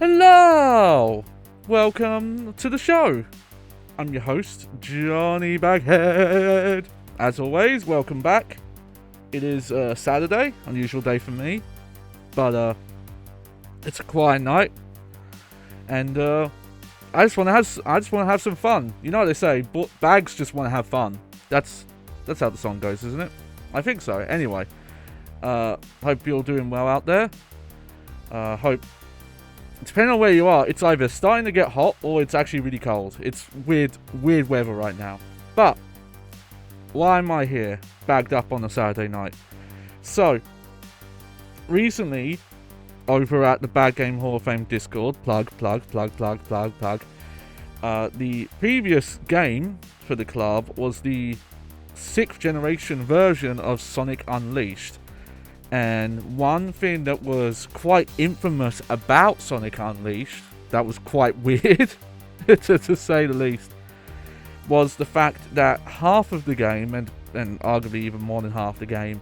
Hello! Welcome to the show. I'm your host, Johnny Baghead. As always, welcome back. It is Saturday, unusual day for me, but it's a quiet night, and I just want to have some fun. You know what they say, bags just want to have fun. That's how the song goes, isn't it? I think so. Anyway, hope you're doing well out there. Hope. Depending on where you are, it's either starting to get hot or it's actually really cold. It's weird weather right now. But why am I here, bagged up on a Saturday night? So, recently, over at the Bad Game Hall of Fame Discord, plug. The previous game for the club was the 6th generation version of Sonic Unleashed. And one thing that was quite infamous about Sonic Unleashed, that was quite weird, to say the least, was the fact that half of the game, and arguably even more than half the game,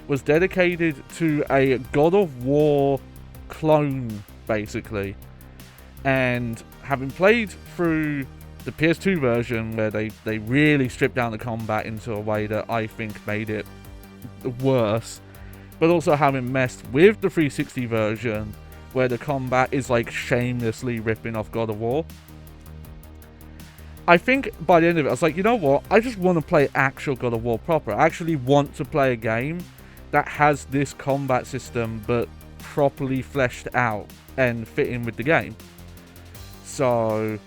was dedicated to a God of War clone, basically. And having played through the PS2 version, where they really stripped down the combat into a way that I think made it worse, but also having messed with the 360 version, where the combat is like shamelessly ripping off God of War. I think by the end of it, I was like, you know what? I just want to play actual God of War proper. I actually want to play a game that has this combat system, but properly fleshed out and fit in with the game. So,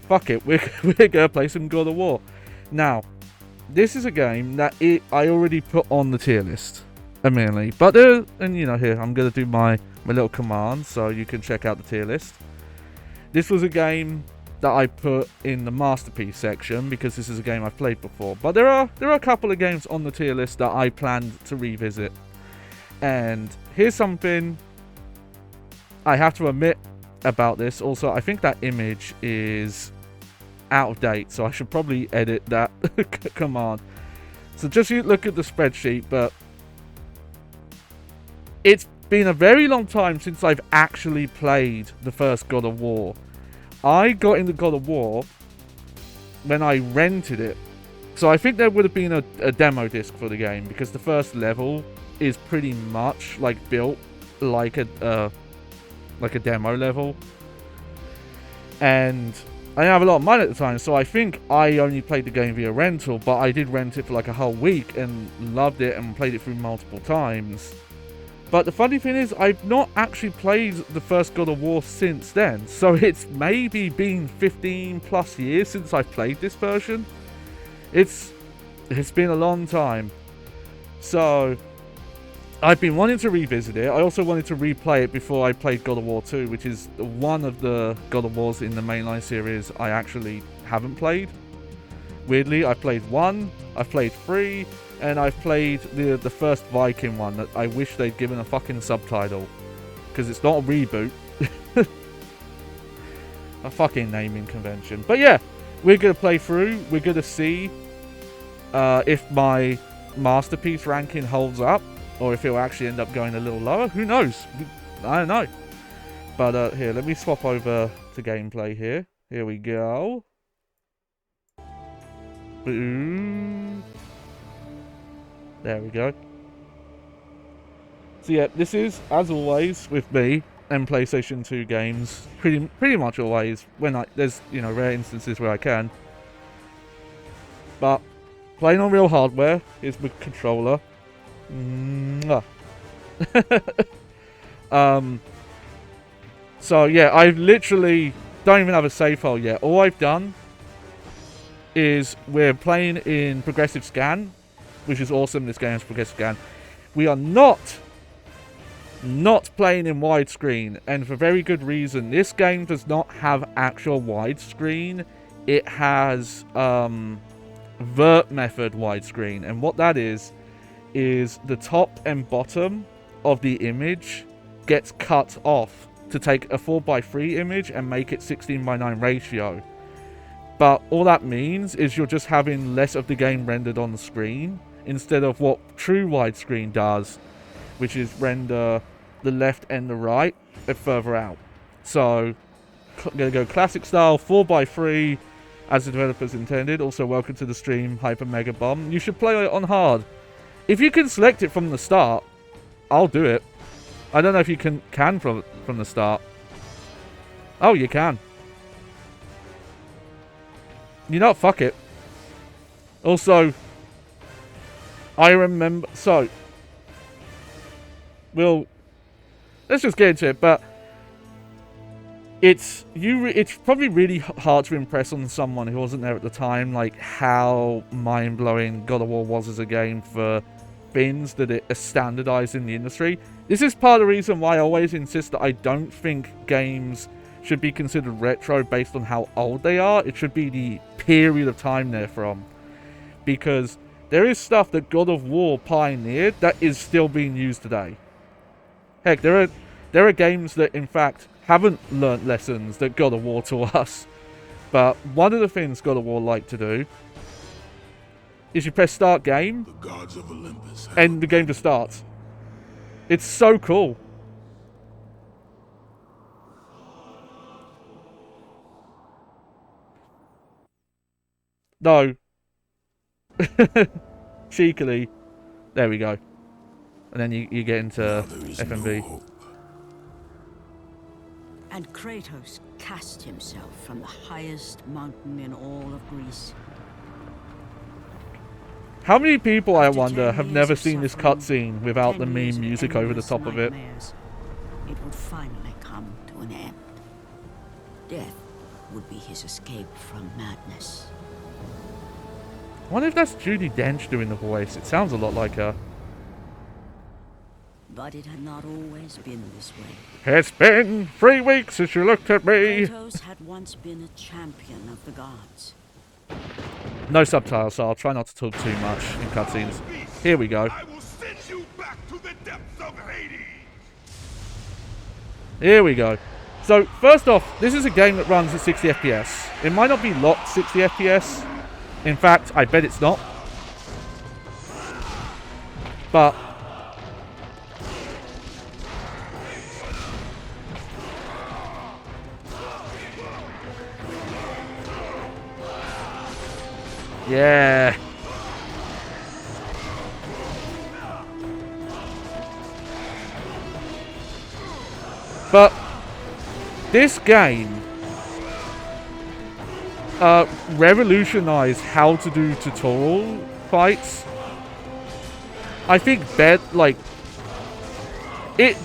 fuck it. We're gonna play some God of War. Now, this is a game that I already put on the tier list. Immediately, but and you know, here I'm gonna do my little command so you can check out the tier list. This was a game that I put in the masterpiece section because this is a game I've played before. But there are a couple of games on the tier list that I planned to revisit. And here's something I have to admit about this. Also, I think that image is out of date, so I should probably edit that command. So just you look at the spreadsheet, but it's been a very long time since I've actually played the first God of War. I got into God of War when I rented it. So I think there would have been a demo disc for the game, because the first level is pretty much like built like a demo level. And I didn't have a lot of money at the time, so I think I only played the game via rental, but I did rent it for like a whole week and loved it and played it through multiple times. But the funny thing is, I've not actually played the first God of War since then. So it's maybe been 15 plus years since I've played this version. It's been a long time. So I've been wanting to revisit it. I also wanted to replay it before I played God of War 2, which is one of the God of Wars in the mainline series I actually haven't played. Weirdly, I played 1, I played 3, and I've played the first Viking one that I wish they'd given a fucking subtitle. Because it's not a reboot. A fucking naming convention. But yeah, we're going to play through. We're going to see if my masterpiece ranking holds up, or if it'll actually end up going a little lower. Who knows? I don't know. But here, let me swap over to gameplay here. Here we go. Boom. There we go. So yeah, this is, as always, with me and PlayStation 2 games, pretty much always, when there's, you know, rare instances where I can. But, playing on real hardware is with controller. So yeah, I literally don't even have a save file yet. All I've done is we're playing in progressive scan, which is awesome. This game is progressive scan. We are not playing in widescreen, and for very good reason. This game does not have actual widescreen. It has vert method widescreen, and what that is the top and bottom of the image gets cut off to take a 4:3 image and make it 16:9 ratio. But all that means is you're just having less of the game rendered on the screen, instead of what true widescreen does, which is render the left and the right further out. So, I'm going to go classic style, 4x3, as the developers intended. Also, welcome to the stream, Hyper Mega Bomb. You should play it on hard. If you can select it from the start, I'll do it. I don't know if you can from the start. Oh, you can. You know what? Fuck it. Also, I remember... So, let's just get into it, but it's probably really hard to impress on someone who wasn't there at the time, like how mind-blowing God of War was as a game for things that it is standardized in the industry. This is part of the reason why I always insist that I don't think games should be considered retro based on how old they are. It should be the period of time they're from, because there is stuff that God of War pioneered that is still being used today. Heck, there are games that, in fact, haven't learnt lessons that God of War taught us. But one of the things God of War like to do is you press start game, the gods of Olympus and the game just starts. It's so cool. No. Cheekily. There we go. And then you get into FMV. No, and Kratos cast himself from the highest mountain in all of Greece. How many people, I wonder, 10 have years never of seen this suffering, cutscene without the 10 meme years of music over the endless top of it? nightmares, it would finally come to an end. Death would be his escape from madness. I wonder if that's Judi Dench doing the voice. It sounds a lot like her. But it had not always been this way. It's been 3 weeks since you looked at me. Kratos had once been a champion of the gods. No subtitles, so I'll try not to talk too much in cutscenes. Here we go. I will send you back to the depths of Hades. Here we go. So, first off, this is a game that runs at 60 FPS. It might not be locked 60 FPS. In fact, I bet it's not. But yeah. But this game revolutionized how to do tutorial fights. I think it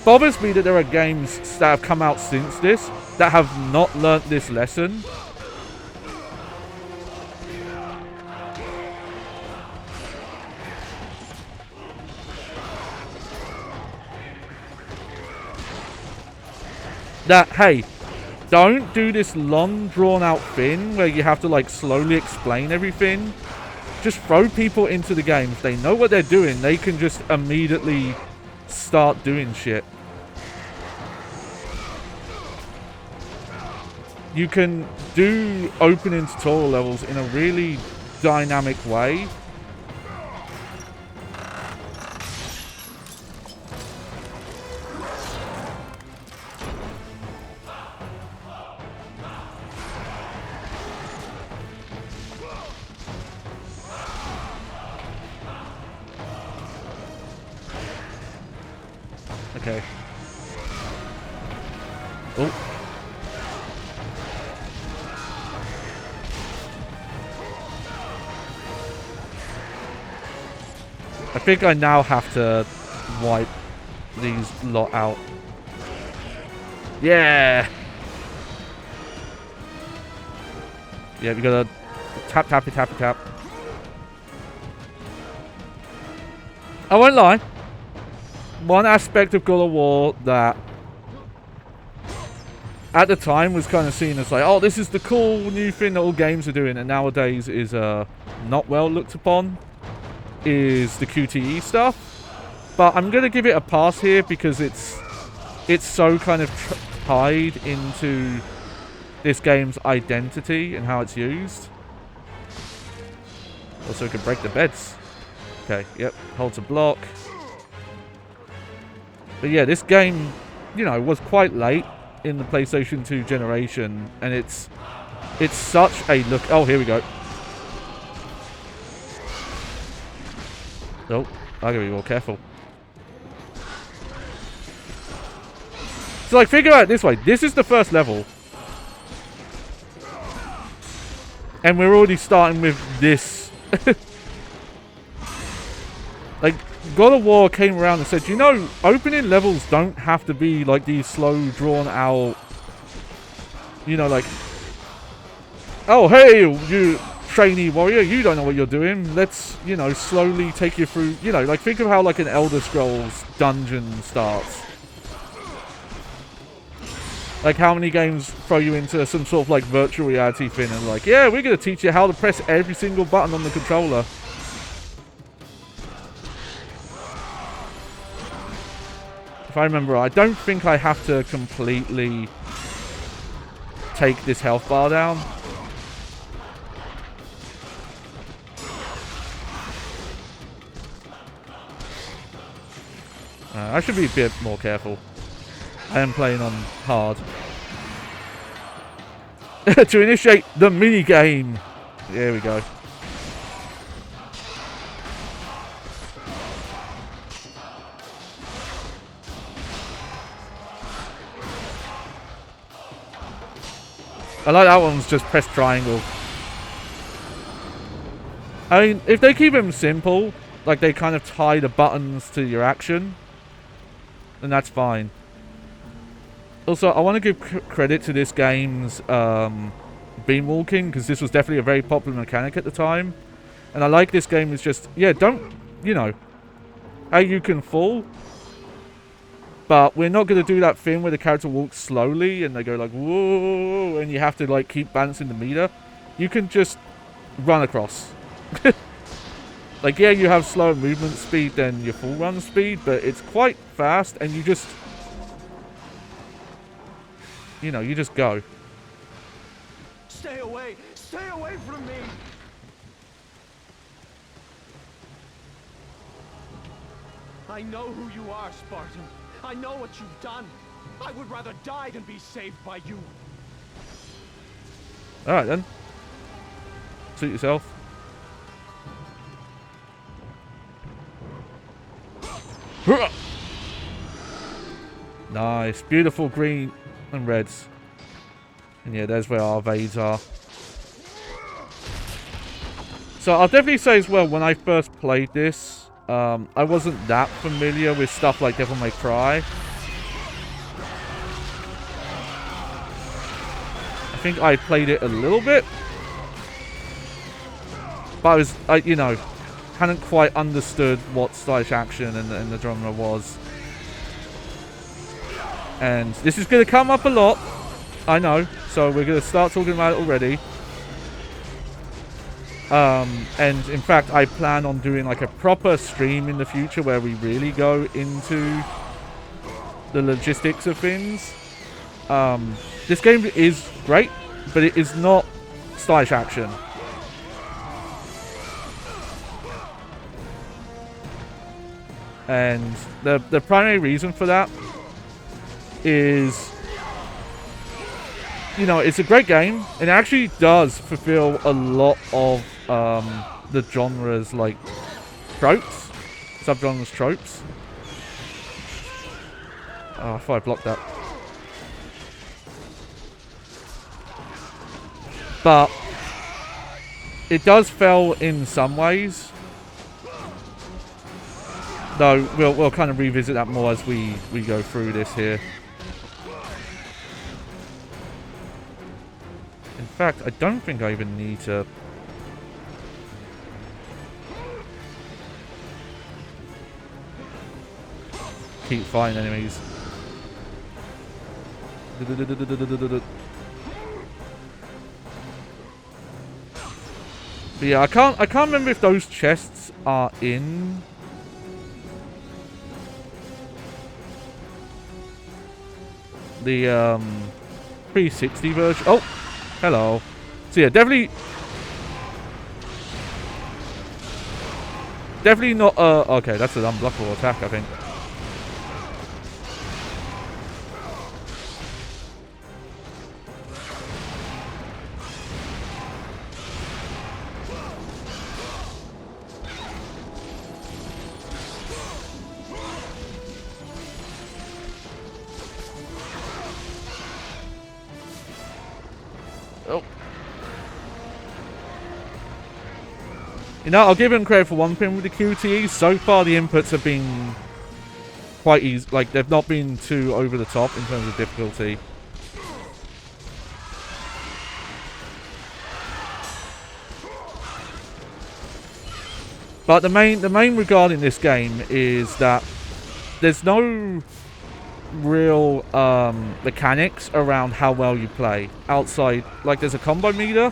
bothers me that there are games that have come out since this that have not learnt this lesson. That, hey, don't do this long drawn out thing where you have to like slowly explain everything. Just throw people into the game. If they know what they're doing, they can just immediately start doing shit. You can do opening tutorial levels in a really dynamic way. Okay. Oh. I think I now have to wipe these lot out. Yeah! Yeah, we gotta tap, tappy, tappy, tap. I won't lie. One aspect of God of War that at the time was kind of seen as like, oh, this is the cool new thing that all games are doing, and nowadays is not well looked upon, is the QTE stuff. But I'm gonna give it a pass here because it's so kind of tied into this game's identity and how it's used. Also, it can break the beds. Okay, yep, hold to block. But yeah, this game, you know, was quite late in the PlayStation 2 generation, and it's such a look. Oh, here we go. Oh, I gotta be more careful. So, like, figure out this way. This is the first level. And we're already starting with this. Like, God of War came around and said, you know, opening levels don't have to be like these slow, drawn out, you know, like, oh, hey, you trainee warrior, you don't know what you're doing. Let's, you know, slowly take you through, you know, like, think of how, like, an Elder Scrolls dungeon starts. Like, how many games throw you into some sort of, like, virtual reality thing and, like, yeah, we're going to teach you how to press every single button on the controller. If I remember, I don't think I have to completely take this health bar down. I should be a bit more careful. I am playing on hard. To initiate the mini game. There we go. I like that one's just press triangle. I mean, if they keep them simple, like they kind of tie the buttons to your action, then that's fine. Also, I want to give credit to this game's beam walking, because this was definitely a very popular mechanic at the time. And I like this game is just, yeah, don't, you know, how you can fall. But we're not going to do that thing where the character walks slowly and they go like, whoa, and you have to like keep balancing the meter. You can just run across. Like, yeah, you have slower movement speed than your full run speed, but it's quite fast, and you just, you know, you just go. Stay away from me. I know who you are, Spartan. I know what you've done. I would rather die than be saved by you. Alright then. Suit yourself. Nice. Beautiful green and reds. And yeah, there's where our Vades are. So I'll definitely say as well, when I first played this, I wasn't that familiar with stuff like Devil May Cry. I think I played it a little bit. But you know, hadn't quite understood what stylish action and the genre was. And this is going to come up a lot, I know, so we're going to start talking about it already. And in fact, I plan on doing like a proper stream in the future where we really go into the logistics of things. This game is great, but it is not stylish action. And the primary reason for that is, you know, it's a great game, and it actually does fulfill a lot of the genre's like tropes, subgenres tropes. Oh, I thought I blocked that. But it does fail in some ways. Though we'll kind of revisit that more as we go through this here. In fact, I don't think I even need to. Keep fighting enemies. But yeah, I can't remember if those chests are in the 360 version. Oh, hello. So yeah, definitely not. Okay, that's an unblockable attack, I think. You know, I'll give him credit for one thing with the QTE. So far, the inputs have been quite easy. Like, they've not been too over the top in terms of difficulty. But the main regarding this game is that there's no real mechanics around how well you play outside. Like, there's a combo meter,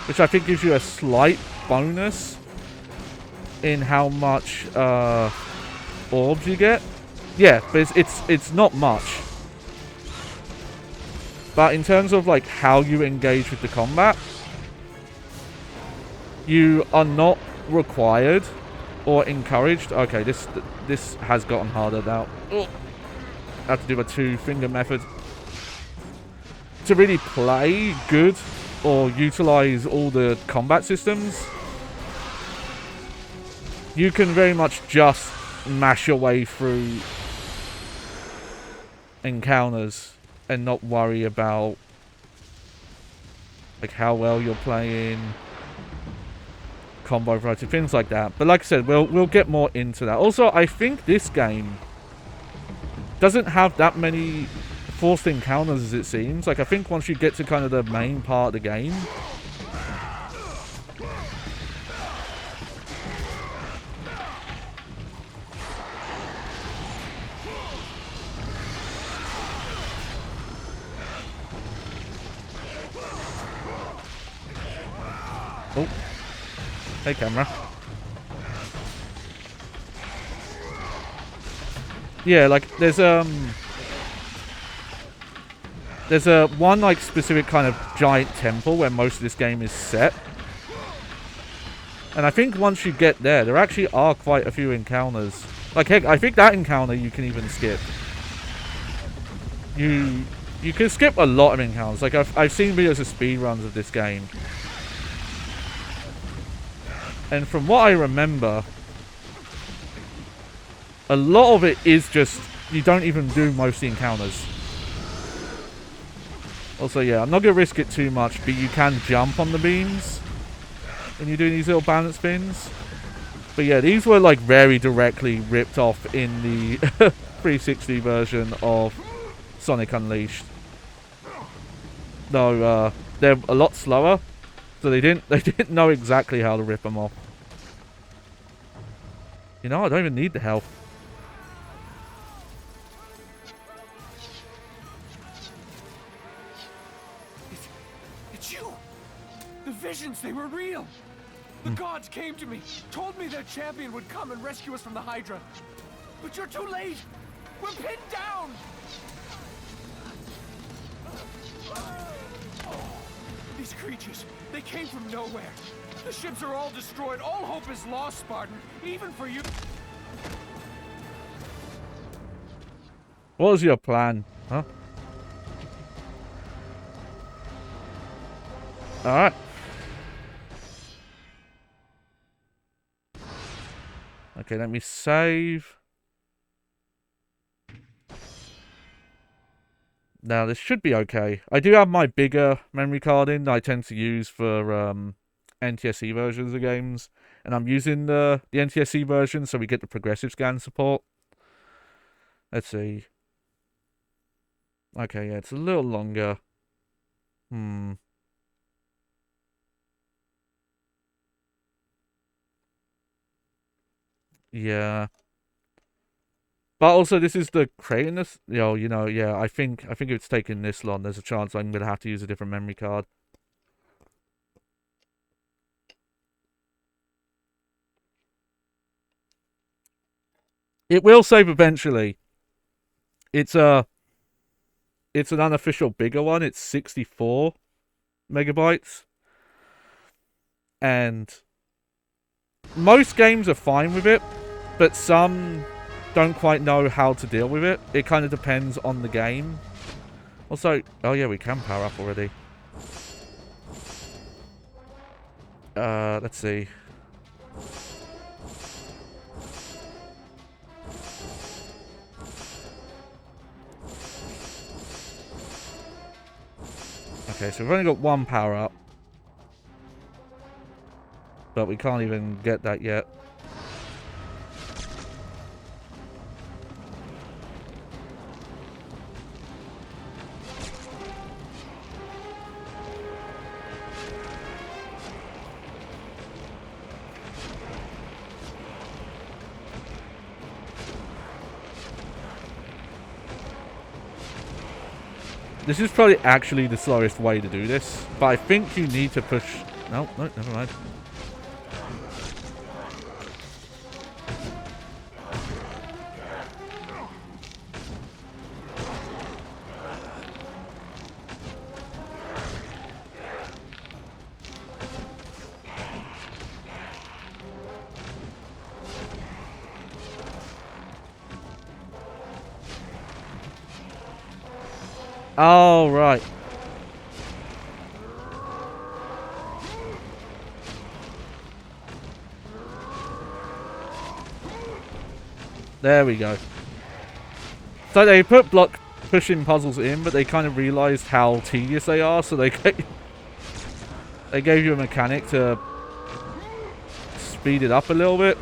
which I think gives you a slight bonus in how much orbs you get. Yeah, but it's not much. But in terms of like how you engage with the combat, you are not required or encouraged. Okay, this has gotten harder now. Oh, I have to do a 2-finger method to really play good or utilize all the combat systems. You can very much just mash your way through encounters and not worry about like how well you're playing, combo variety, things like that. But like I said, we'll get more into that. Also, I think this game doesn't have that many forced encounters as it seems. Like, I think once you get to kind of the main part of the game, oh, hey camera. Yeah, like there's a one like specific kind of giant temple where most of this game is set. And I think once you get there, there actually are quite a few encounters. Like, heck, I think that encounter you can even skip. You can skip a lot of encounters. Like, I've seen videos of speedruns of this game. And from what I remember, a lot of it is just, you don't even do most of the encounters. Also, yeah, I'm not going to risk it too much, but you can jump on the beams when you're doing these little balance spins. But yeah, these were like very directly ripped off in the 360 version of Sonic Unleashed. Though they're a lot slower, so they didn't know exactly how to rip them off. You know, I don't even need the health. It's you! The visions, they were real! The gods came to me, told me their champion would come and rescue us from the Hydra. But you're too late! We're pinned down! These creatures, they came from nowhere. The ships are all destroyed. All hope is lost, Spartan. Even for you. What was your plan? Huh? Alright. Okay, let me save. Now, this should be okay. I do have my bigger memory card in that I tend to use for NTSC versions of games. And I'm using the NTSC version so we get the progressive scan support. Let's see. Okay, yeah, it's a little longer. Yeah. But also, this is the creating this. You know, yeah. I think if it's taking this long, there's a chance I'm gonna have to use a different memory card. It will save eventually. It's an unofficial bigger one. It's 64 megabytes, and most games are fine with it, but some don't quite know how to deal with it. It kind of depends on the game. Also, oh yeah, we can power up already. Let's see. Okay, so we've only got one power up. but we can't even get that yet. This is probably actually the slowest way to do this, but I think you need to push... No, never mind. Oh, right. There we go. So they put block pushing puzzles in, but they kind of realized how tedious they are, so they gave you a mechanic to speed it up a little bit.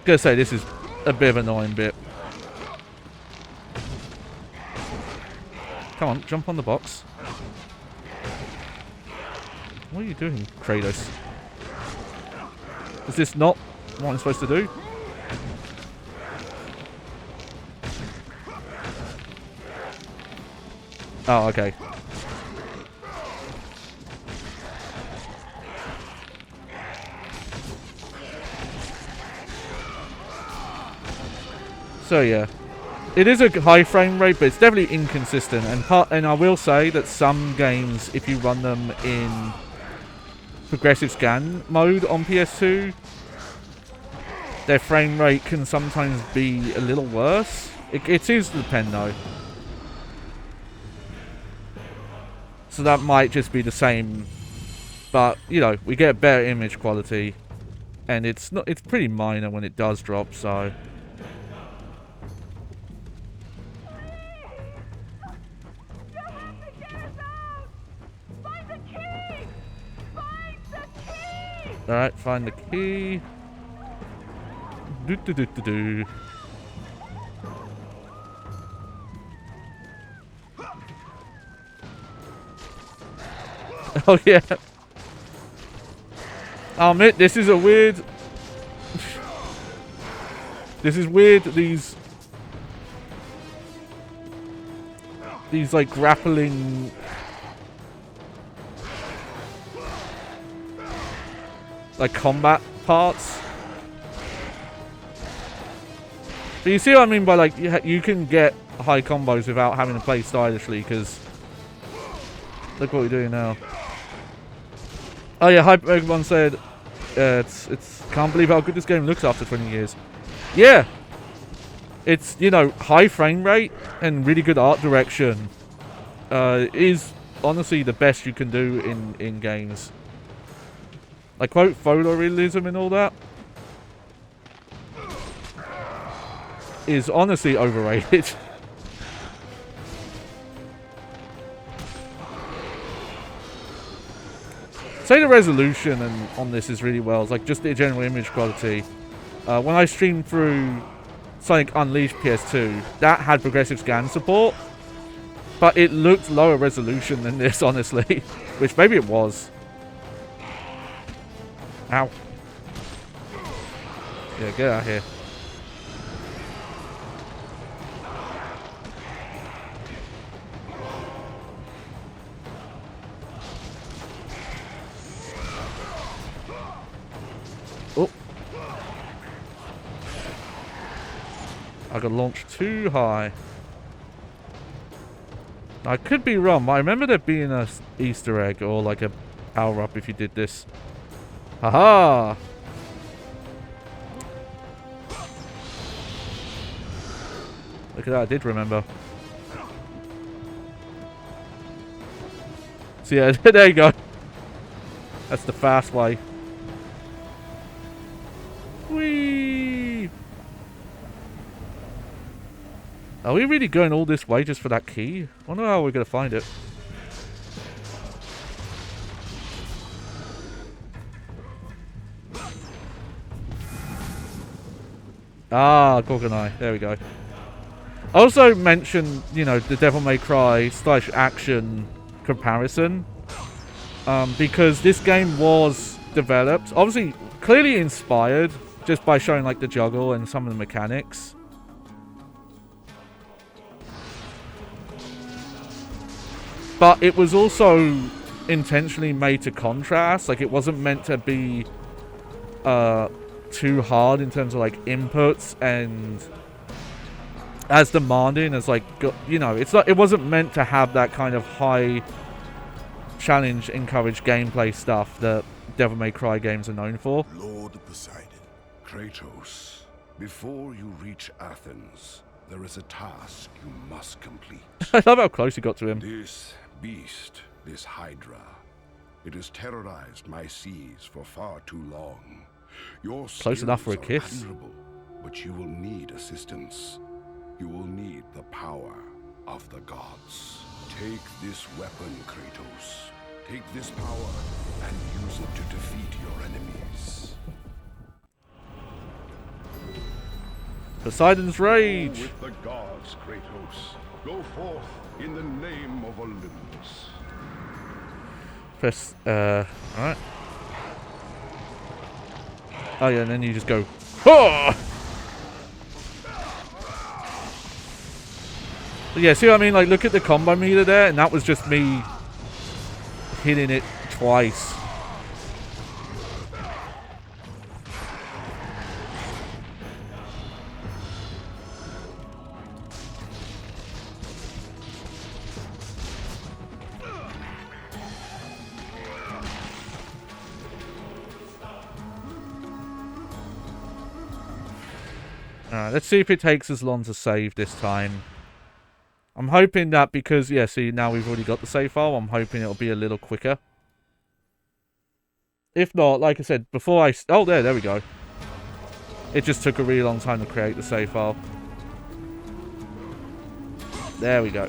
Gonna say this is a bit of an annoying bit. Come on, jump on the box. What are you doing, Kratos? Is this not what I'm supposed to do? Oh, okay. So yeah, it is a high frame rate, but it's definitely inconsistent. And I will say that some games, if you run them in progressive scan mode on PS2, their frame rate can sometimes be a little worse. It seems to depend though. So that might just be the same, but you know, we get better image quality, and it's pretty minor when it does drop. So. Alright, find the key. Do do do do do. Oh yeah. I'll admit, this is a weird... This is weird, these like grappling... like combat parts. But you see what I mean by like you can get high combos without having to play stylishly, because look what we're doing now. Oh yeah, Hypermon said it's can't believe how good this game looks after 20 years. Yeah, it's, you know, high frame rate and really good art direction is honestly the best you can do in games. Like, quote, photorealism and all that is honestly overrated. Say the resolution on this is really well. It's like just the general image quality. When I streamed through Sonic Unleashed PS2, that had progressive scan support, but it looked lower resolution than this, honestly. Which maybe it was. Ow. Yeah, get out of here. Oh. I got launched too high. I could be wrong, but I remember there being a Easter egg or like a power up if you did this. Haha! Look at that, I did remember. So yeah, there you go. That's the fast way. Are we really going all this way just for that key? I wonder how we're going to find it. Ah, Gorgonite. There we go. I also mentioned, you know, the Devil May Cry / action comparison. Because this game was developed, obviously, clearly inspired, just by showing, like, the juggle and some of the mechanics. But it was also intentionally made to contrast. Like, it wasn't meant to be too hard in terms of, like, inputs and as demanding as, like, you know, it wasn't meant to have that kind of high challenge, encourage gameplay stuff that Devil May Cry games are known for. Lord Poseidon. Kratos, before you reach Athens, there is a task you must complete. I love how close you got to him. This beast, this Hydra, it has terrorized my seas for far too long. Your Close enough for a skills are kiss. admirable, but you will need assistance. You will need the power of the gods. Take this weapon, Kratos. Take this power and use it to defeat your enemies. Poseidon's Go Rage. with the gods, Kratos. Go forth in the name of Olympus. Press, alright. Oh yeah, and then you just go, oh! Yeah, see what I mean? Like, look at the combo meter there, and that was just me hitting it twice. Alright, let's see if it takes as long to save this time. I'm hoping that because, yeah, see, now we've already got the save file, I'm hoping it'll be a little quicker. If not, like I said, before I... Oh, there we go. It just took a really long time to create the save file. There we go.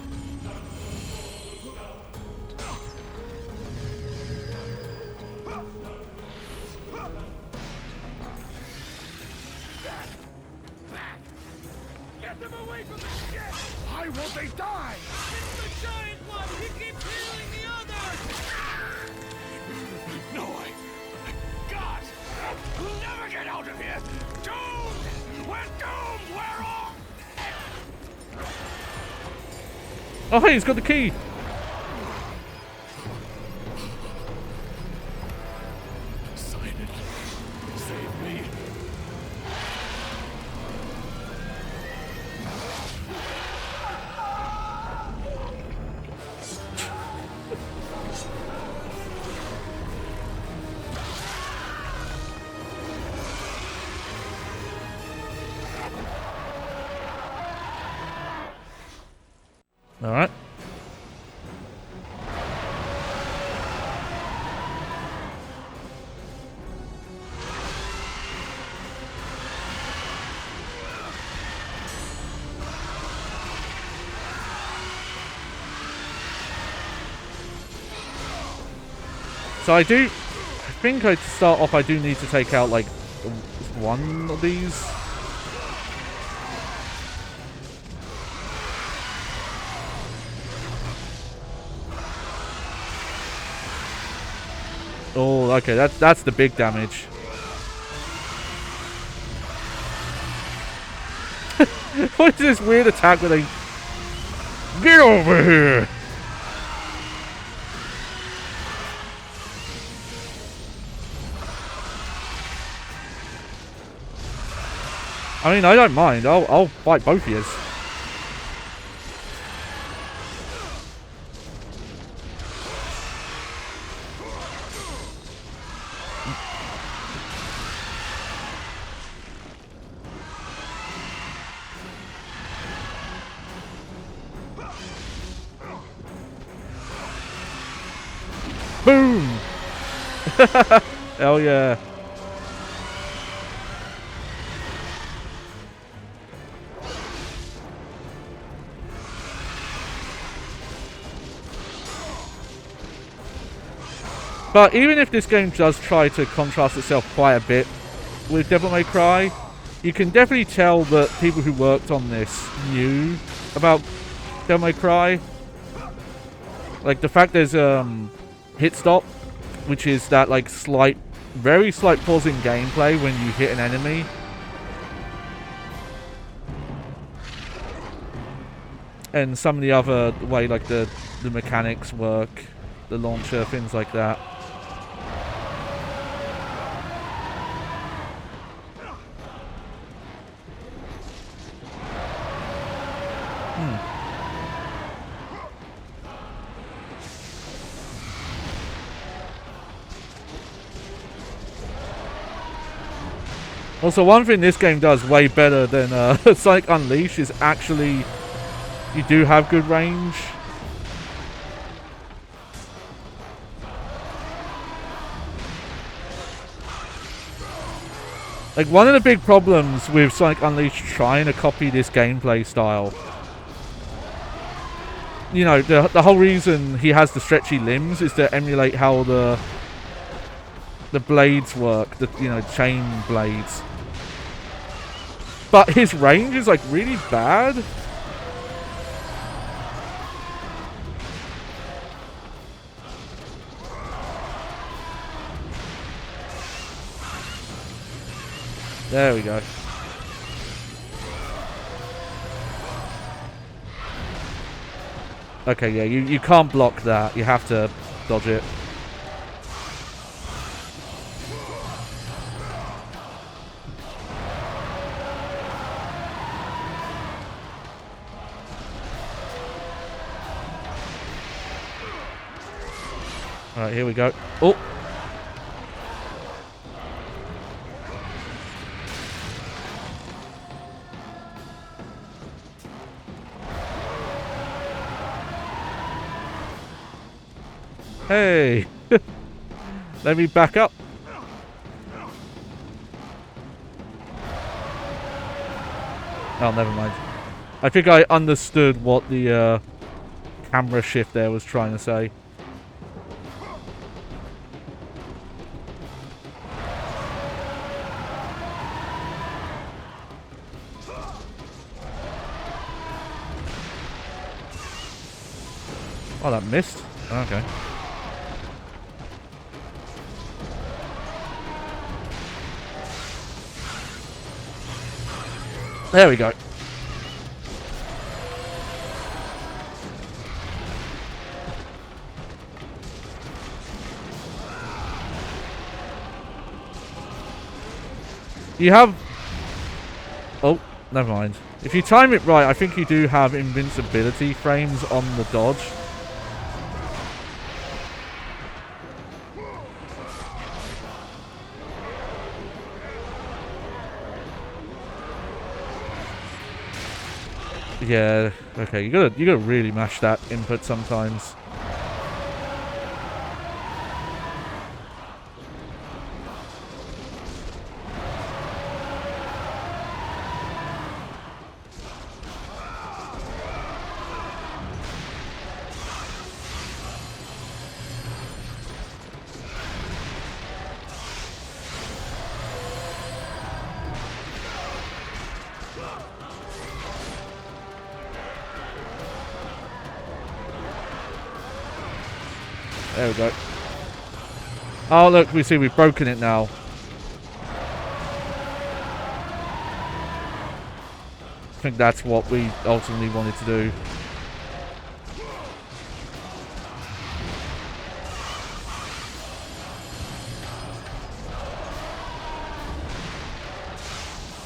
Get them away from the ship! Why won't they die? It's the giant one! He keeps healing the others! No, God! We'll never get out of here! Doomed! We're doomed! We're all... Oh, hey, he's got the key. Poseidon, save me. Alright. So I think to start off I do need to take out like one of these. Oh, okay, that's the big damage. What is this weird attack where they... Get over here! I mean, I don't mind. I'll fight both of you. Boom! Hell yeah. But even if this game does try to contrast itself quite a bit with Devil May Cry, you can definitely tell that people who worked on this knew about Devil May Cry. Like the fact there's hit stop, which is that like slight, very slight pause in gameplay when you hit an enemy. And some of the other way like the mechanics work, the launcher, things like that. Also, one thing this game does way better than Sonic Unleashed is actually you do have good range. Like, one of the big problems with Sonic Unleashed trying to copy this gameplay style, you know, the whole reason he has the stretchy limbs is to emulate how the blades work, the, you know, chain blades. But his range is like really bad. There we go. Okay, yeah, you can't block that. You have to dodge it. Alright, here we go. Oh! Hey! Let me back up. Oh, never mind. I think I understood what the camera shift there was trying to say. Oh, that missed? Okay. There we go. You have... Oh, never mind. If you time it right, I think you do have invincibility frames on the dodge. Yeah, okay, you gotta really mash that input sometimes. There we go. Oh, look, we see we've broken it now. I think that's what we ultimately wanted to do.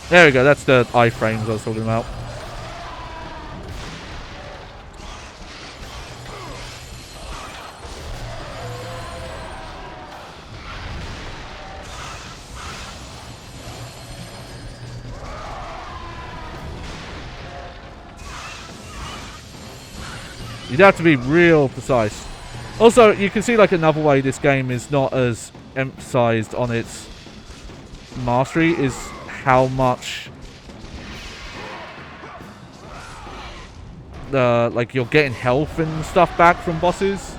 There we go, that's the iframes I was talking about. You'd have to be real precise. Also, you can see like another way this game is not as emphasized on its mastery is how much like you're getting health and stuff back from bosses.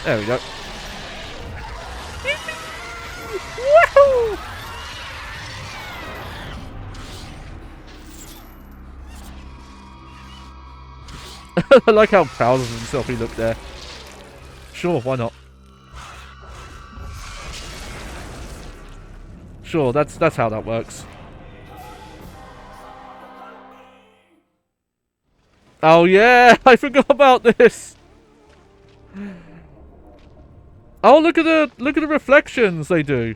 There we go. Woohoo! I like how proud of himself he looked there. Sure, why not? Sure, that's how that works. Oh yeah, I forgot about this. Oh, look at the reflections they do.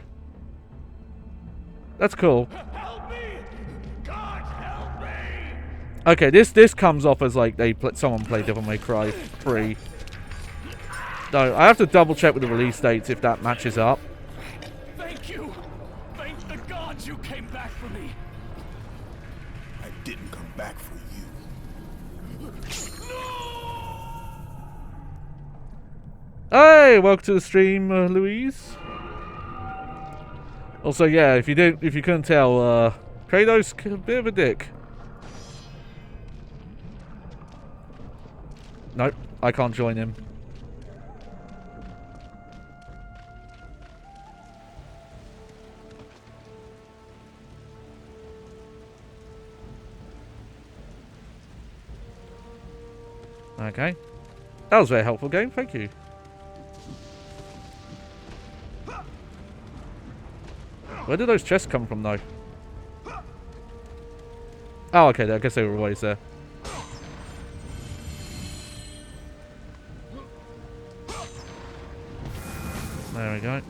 That's cool. Help me! God, help me! Okay, this comes off as like someone played Devil May Cry 3. No, I have to double check with the release dates if that matches up. Thank you! Thank the gods you came back for me! I didn't come back for you. Hey, welcome to the stream, Louise. Also, yeah, if you couldn't tell, Kratos a bit of a dick. Nope, I can't join him. Okay. That was a very helpful game, thank you. Where did those chests come from, though? Oh, okay, I guess they were always there. There we go.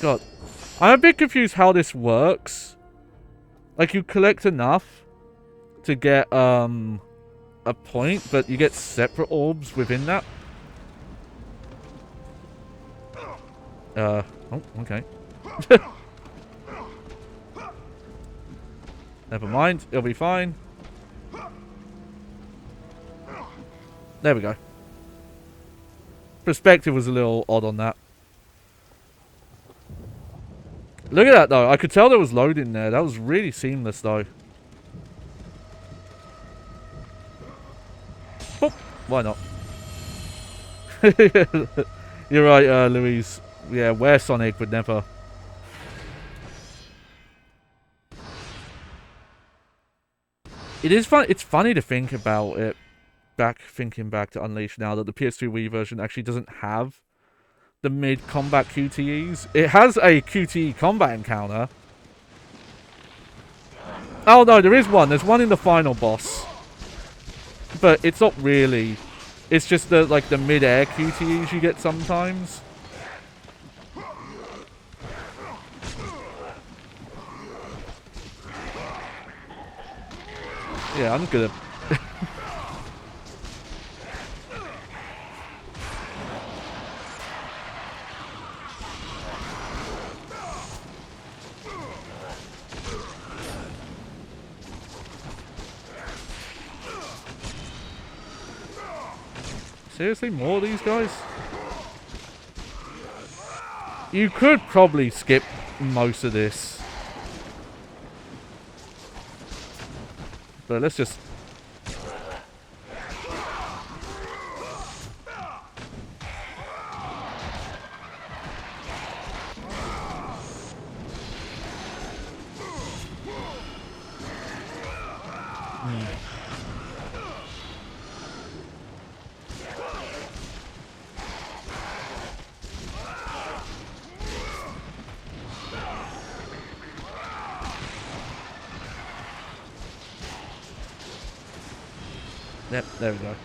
God. I'm a bit confused how this works. Like, you collect enough to get, a point, but you get separate orbs within that. Oh, okay. Never mind, it'll be fine. There we go. Perspective was a little odd on that. Look at that, though. I could tell there was loading there. That was really seamless, though. Boop. Why not? You're right, Louise. Yeah, where Sonic would never. It is fun. It's funny to think about it. Thinking back to Unleashed now that the PS2 Wii version actually doesn't have the mid-combat QTEs. It has a QTE combat encounter. Oh no, there is one. There's one in the final boss. But it's not really. It's just the the mid-air QTEs you get sometimes. Yeah, I'm gonna. Seriously, more of these guys? You could probably skip most of this. But let's just... Yep, there we go.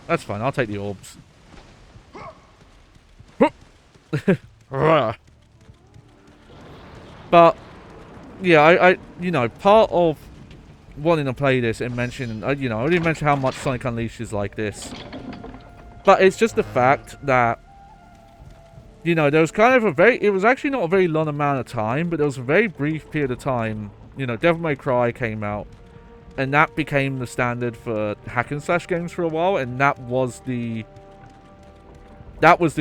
That's fine, I'll take the orbs. But, yeah, I you know, part of wanting to play this and mention, you know, I already mentioned how much Sonic Unleashed is like this. But it's just the fact that, you know, there was kind of a very, it was actually not a very long amount of time, but there was a very brief period of time, you know, Devil May Cry came out. And that became the standard for hack and slash games for a while, and that was the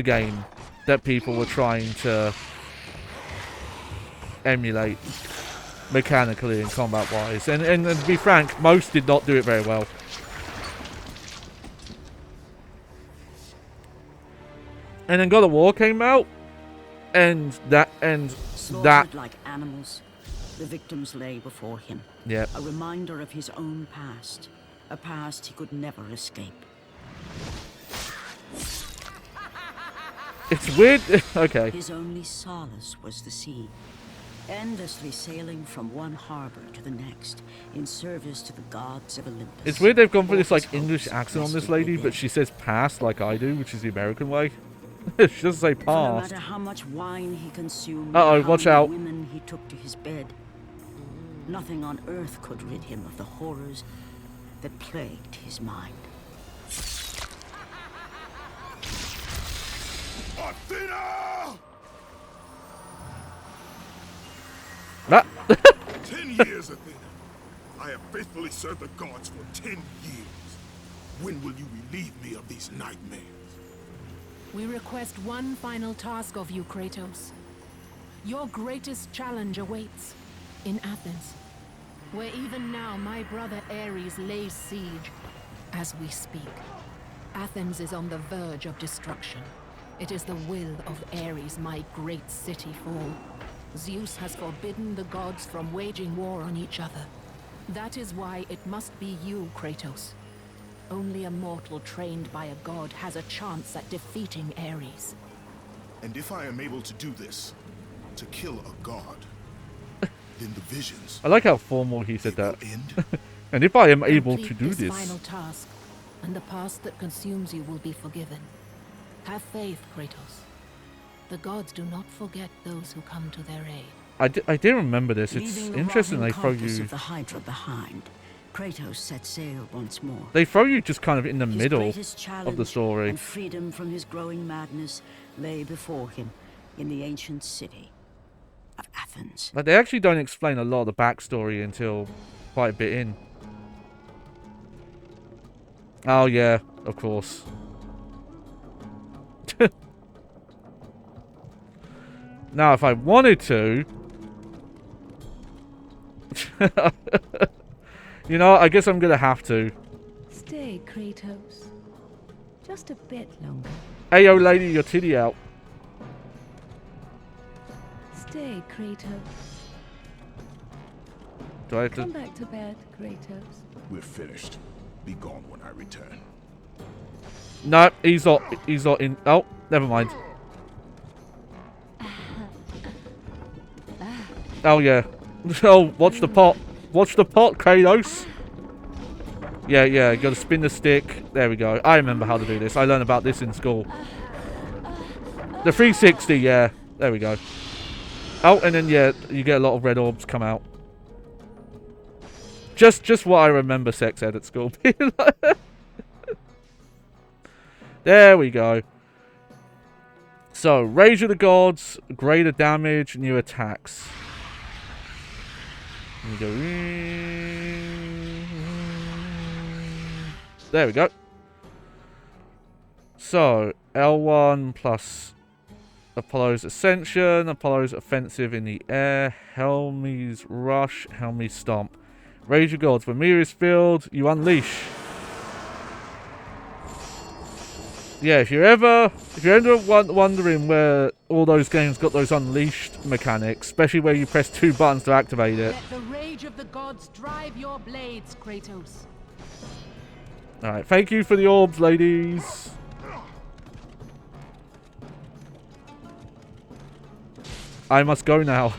game that people were trying to emulate. mechanically and combat-wise. And to be frank, most did not do it very well. And then God of War came out, and Slaughtered like animals, the victims lay before him. Yeah. A reminder of his own past, a past he could never escape. It's weird. Okay. His only solace was the sea, endlessly sailing from one harbor to the next in service to the gods of Olympus. It's weird they've gone for this like All his English hopes accent on this rested lady, within. but she says past like I do, which is the American way. She doesn't say For no past. matter how much wine he consumed, Uh-oh, and how watch many out. women he took to his bed, nothing on earth could rid him of the horrors that plagued his mind. Athena! Ah. 10 years, Athena. I have faithfully served the gods for 10 years. When will you relieve me of these nightmares? We request one final task of you, Kratos. Your greatest challenge awaits in Athens, where even now my brother Ares lays siege as we speak. Athens is on the verge of destruction. It is the will of Ares my great city fall. Zeus has forbidden the gods from waging war on each other. That is why it must be you, Kratos. Only a mortal trained by a god has a chance at defeating Ares. And if I am able to do this, to kill a god, then the visions I like how formal he said will that. end. And if I am able to Complete do this this, final task, and the past that consumes you will be forgiven. Have faith, Kratos. The gods do not forget those who come to their aid. I did remember this. It's Leaving the interesting they rotting throw carcass you. of the Hydra behind, Kratos set sail once more. They throw you just kind of in the His middle greatest of the challenge story. and freedom from his growing madness lay before him in the ancient city of Athens. But they actually don't explain a lot of the backstory until quite a bit in. Oh yeah, of course. Now, if I wanted to, you know, I guess I'm gonna have to. Stay, Kratos. Just a bit longer. Hey, yo, lady, your titty out. Stay, Kratos. Do I have Come to? back to bed, Kratos. We're finished. Be gone when I return. No, he's not. He's not in. Oh, never mind. Oh yeah. Oh, watch the pot. Watch the pot, Kratos. Yeah, yeah. You gotta spin the stick. There we go. I remember how to do this. I learned about this in school. The 360. Yeah. There we go. Oh, and then yeah, you get a lot of red orbs come out. Just what I remember sex ed at school. There we go. So, Rage of the Gods, greater damage, new attacks. There we go. There we go. So, L1 plus Apollo's Ascension, Apollo's Offensive in the air, Helmy's Rush, Helmy's Stomp. Rage of Gods, when Mir is filled, you unleash. Yeah, if you're ever wondering where all those games got those unleashed mechanics, especially where you press 2 buttons to activate it. Let the rage of the gods drive your blades, Kratos. Alright, thank you for the orbs, ladies. I must go now.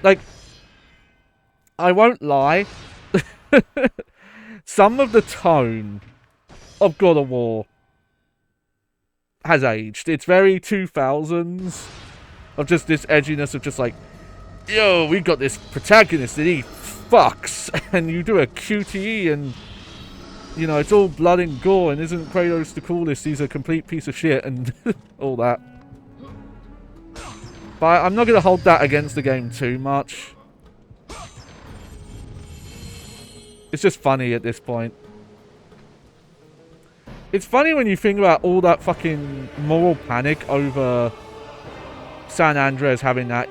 Like, I won't lie. Some of the tone of God of War has aged. It's very 2000s of just this edginess of just like, yo, we got this protagonist that he fucks, and you do a QTE and, you know, it's all blood and gore, and isn't Kratos the coolest? He's a complete piece of shit, and all that. But I'm not going to hold that against the game too much. It's just funny at this point. It's funny when you think about all that fucking moral panic over San Andreas having that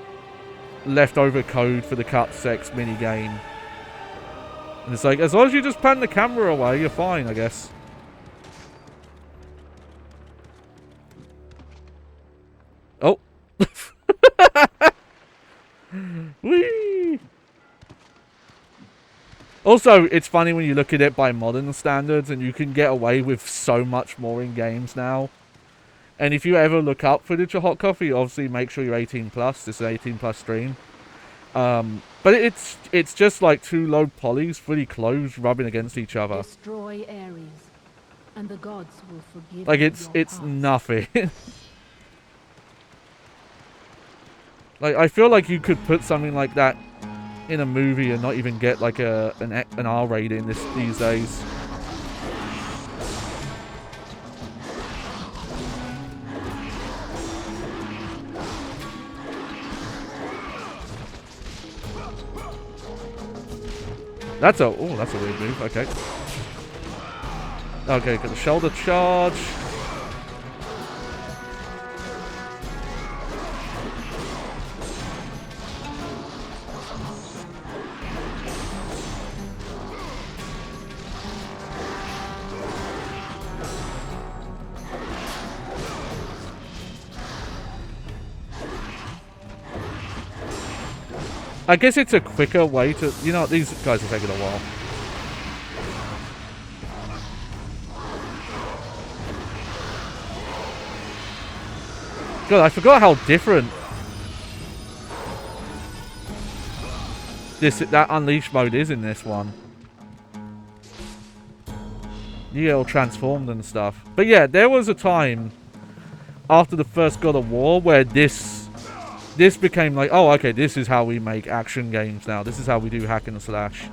leftover code for the cut sex minigame. And it's like, as long as you just pan the camera away, you're fine, I guess. Oh. Whee! Also, it's funny when you look at it by modern standards, and you can get away with so much more in games now. And if you ever look up footage of Hot Coffee, obviously make sure you're 18 plus. This is an 18 plus stream. But it's just like two low polys fully closed rubbing against each other. Destroy Ares, and the gods will forgive Like you it's your past. nothing. Like I feel like you could put something like that in a movie and not even get like an R rating these days. That's a weird move. Okay. Okay, got the shoulder charge. I guess it's a quicker way to... You know, these guys are taking a while. God, I forgot how different that Unleashed mode is in this one. You get all transformed and stuff. But yeah, there was a time after the first God of War where this became like, oh, okay, this is how we make action games now. This is how we do hack and slash.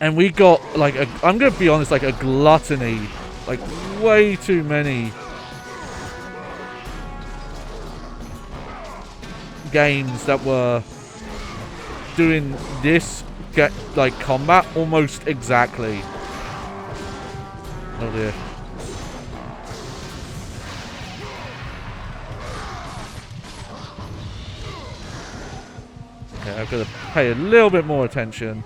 And we got, like, I'm going to be honest, like a gluttony. Like, way too many games that were doing this, like, combat almost exactly. Oh, dear. Okay, I've got to pay a little bit more attention.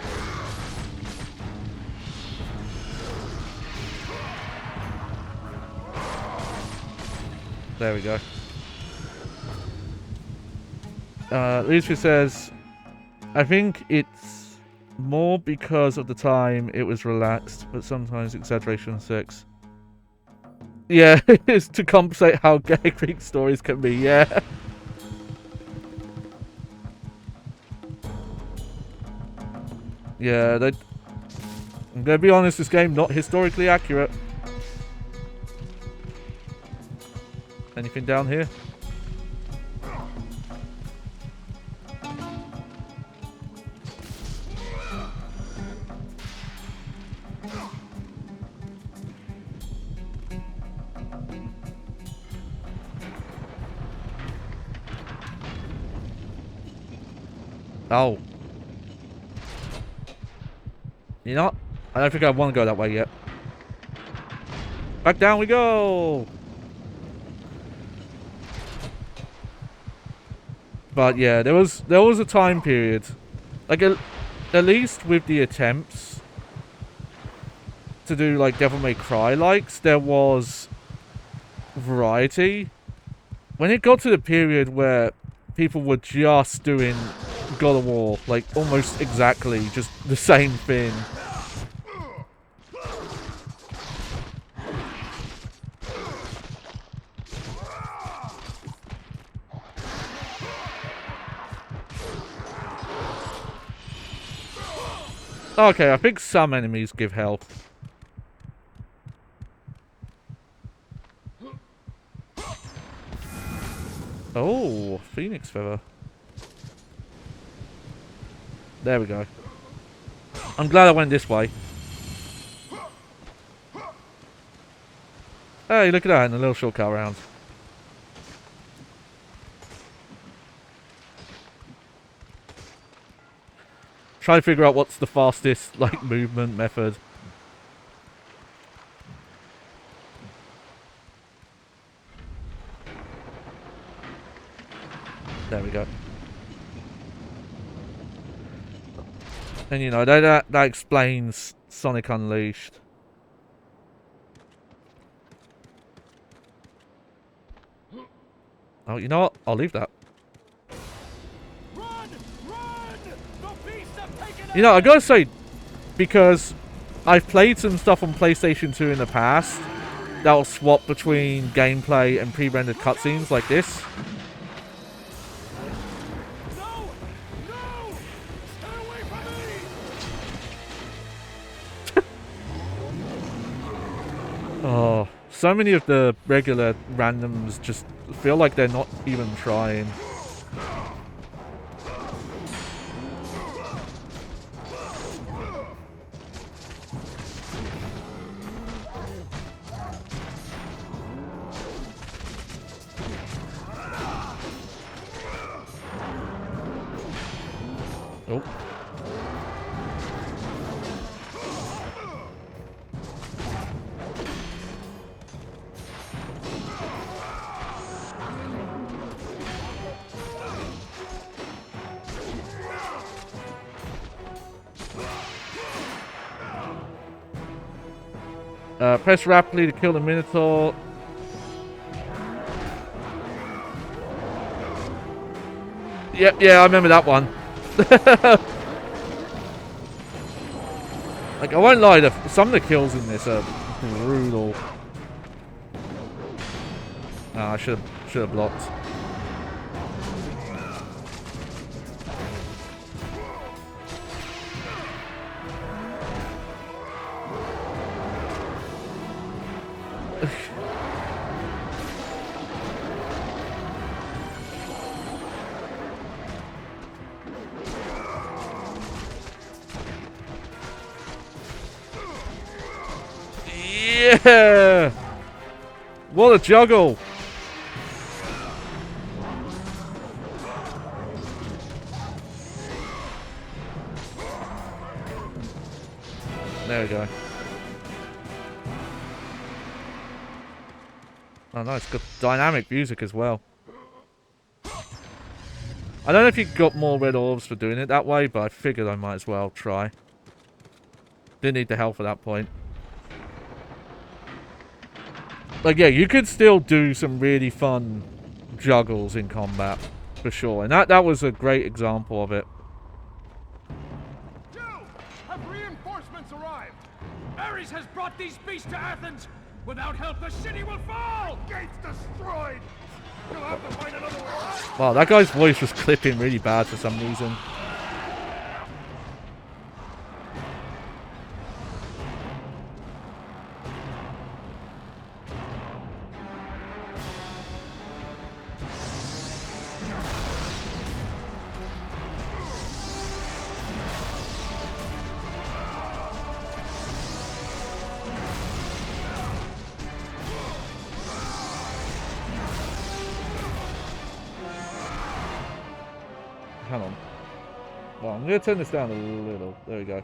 There we go. Lucy says, I think it's more because of the time it was relaxed, but sometimes exaggeration of sex. Yeah, it's to compensate how gay Greek stories can be, yeah. Yeah, I'm gonna be honest, this game not historically accurate. Anything down here? Oh. You know what? I don't think I want to go that way yet. Back down we go! But yeah, there was a time period, like at least with the attempts to do like Devil May Cry likes, there was variety. When it got to the period where people were just doing God of War, like almost exactly just the same thing. Okay, I think some enemies give health. Oh, Phoenix Feather. There we go. I'm glad I went this way. Hey, look at that, and a little shortcut around. Try to figure out what's the fastest, like, movement method. There we go. And you know, that explains Sonic Unleashed. Oh, you know what? I'll leave that. Run! Run! The beasts have taken You know, I gotta say, because I've played some stuff on PlayStation 2 in the past that'll swap between gameplay and pre-rendered cutscenes like this. No! No! Stay away from me! Oh, so many of the regular randoms just feel like they're not even trying. Oh. Press rapidly to kill the Minotaur. Yep, yeah, I remember that one. Like, I won't lie, some of the kills in this are brutal. I should have blocked. Yeah! What a juggle! There we go. Oh nice, good dynamic music as well. I don't know if you got more red orbs for doing it that way, but I figured I might as well try. Didn't need the help at that point. Like, yeah, you could still do some really fun juggles in combat, for sure. And that was a great example of it. You! Have reinforcements arrived? Ares has brought these beasts to Athens! Without help, the city will fall! Gates destroyed! You'll have to find another way out! Wow, that guy's voice was clipping really bad for some reason. Hang on. Well, I'm going to turn this down a little. There we go.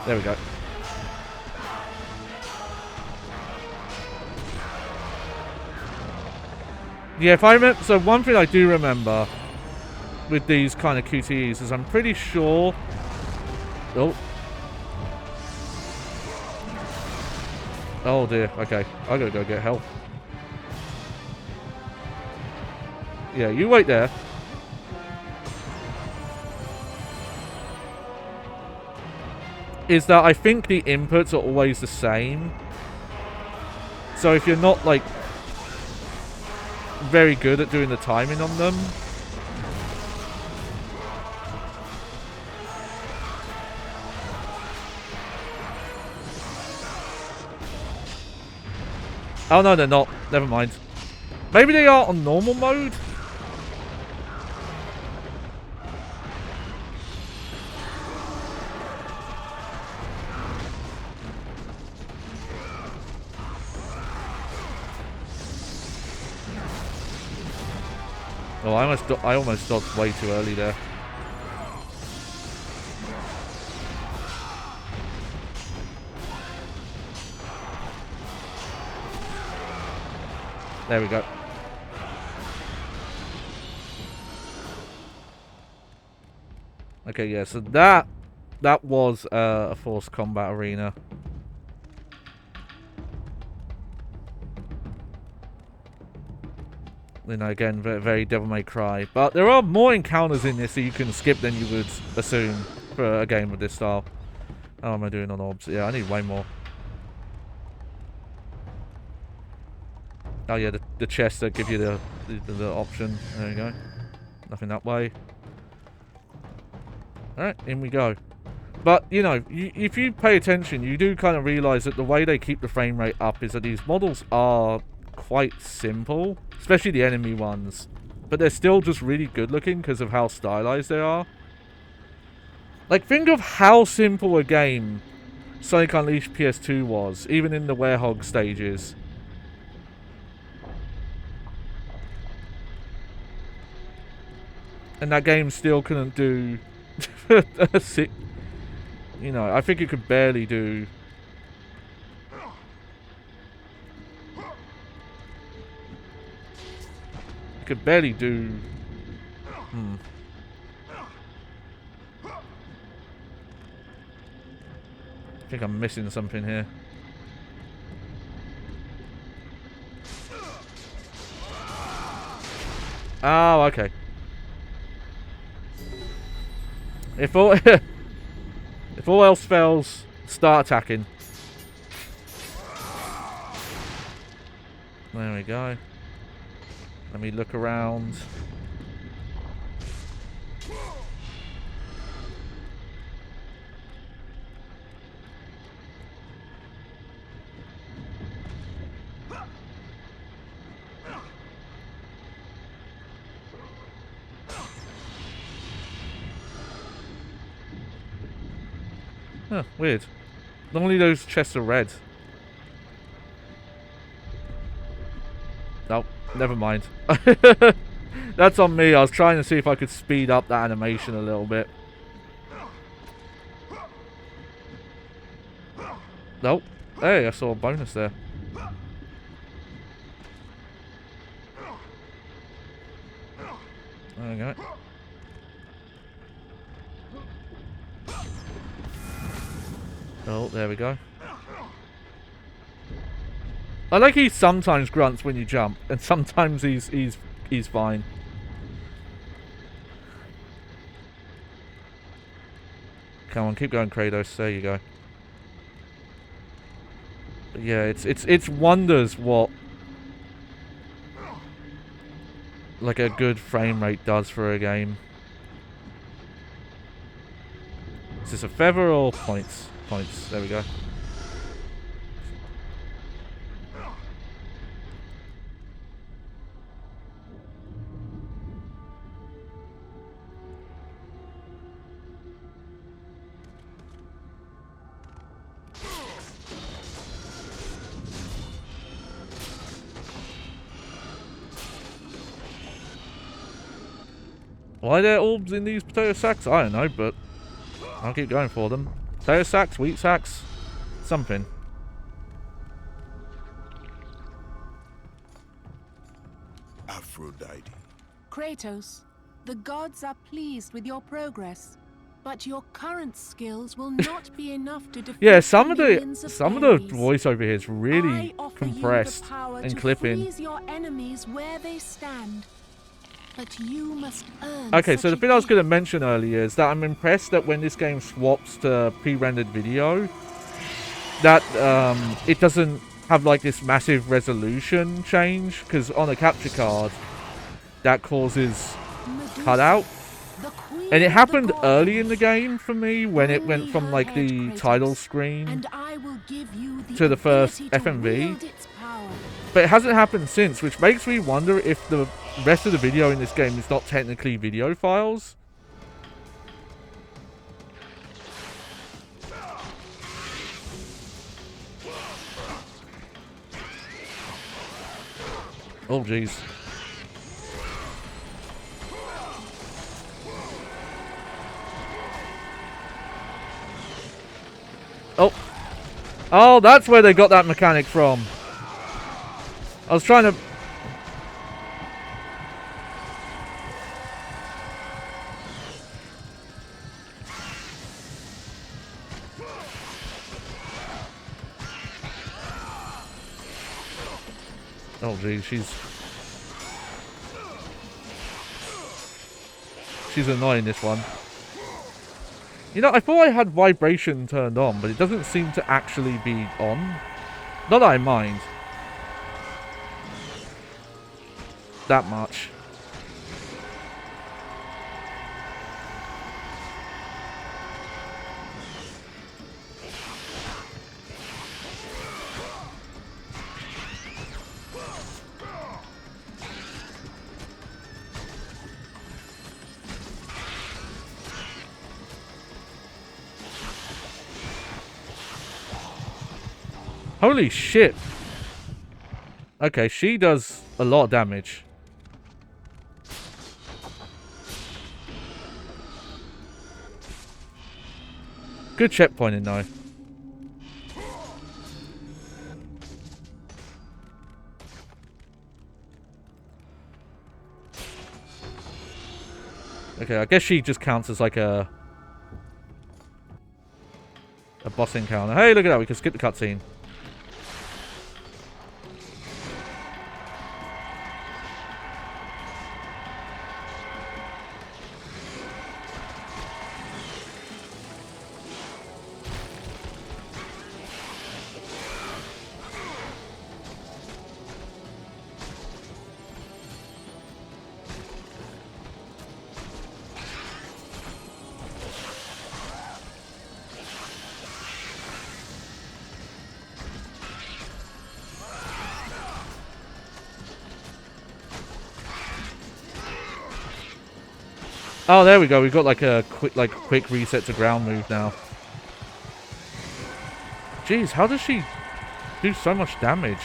There we go. Yeah, if I remember... So one thing I do remember with these kind of QTEs is I'm pretty sure... Oh. Oh dear, okay. I gotta go get help. Yeah, you wait there. Is that I think the inputs are always the same. So if you're not, like, very good at doing the timing on them... Oh no, they're not. Never mind. Maybe they are on normal mode? Oh, I almost dodged way too early there. There we go. Okay, yeah, so that was a forced combat arena. You know, again, very, very Devil May Cry. But there are more encounters in this that you can skip than you would assume for a game of this style. How am I doing on orbs? Yeah, I need way more. Oh yeah, the chests that give you the option. There you go. Nothing that way. Alright, in we go. But, you know, if you pay attention, you do kind of realise that the way they keep the frame rate up is that these models are quite simple. Especially the enemy ones. But they're still just really good looking because of how stylized they are. Like, think of how simple a game Sonic Unleashed PS2 was, even in the Werehog stages. And that game still couldn't do a sick... You know, I think it could barely do... It could barely do... I think I'm missing something here. Oh, okay. If all if all else fails, start attacking. There we go. Let me look around. Huh, weird. Normally those chests are red. Nope, never mind. That's on me. I was trying to see if I could speed up that animation a little bit. Nope. Hey, I saw a bonus there. There we go. Oh, there we go. I like he sometimes grunts when you jump, and sometimes he's fine. Come on, keep going, Kratos. There you go. But yeah, it's wonders what like a good frame rate does for a game. Is this a feather or points? Points. There we go. Why are there orbs in these potato sacks? I don't know, but I'll keep going for them. Potato sacks, wheat sacks, something. Aphrodite. Kratos, the gods are pleased with your progress, but your current skills will not be enough to defeat Yeah, some of the millions of enemies. voice over here is really I offer compressed you the power and to clipping. freeze your enemies where they stand. But you must earn Okay, so such the a thing I was feat. going to mention earlier is that I'm impressed that when this game swaps to pre-rendered video, that it doesn't have like this massive resolution change, because on a capture card, that causes Medusa, cutout. the queen And it of the happened gods. early in the game for me when it Bring went me from her like head, the Kratos, title screen and I will give you the to the first ability to FMV. wield its power. But it hasn't happened since, which makes me wonder if the rest of the video in this game is not technically video files. Oh, jeez. Oh. Oh, that's where they got that mechanic from. I was trying to Oh geez, she's annoying, this one. You know, I thought I had vibration turned on, but it doesn't seem to actually be on. Not that I mind that much. Holy shit. Okay, she does a lot of damage. Good checkpointing though. Okay, I guess she just counts as like a boss encounter. Hey, look at that, we can skip the cutscene. Oh, there we go. We've got like a quick reset to ground move now. Jeez, how does she do so much damage?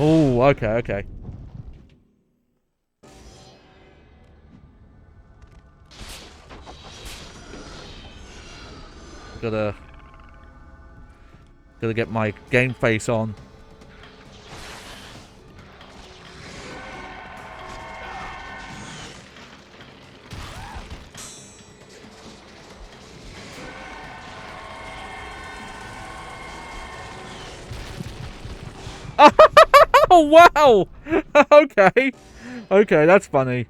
Oh, okay, okay. Gotta get my game face on. Oh wow! Okay, okay, that's funny.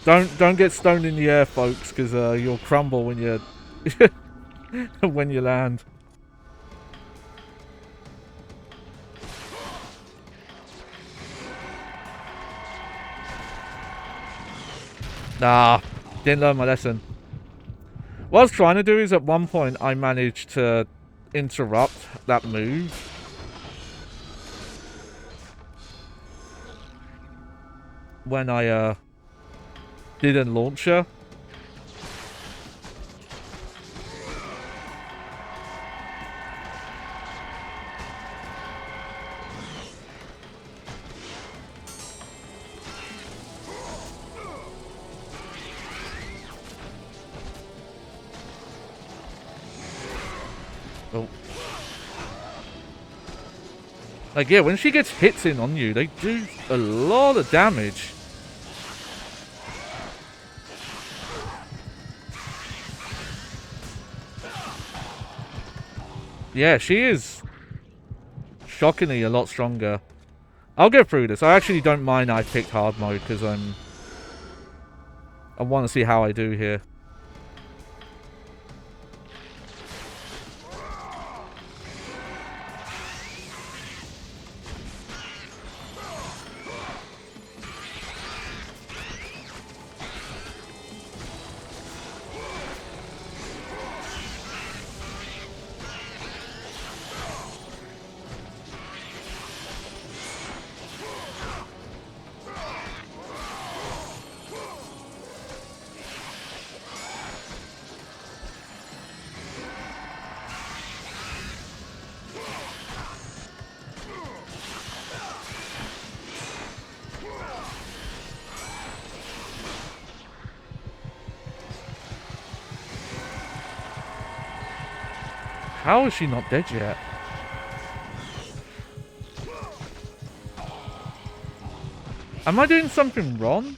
Don't get stoned in the air, folks, because you'll crumble when you when you land. Nah, didn't learn my lesson. What I was trying to do is, at one point, I managed to interrupt that move. When I didn't launch her. Oh. Like, yeah, when she gets hits in on you, they do a lot of damage. Yeah, she is shockingly a lot stronger. I'll get through this. I actually don't mind I picked hard mode because I want to see how I do here. How is she not dead yet? Am I doing something wrong?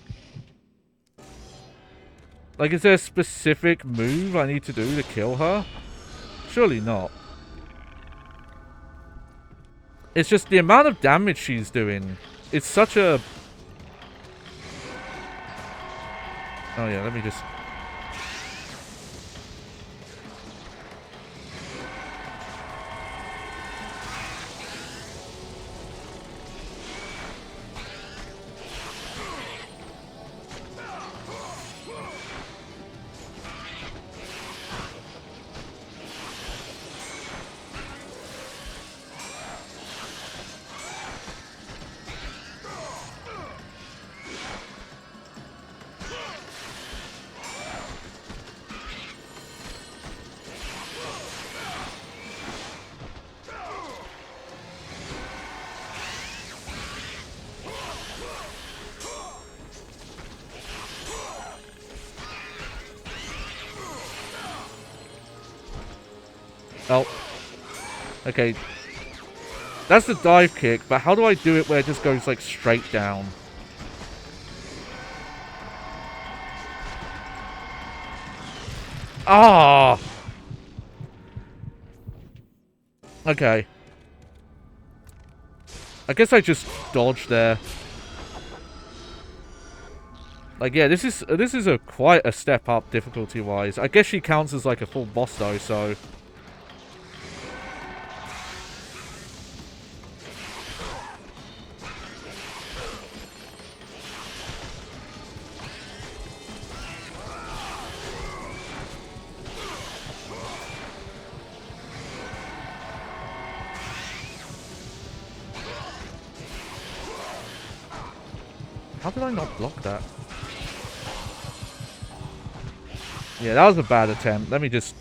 Like, is there a specific move I need to do to kill her? Surely not. It's just the amount of damage she's doing. It's such a... Oh yeah, let me just... Oh. Okay. That's the dive kick, but how do I do it where it just goes, like, straight down? Ah! Okay. I guess I just dodged there. Like, yeah, this is a quite a step up difficulty-wise. I guess she counts as, like, a full boss, though, so... How did I not block that? Yeah, that was a bad attempt. Let me just...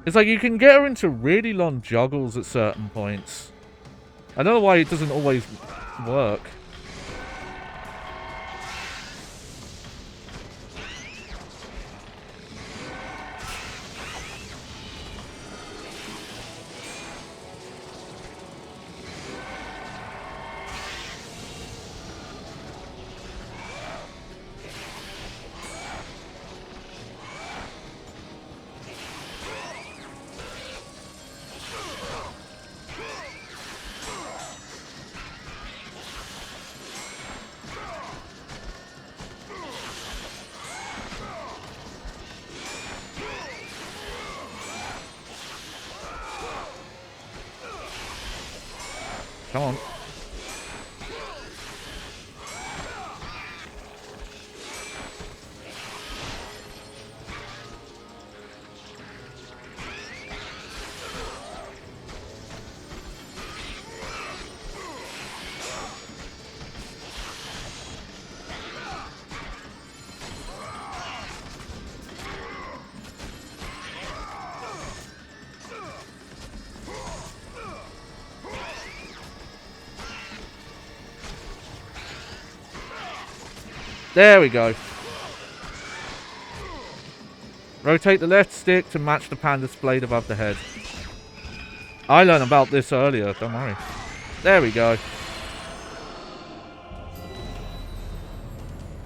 It's like you can get her into really long juggles at certain points. I don't know why it doesn't always work. Come on. There we go. Rotate the left stick to match the panda's blade above the head. I learned about this earlier, don't worry. There we go.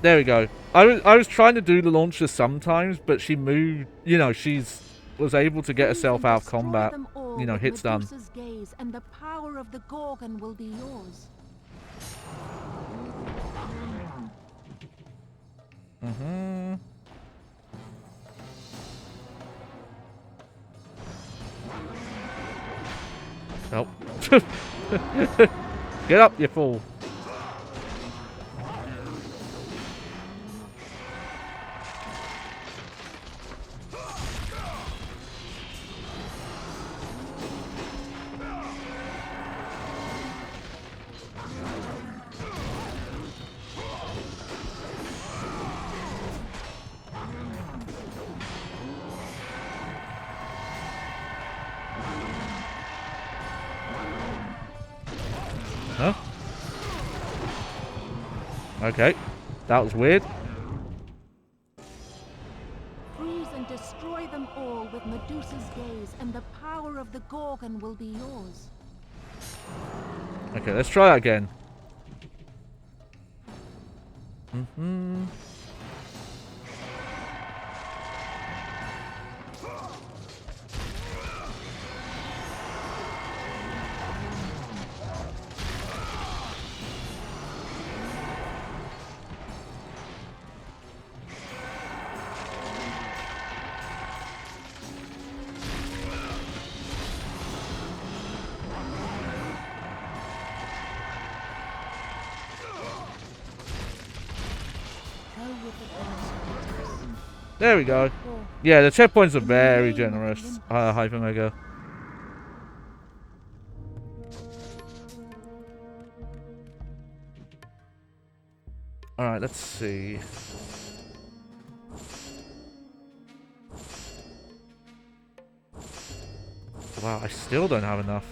There we go. I was trying to do the launcher sometimes, but she moved, you know, was able to get herself out of combat. You know, hits done. Gaze, and the power of the Gorgon will be yours. Mm-hmm. Oh. Get up, you fool. Huh? Okay. That was weird. Freeze and destroy them all with Medusa's gaze, and the power of the Gorgon will be yours. Okay, let's try that again. Mm-hmm. There we go. Yeah, the checkpoints are very generous. Hyper Mega. Alright, let's see. Wow, I still don't have enough.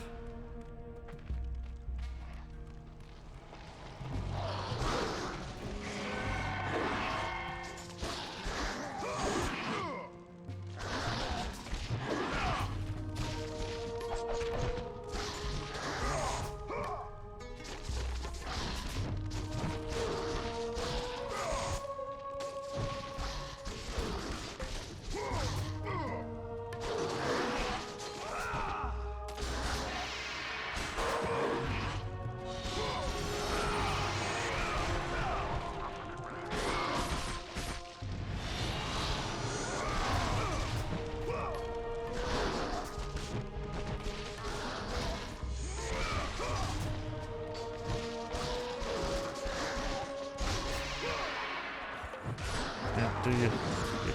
Yeah, do your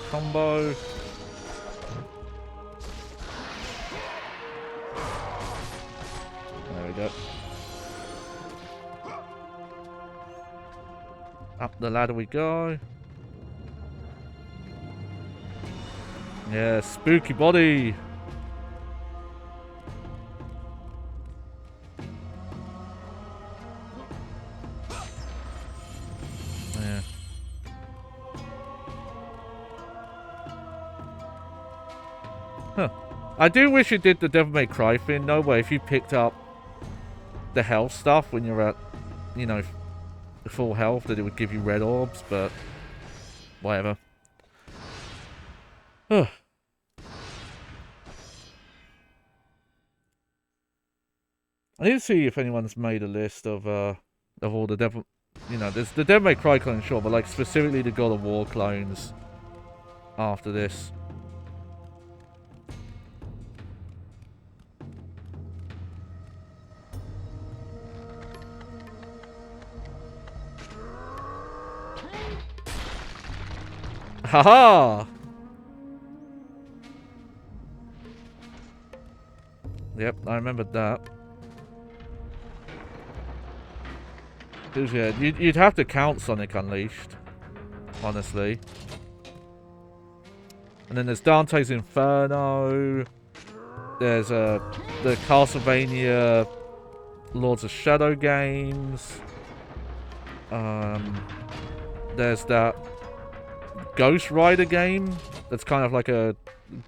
combo. There we go. Up the ladder we go. Yeah, spooky body. Yeah. Huh. I do wish it did the Devil May Cry thing, though, where if you picked up the health stuff when you're at, you know, full health, that it would give you red orbs, but whatever. Huh. I need to see if anyone's made a list of all the Devil, you know, there's the Devil May Cry clones, sure, but like specifically the God of War clones after this. Haha! Yep, I remembered that. Because yeah, you'd have to count Sonic Unleashed, honestly. And then there's Dante's Inferno. There's the Castlevania Lords of Shadow games. There's that Ghost Rider game that's kind of like a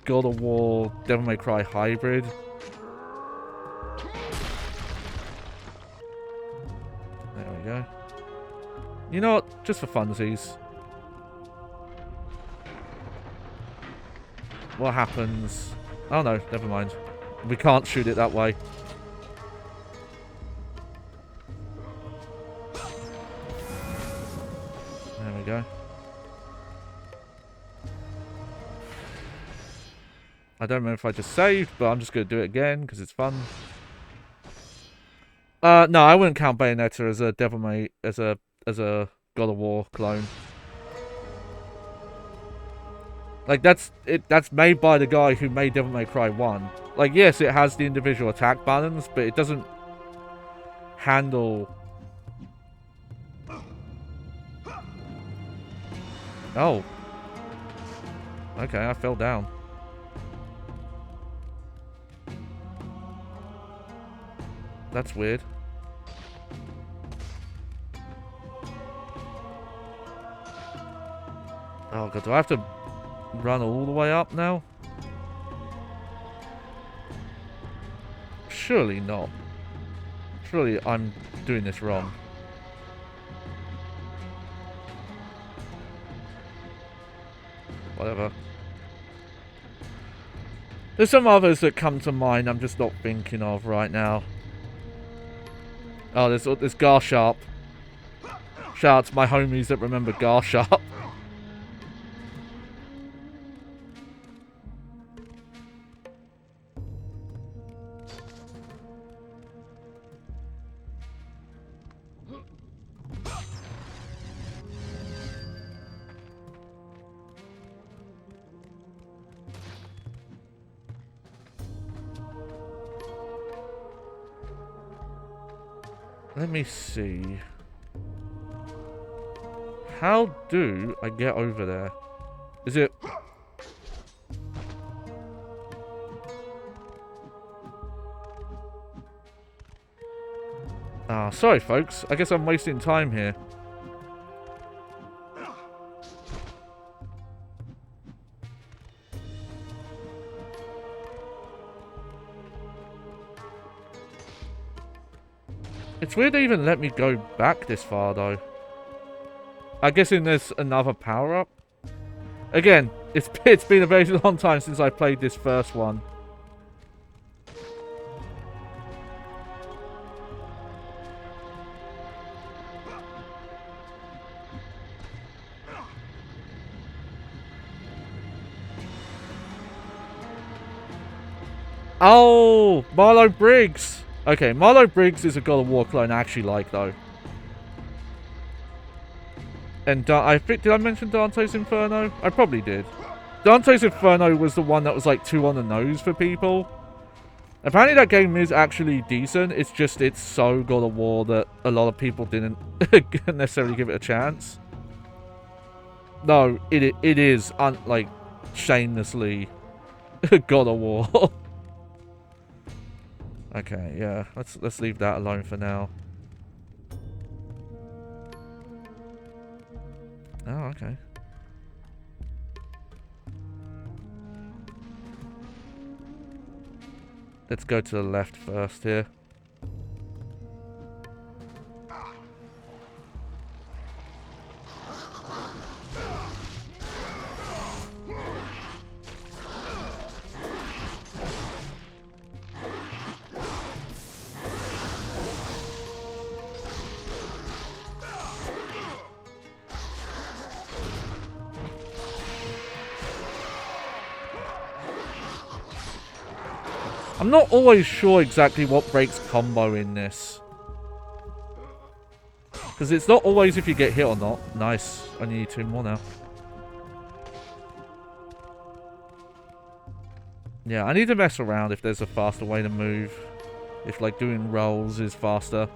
God of War Devil May Cry hybrid. There we go. You know what? Just for funsies. What happens? Oh no, never mind. We can't shoot it that way. There we go. I don't remember if I just saved, but I'm just going to do it again because it's fun. No, I wouldn't count Bayonetta as a Devil May as a God of War clone. Like that's made by the guy who made Devil May Cry 1. Like yes, it has the individual attack balance, but it doesn't handle. Oh. Okay, I fell down. That's weird. Oh god, do I have to run all the way up now? Surely not. Surely I'm doing this wrong. Whatever. There's some others that come to mind I'm just not thinking of right now. Oh, there's Garsharp. Shout out to my homies that remember Garsharp. Let me see. How do I get over there? Is it... Ah, sorry folks. I guess I'm wasting time here. It's weird they even let me go back this far, though. I'm guessing there's another power-up. Again, it's been a very long time since I played this first one. Oh, Marlowe Briggs. Okay, Marlowe Briggs is a God of War clone I actually like, though. And I think, did I mention Dante's Inferno? I probably did. Dante's Inferno was the one that was like too on the nose for people. Apparently that game is actually decent. It's just it's so God of War that a lot of people didn't necessarily give it a chance. No, it is like shamelessly God of War. Okay, yeah, let's leave that alone for now. Oh, okay. Let's go to the left first here. I'm not always sure exactly what breaks combo in this. Because it's not always if you get hit or not. Nice. I need 2 more now. Yeah, I need to mess around if there's a faster way to move. If, like, doing rolls is faster.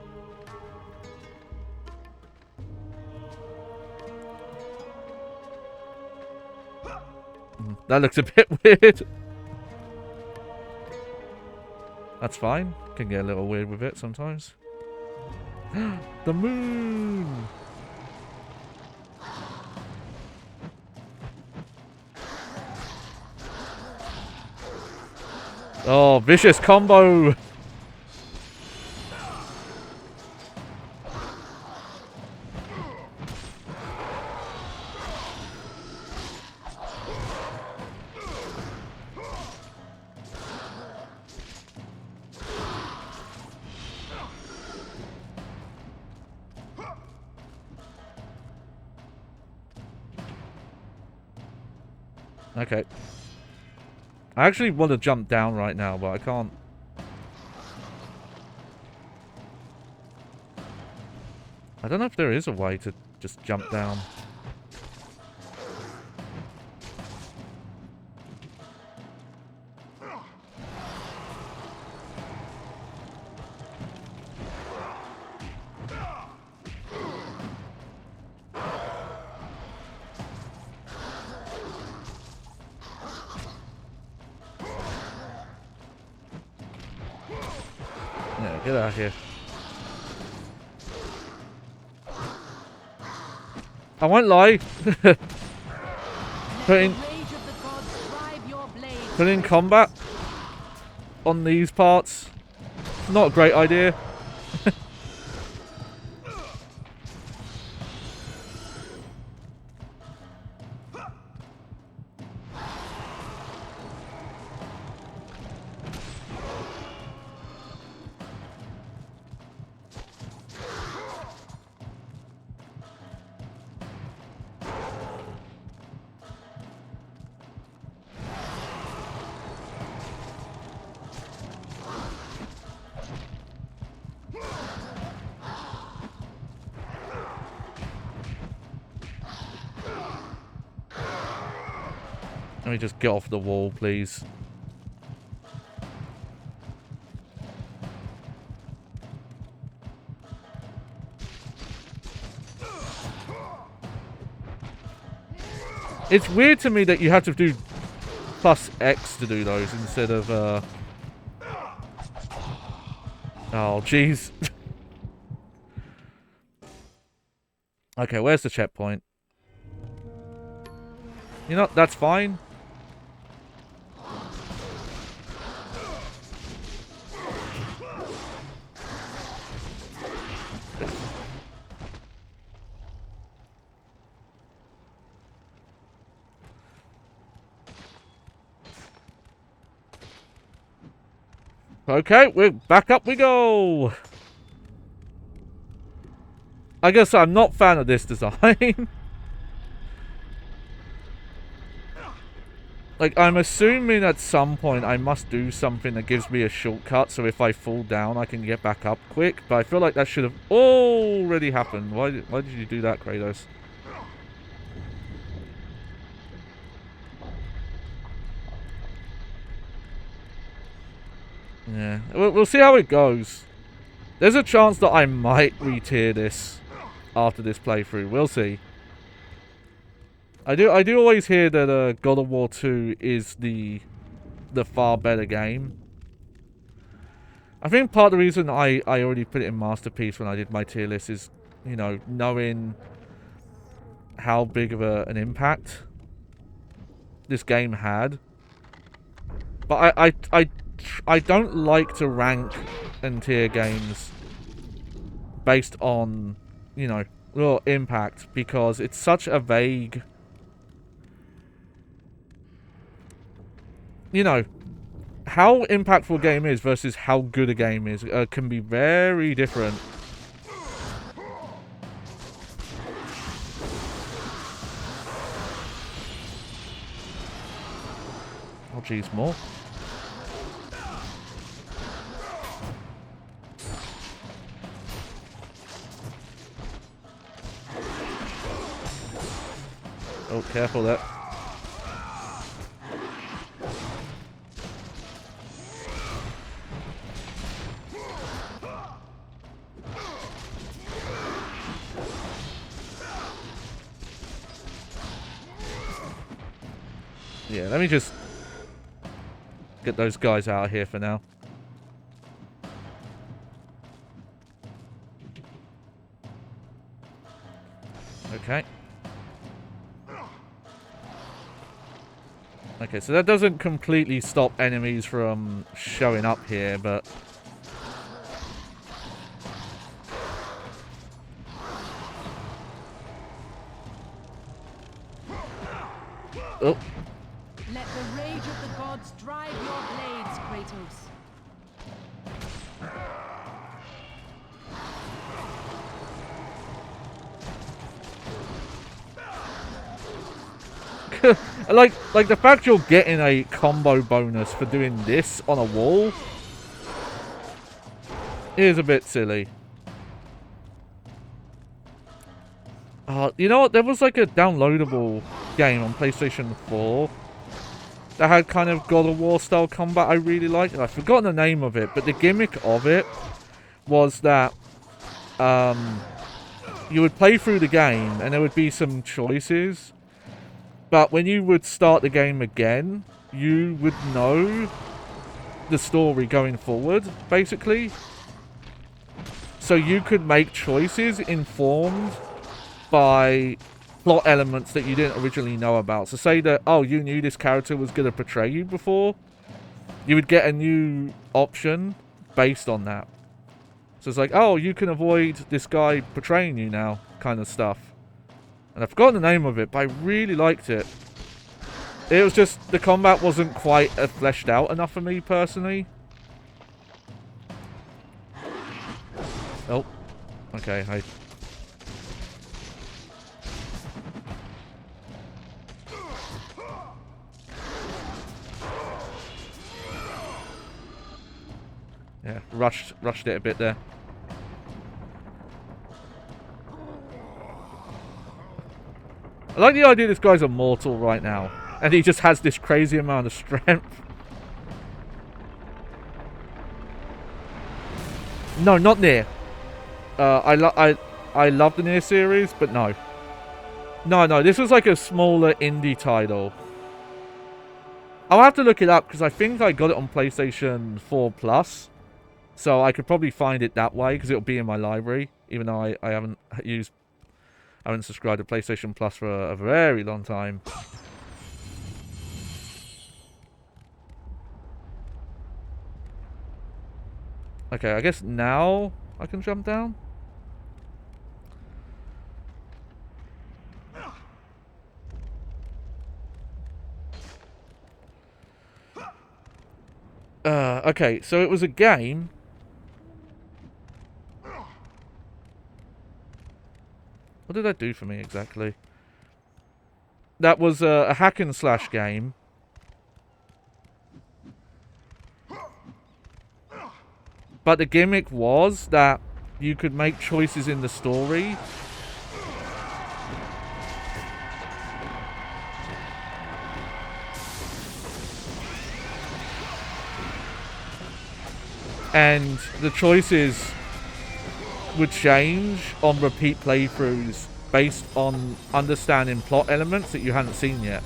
That looks a bit weird. That's fine. Can get a little weird with it sometimes. The moon! Oh, vicious combo! Okay. I actually want to jump down right now, but I can't. I don't know if there is a way to just jump down. Yeah, get out of here. I won't lie. putting combat on these parts, not a great idea. Let me just get off the wall, please. It's weird to me that you have to do plus X to do those instead of, Oh, jeez. Okay, where's the checkpoint? You know, that's fine. Okay, we're back up we go. I guess I'm not a fan of this design. Like, I'm assuming at some point I must do something that gives me a shortcut, so if I fall down I can get back up quick. But I feel like that should have already happened. Why did you do that, Kratos? Yeah, we'll see how it goes. There's a chance that I might re-tier this after this playthrough. We'll see. I do always hear that God of War 2 is the far better game. I think part of the reason I already put it in Masterpiece when I did my tier list is, you know, knowing how big of an impact this game had. But I don't like to rank and tier games based on, you know, real impact, because it's such a vague, you know, how impactful a game is versus how good a game is can be very different. Oh jeez, more. Oh, careful there. Yeah, let me just get those guys out of here for now. Okay. Okay, so that doesn't completely stop enemies from showing up here, but... Oh. Let the rage of the gods drive your blades, Kratos. like the fact you're getting a combo bonus for doing this on a wall is a bit silly. You know what? There was like a downloadable game on PlayStation 4 that had kind of God of War style combat I really liked. I've forgotten the name of it, but the gimmick of it was that you would play through the game and there would be some choices, but when you would start the game again, you would know the story going forward, basically. So you could make choices informed by plot elements that you didn't originally know about. So say that, oh, you knew this character was going to portray you before, you would get a new option based on that. So it's like, oh, you can avoid this guy portraying you now, kind of stuff. And I've forgotten the name of it, but I really liked it. It was just, the combat wasn't quite fleshed out enough for me, personally. Oh. Okay, hi. Yeah, rushed it a bit there. I like the idea this guy's immortal right now. And he just has this crazy amount of strength. No, not Nier. I love the Nier series, but no. No, this was like a smaller indie title. I'll have to look it up, because I think I got it on PlayStation 4 Plus. So I could probably find it that way, because it'll be in my library. Even though I haven't subscribed to PlayStation Plus for a very long time. Okay, I guess now I can jump down. Okay, so it was a game. What did that do for me exactly? That was a hack and slash game. But the gimmick was that you could make choices in the story. And the choices would change on repeat playthroughs based on understanding plot elements that you hadn't seen yet.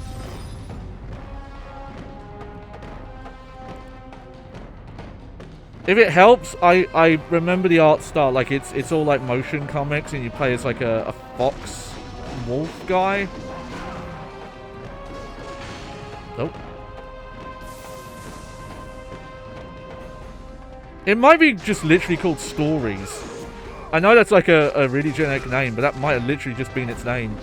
If it helps, I remember the art style, like it's all like motion comics, and you play as like a fox wolf guy. Nope. It might be just literally called Stories. I know that's like a really generic name, but that might have literally just been its name.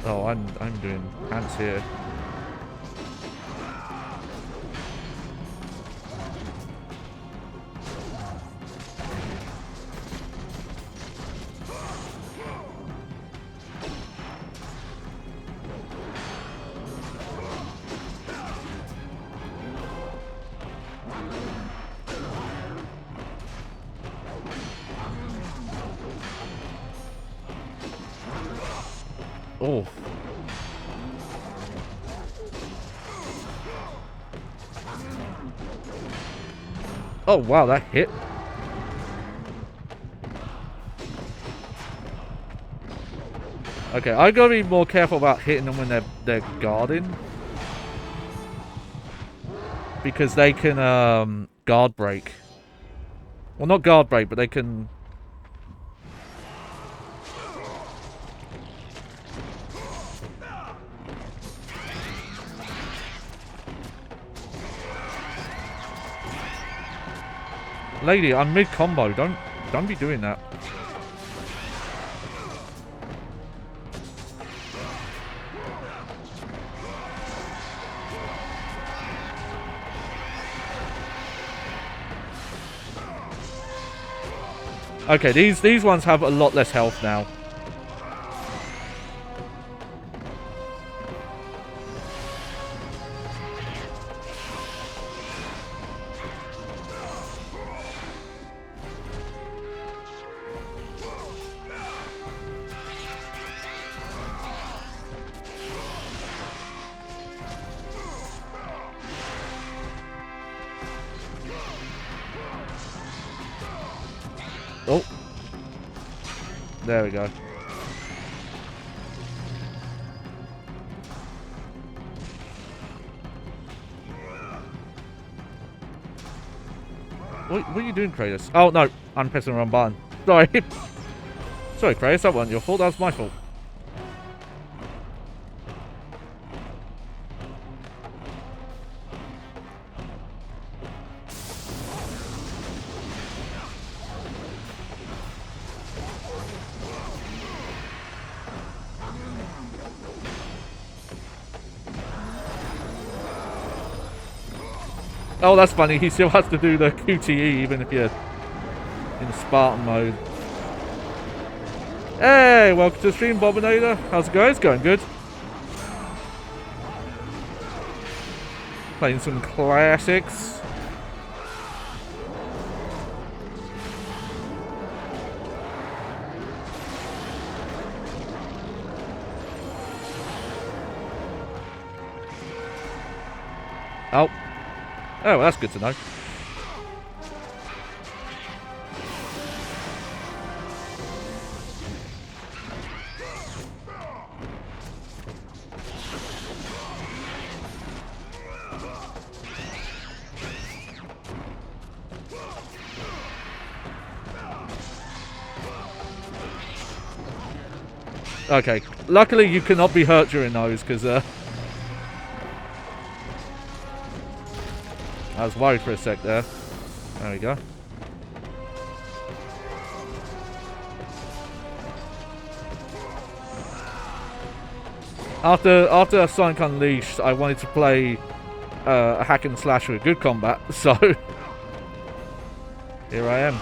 Oh, I'm doing ants here. Oh. Oh wow, that hit. Okay, I gotta be more careful about hitting them when they're guarding, because they can guard break. Well, not guard break, but they can. Lady, I'm mid-combo. Don't be doing that. Okay, these ones have a lot less health now. Oh. There we go. What are you doing, Kratos? Oh, no. I'm pressing the wrong button. Sorry. Sorry, Kratos. That wasn't your fault. That was my fault. Oh, that's funny. He still has to do the QTE even if you're in Spartan mode. Hey, welcome to the stream, Bobinator. How's it going? It's going good. Playing some classics. Oh. Oh, well, that's good to know. Okay, luckily you cannot be hurt during those, because I was worried for a sec there. There we go. After Sonic Unleashed, I wanted to play a hack and slash with good combat, so here I am.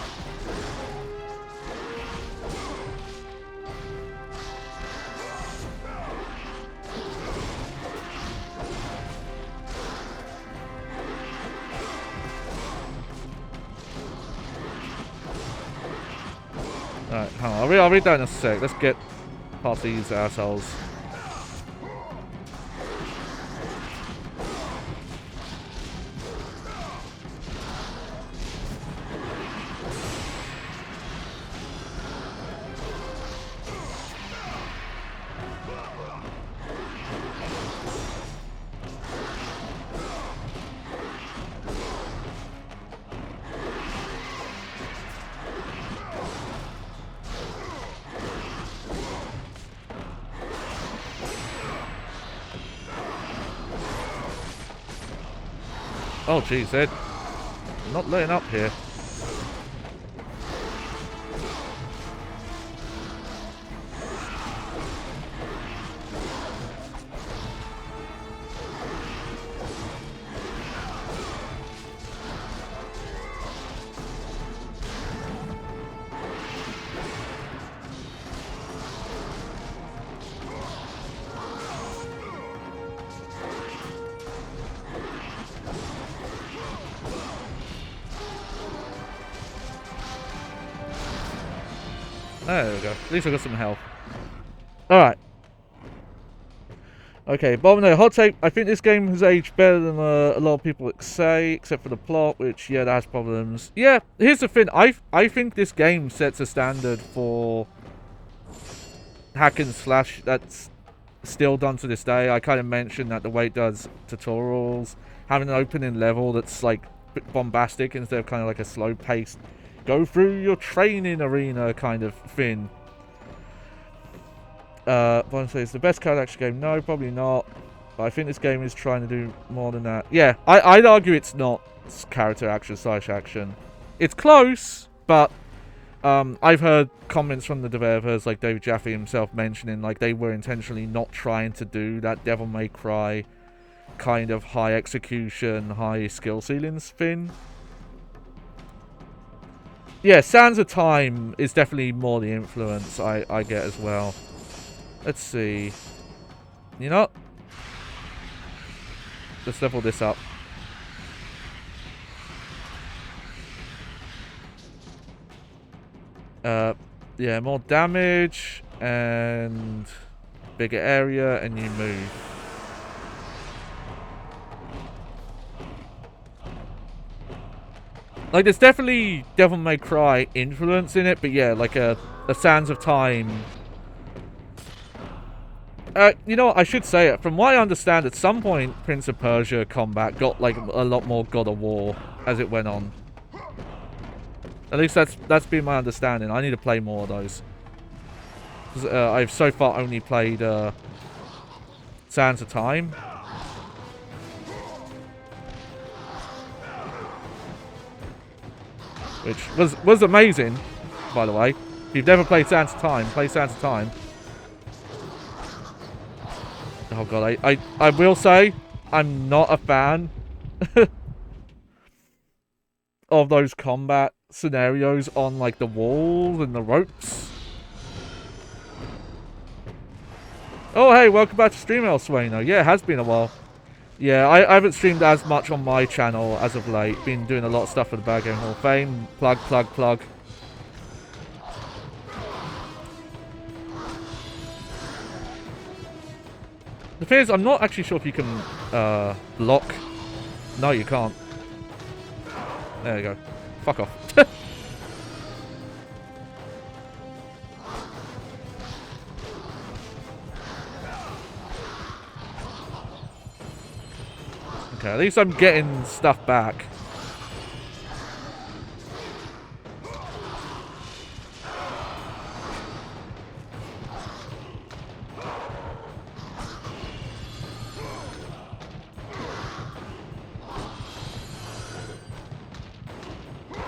Alright, hang on. I'll read that in a sec. Let's get past these assholes. Oh, jeez, Ed. I'm not letting up here. There we go. At least I got some health. Alright. Okay, Bob, hot take. I think this game has aged better than a lot of people say, except for the plot, which, yeah, that has problems. Yeah, here's the thing. I think this game sets a standard for hack and slash that's still done to this day. I kind of mentioned that the way it does tutorials, having an opening level that's, like, bombastic instead of kind of like a slow-paced go through your training arena kind of thing. Bond says, the best card action game? No, probably not. But I think this game is trying to do more than that. Yeah, I'd argue it's not character action slash action. It's close, but I've heard comments from the developers, like David Jaffe himself mentioning, like they were intentionally not trying to do that Devil May Cry kind of high execution, high skill ceilings thing. Yeah, Sands of Time is definitely more the influence I get as well. Let's see. You know, let's level this up. Yeah, more damage and bigger area, and you move. Like, there's definitely Devil May Cry influence in it, but yeah, like a Sands of Time. You know what, I should say it. From what I understand, at some point, Prince of Persia combat got, like, a lot more God of War as it went on. At least that's been my understanding. I need to play more of those. 'Cause, I've so far only played Sands of Time. Which was amazing, by the way. If you've never played Sands of Time, play Sands of Time. Oh god, I will say, I'm not a fan of those combat scenarios on like the walls and the ropes. Oh hey, welcome back to stream, El Sueno. Yeah, it has been a while. Yeah, I haven't streamed as much on my channel as of late. Been doing a lot of stuff for the Bad Game Hall of Fame. Plug, plug, plug. The thing is, I'm not actually sure if you can block. No, you can't. There you go. Fuck off. Okay, at least I'm getting stuff back.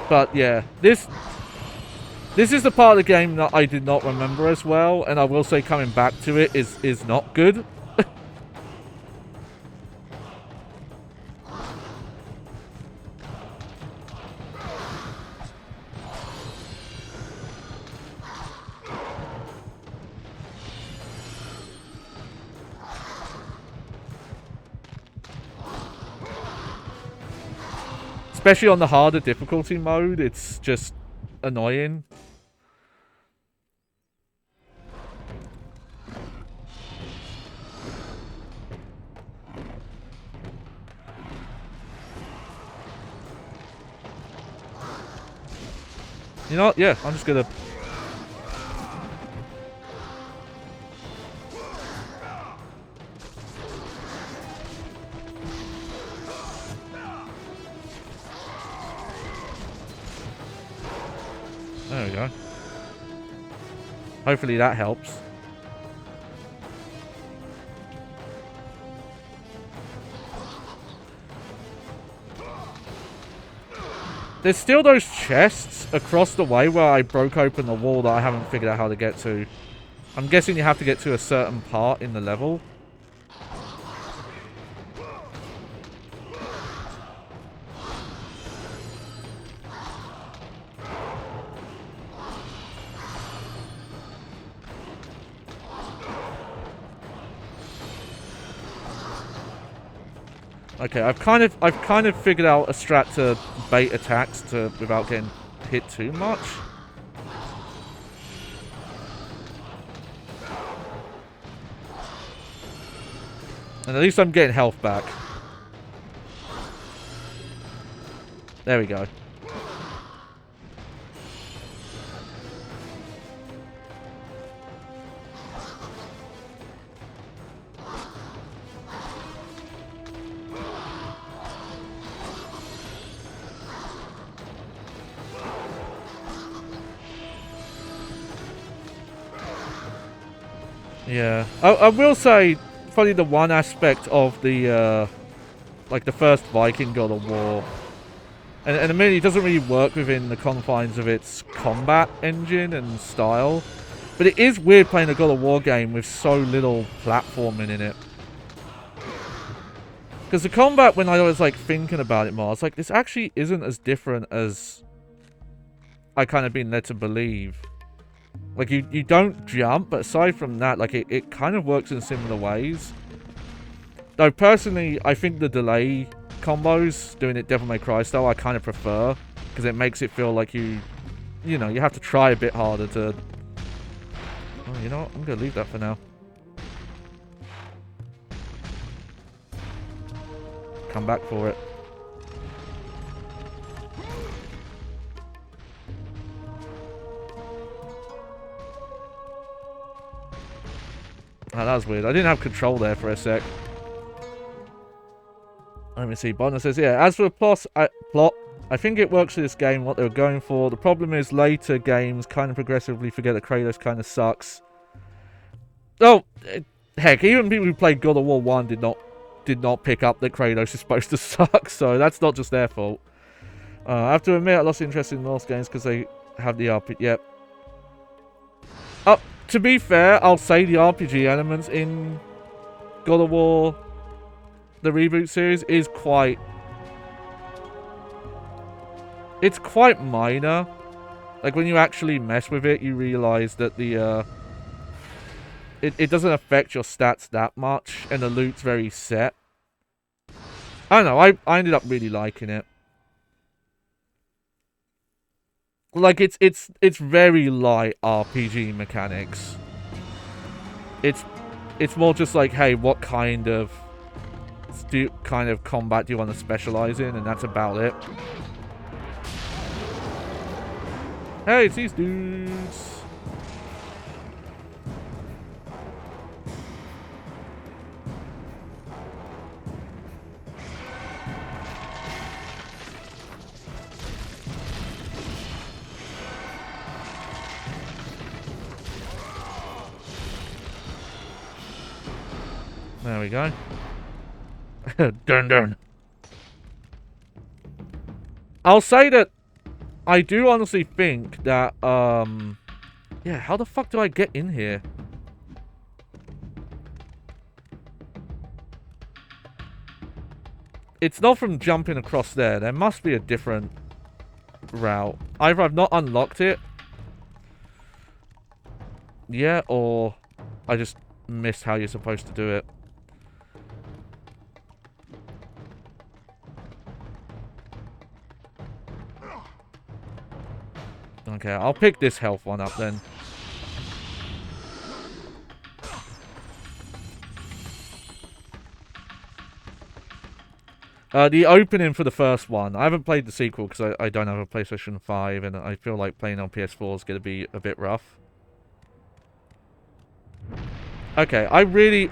But yeah, this is the part of the game that I did not remember as well, and I will say coming back to it is not good. Especially on the harder difficulty mode, it's just annoying. You know what? Yeah, I'm just gonna... There we go. Hopefully that helps. There's still those chests across the way where I broke open the wall that I haven't figured out how to get to. I'm guessing you have to get to a certain part in the level. Okay, I've kind of figured out a strat to bait attacks without getting hit too much. And at least I'm getting health back. There we go. Yeah, I will say, probably the one aspect of the, like the first Viking God of War, and admittedly it doesn't really work within the confines of its combat engine and style, but it is weird playing a God of War game with so little platforming in it. Because the combat, when I was like thinking about it more, I was like, this actually isn't as different as I kind of been led to believe. Like, you don't jump, but aside from that, like, it kind of works in similar ways. Though, personally, I think the delay combos, doing it Devil May Cry style, I kind of prefer. Because it makes it feel like you know, you have to try a bit harder to... Oh, you know what? I'm going to leave that for now. Come back for it. Oh, that was weird. I didn't have control there for a sec. Let me see. Bonner says, yeah, as for the plot, I think it works for this game, what they were going for. The problem is later games kind of progressively forget that Kratos kind of sucks. Oh, heck, even people who played God of War 1 did not pick up that Kratos is supposed to suck, so that's not just their fault. I have to admit, I lost interest in Norse games because they have the RPG. Yep. To be fair, I'll say the RPG elements in God of War, the reboot series, is quite... It's quite minor. Like, when you actually mess with it, you realize that the, It doesn't affect your stats that much, and the loot's very set. I don't know, I ended up really liking it. Like, it's very light RPG mechanics. It's more just like, hey, what kind of combat do you want to specialize in, and that's about it. Hey, it's these dudes. There we go. Dun dun. I'll say that I do honestly think that, yeah, how the fuck do I get in here? It's not from jumping across there. There must be a different route. Either I've not unlocked it yet, or I just missed how you're supposed to do it. Okay, I'll pick this health one up then. The opening for the first one. I haven't played the sequel because I don't have a PlayStation 5, and I feel like playing on PS4 is going to be a bit rough. Okay, I really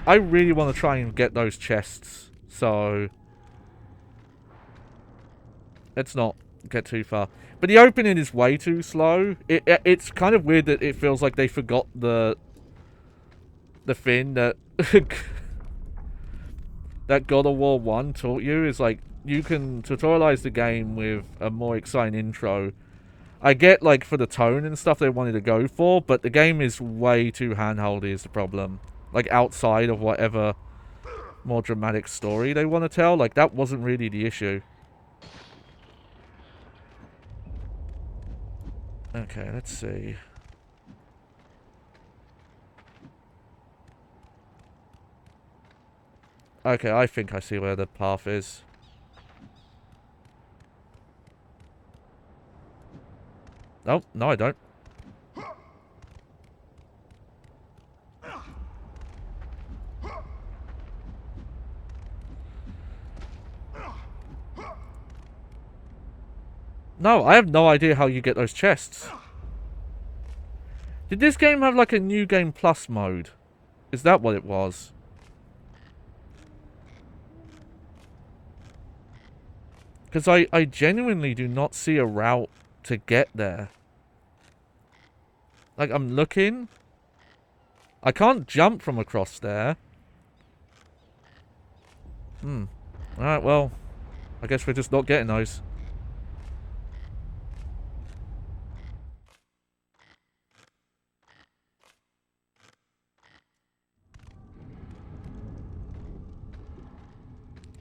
want to try and get those chests, so let's not get too far. But the opening is way too slow. It's kind of weird that it feels like they forgot the thing that that God of War 1 taught you, is like you can tutorialize the game with a more exciting intro. I get, like, for the tone and stuff they wanted to go for, but the game is way too handholdy is the problem. Like, outside of whatever more dramatic story they want to tell, like, that wasn't really the issue. Okay, let's see. Okay, I think I see where the path is. Oh, no I don't. No, I have no idea how you get those chests. Did this game have like a New Game Plus mode? Is that what it was? Because I genuinely do not see a route to get there. Like, I'm looking. I can't jump from across there. Alright, well, I guess we're just not getting those.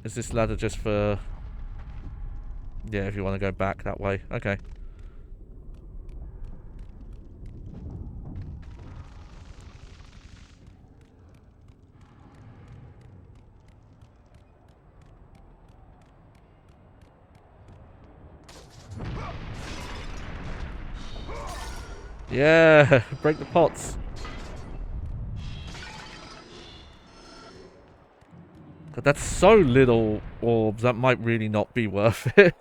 Is this ladder just for... Yeah, if you want to go back that way. Okay. Yeah, break the pots. But that's so little orbs, that might really not be worth it.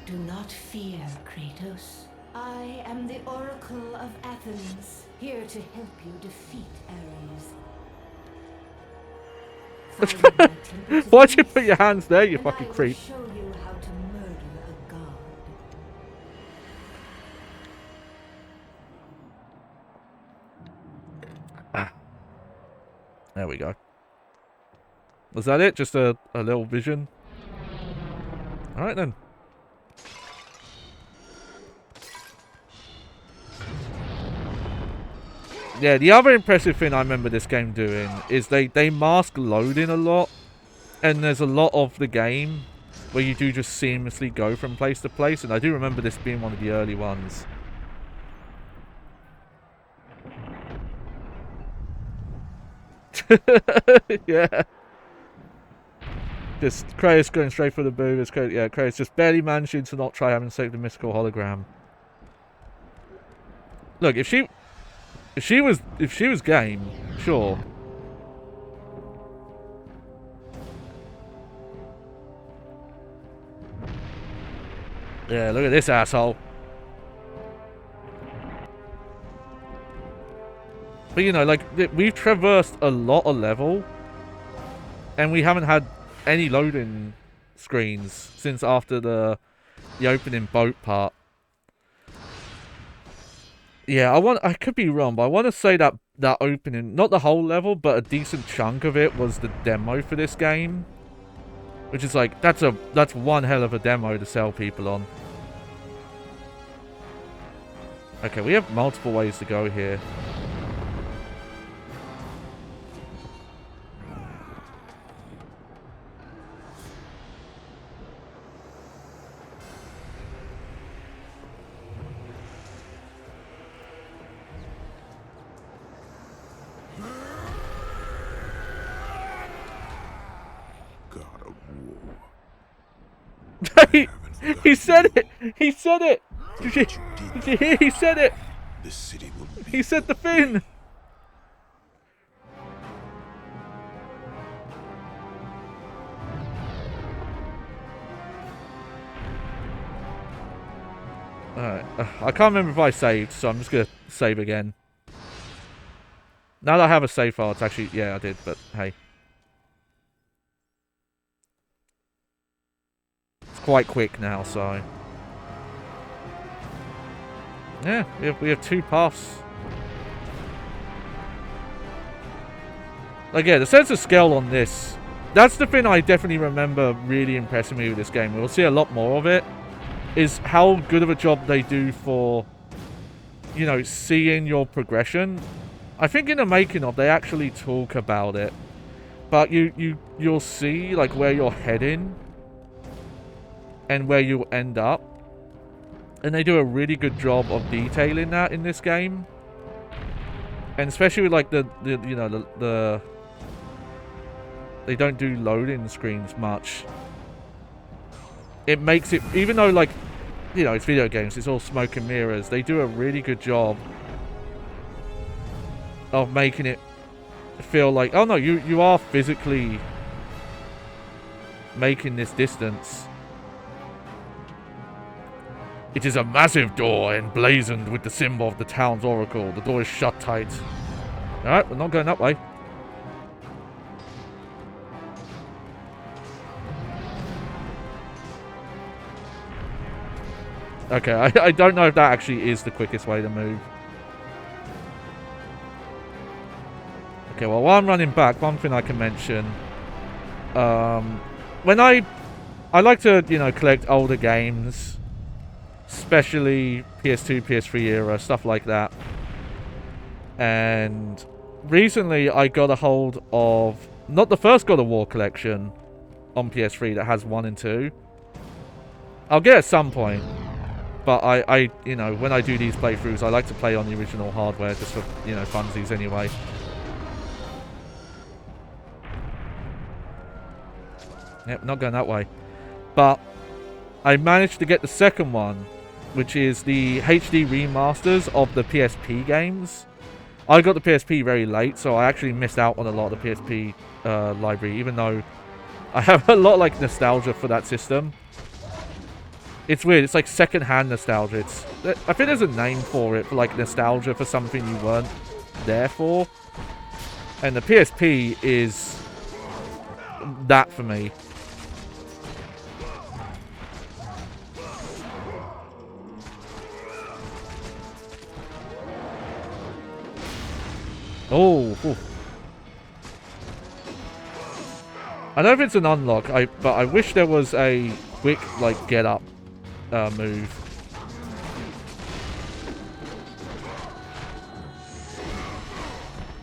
Do not fear, Kratos. I am the Oracle of Athens, here to help you defeat Ares. Follow my temple to Why'd the you put your east, hands there, you and fucking I will creep? show you how to murder a god. There we go. Was that it? Just a little vision? Alright then. Yeah, the other impressive thing I remember this game doing is they mask loading a lot. And there's a lot of the game where you do just seamlessly go from place to place. And I do remember this being one of the early ones. Yeah. Just Kratos going straight for the boob. It's Kratos, yeah, Kratos just barely managing to not try having saved the mystical hologram. Look, if she was game, sure. Yeah, look at this asshole. But you know, like we've traversed a lot of level, and we haven't had any loading screens since after the opening boat part. Yeah, I could be wrong, but I want to say that opening, not the whole level, but a decent chunk of it was the demo for this game, which is like that's one hell of a demo to sell people on. Okay, we have multiple ways to go here. He said it! He said it! Did you hear? He said it! This city will be He said the thing! Alright, I can't remember if I saved, so I'm just gonna save again. Now that I have a save file, it's actually... Yeah, I did, but hey. It's quite quick now, so... Yeah, we have two paths. Like, yeah, the sense of scale on this... That's the thing I definitely remember really impressing me with this game. We'll see a lot more of it. Is how good of a job they do for, you know, seeing your progression. I think in the making of, they actually talk about it. But you'll see, like, where you're heading. And where you'll end up. And they do a really good job of detailing that in this game. And especially with, like, the they don't do loading screens much. It makes it, even though, like, you know, it's video games, it's all smoke and mirrors, they do a really good job of making it feel like, oh no, you are physically making this distance. It is a massive door emblazoned with the symbol of the town's oracle. The door is shut tight. Alright, we're not going that way. Okay, I don't know if that actually is the quickest way to move. Okay, well, while I'm running back, one thing I can mention. When I like to, you know, collect older games. Especially PS2, PS3 era, stuff like that. And recently I got a hold of, not the first God of War collection on PS3 that has 1 and 2. I'll get at some point. But I, you know, when I do these playthroughs, I like to play on the original hardware just for, you know, funsies anyway. Yep, not going that way. But I managed to get the second one, which is the HD remasters of the PSP games. I got the PSP very late, so I actually missed out on a lot of the PSP library, even though I have a lot, like, nostalgia for that system. It's weird. It's like second-hand nostalgia. I think there's a name for it, for like nostalgia for something you weren't there for. And the PSP is that for me. Oh. I don't know if it's an unlock, but I wish there was a quick, like, get up move.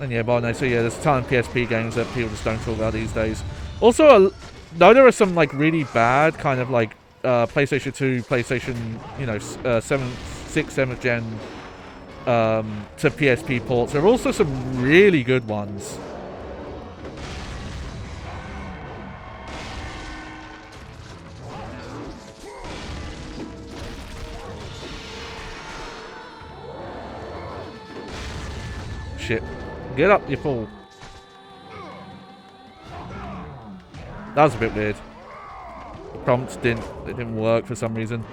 And yeah, but no, so yeah, there's a ton of PSP games that people just don't talk about these days. Also, though there are some, like, really bad, kind of, like, PlayStation 2, PlayStation, you know, 7th gen to PSP ports, there are also some really good ones. Shit. Get up, you fool. That was a bit weird. The prompts didn't work for some reason.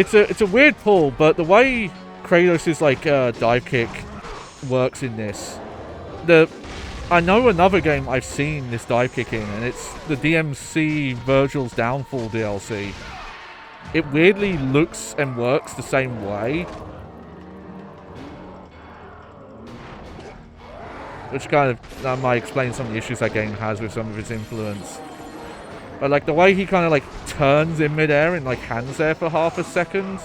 It's a weird pull, but the way Kratos' like dive kick works in this, I know another game I've seen this dive kick in, and it's the DMC Virgil's Downfall DLC. It weirdly looks and works the same way, which kind of might explain some of the issues that game has with some of its influence. But like the way he kind of like turns in midair and like hands there for half a second.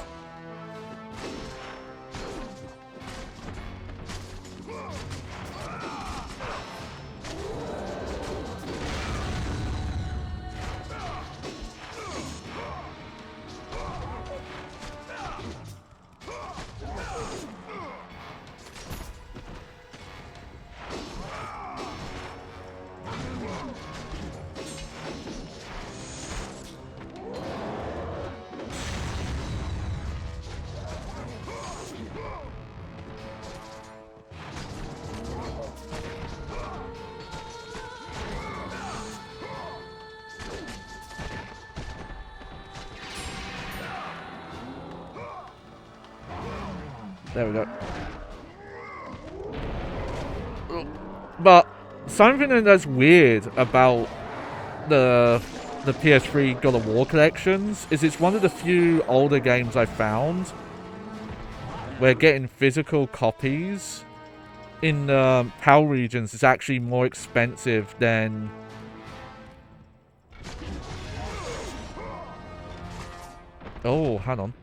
There we go. But something that's weird about the PS3 God of War collections is it's one of the few older games I found where getting physical copies in PAL regions is actually more expensive than... Oh, hang on.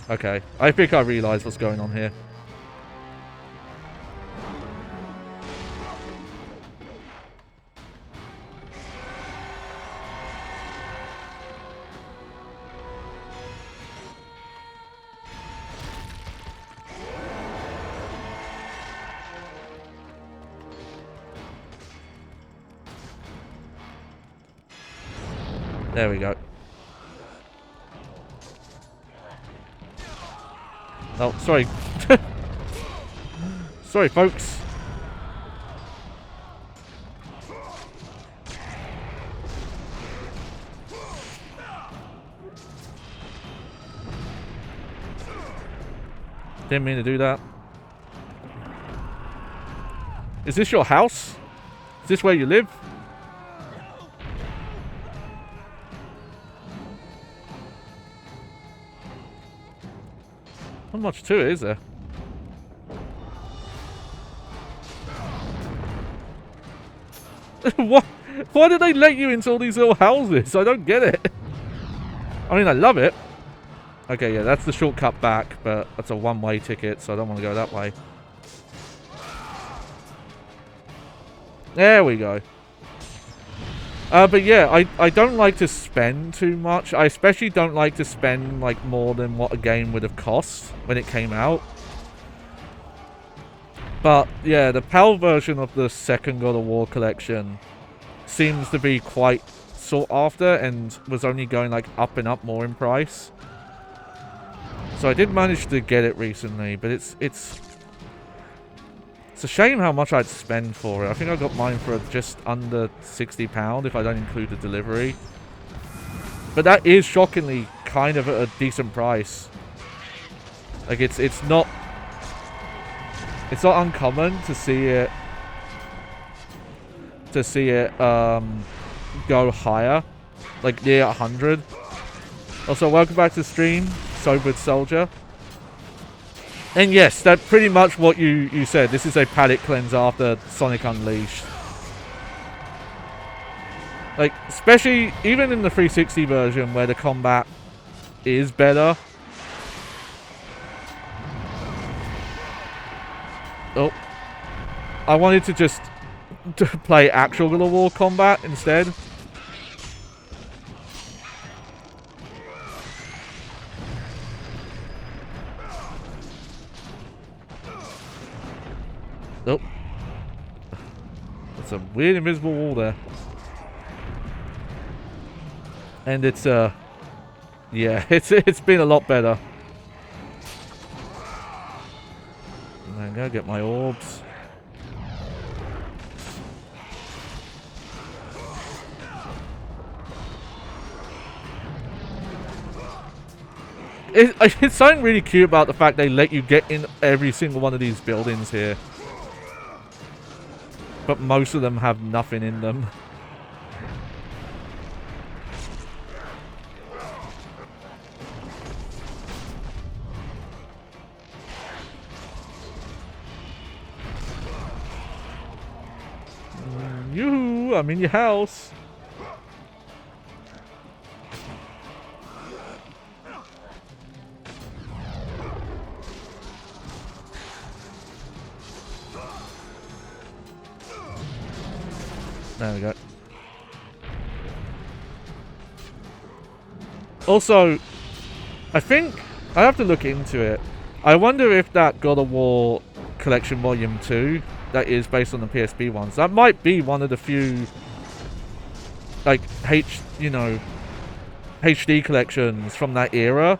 Okay, I think I realise what's going on here. There we go. Oh, sorry. Sorry, folks. Didn't mean to do that. Is this your house? Is this where you live? Not much to it, is there? What? Why did they let you into all these little houses? I don't get it. I mean, I love it. Okay, yeah, that's the shortcut back, but that's a one-way ticket, so I don't want to go that way. There we go. But yeah, I don't like to spend too much. I especially don't like to spend like more than what a game would have cost when it came out. But yeah, the PAL version of the second God of War collection seems to be quite sought after and was only going like up and up more in price. So I did manage to get it recently, but it's a shame how much I'd spend for it. I think I got mine for just under £60 if I don't include the delivery. But that is shockingly kind of at a decent price. Like it's not uncommon to see it go higher, like near 100. Also, welcome back to the stream, Sobered Soldier. And yes, that's pretty much what you said. This is a palate cleanse after Sonic Unleashed. Like, especially even in the 360 version where the combat is better. Oh. I wanted to just play actual God of War combat instead. Oh. That's a weird invisible wall there. And it's yeah, it's been a lot better. I'm gonna get my orbs. It's something really cute about the fact they let you get in every single one of these buildings here. But most of them have nothing in them. Yoo-hoo, I'm in your house. There we go. Also, I think I have to look into it. I wonder if that God of War Collection Volume 2 that is based on the PSP ones, that might be one of the few like HD collections from that era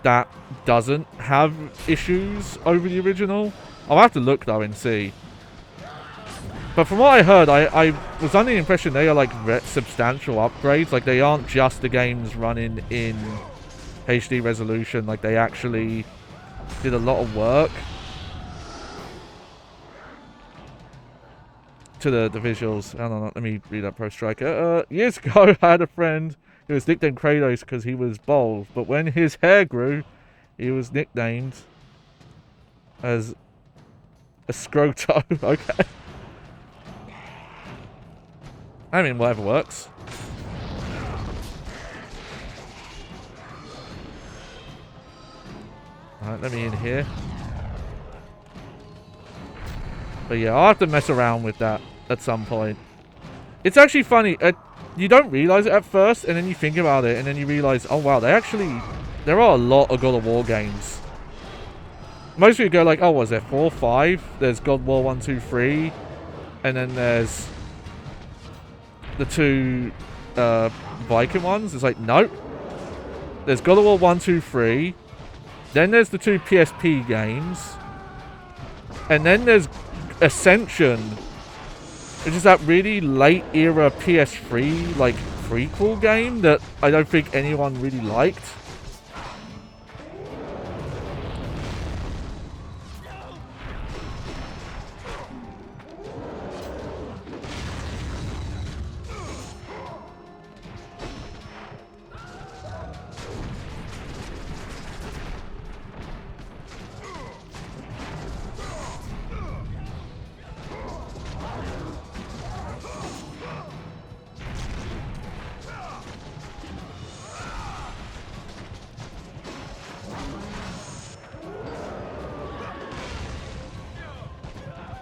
that doesn't have issues over the original. I'll have to look though and see. But from what I heard, I was under the impression they are like substantial upgrades. Like they aren't just the games running in HD resolution. Like they actually did a lot of work to the visuals. I don't know, let me read that Pro Striker. Years ago, I had a friend who was nicknamed Kratos because he was bald. But when his hair grew, he was nicknamed as a Scroto. Okay. I mean, whatever works. Alright, let me in here. But yeah, I'll have to mess around with that at some point. It's actually funny. You don't realize it at first, and then you think about it, and then you realize, oh wow, there are a lot of God of War games. Most people go like, oh, was there 4, 5? There's God of War 1, 2, 3. And then there's the 2 Viking ones. It's like, nope. There's God of War 1, 2, 3. Then there's the 2 PSP games. And then there's Ascension, which is that really late era PS3 like prequel game that I don't think anyone really liked.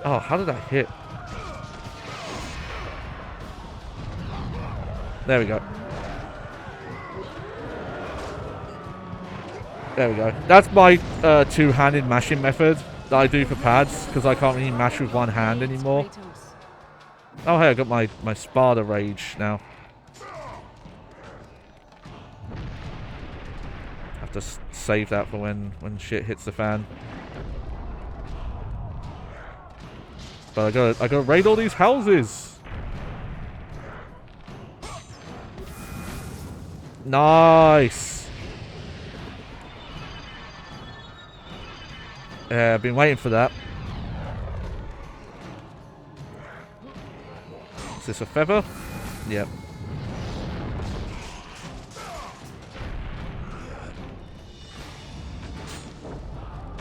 Oh, how did that hit? There we go. There we go. That's my two-handed mashing method that I do for pads, because I can't really mash with one hand anymore. Oh, hey, I got my Sparta Rage now. Have to save that for when shit hits the fan. But I gotta raid all these houses. Nice. Yeah, I've been waiting for that. Is this a feather? Yep.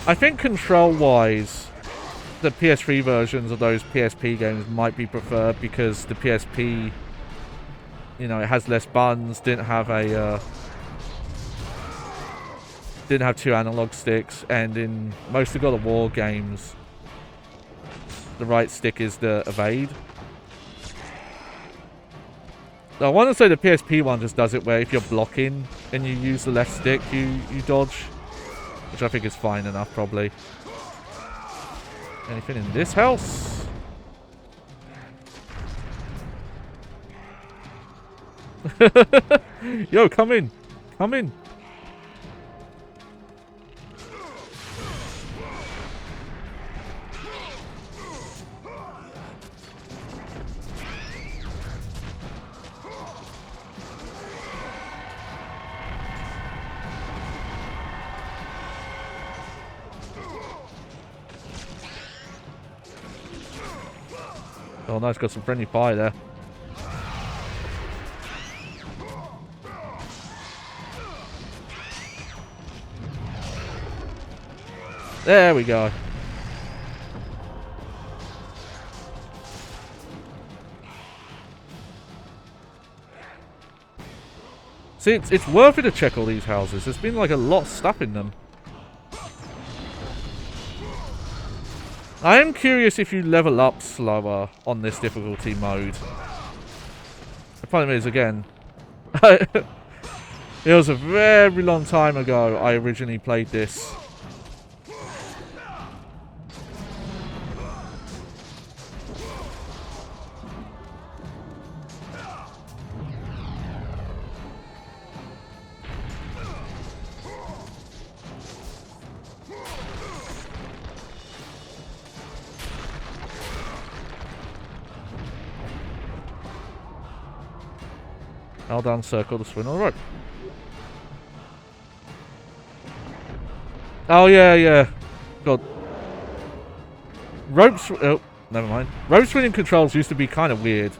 I think control-wise, the PS3 versions of those PSP games might be preferred because the PSP, you know, it has less buttons, didn't have two analog sticks, and in most of God of War games, the right stick is the evade. I want to say the PSP one just does it where if you're blocking and you use the left stick, you dodge, which I think is fine enough, probably. Anything in this house? Yo, come in. Come in. Oh, nice, got some friendly fire there. There we go. See, it's worth it to check all these houses. There's been like a lot of stuff in them. I am curious if you level up slower on this difficulty mode. The problem is, again, it was a very long time ago I originally played this. L down circle to swing on the rope. Oh yeah, yeah. God. Oh, never mind. Rope swinging controls used to be kind of weird.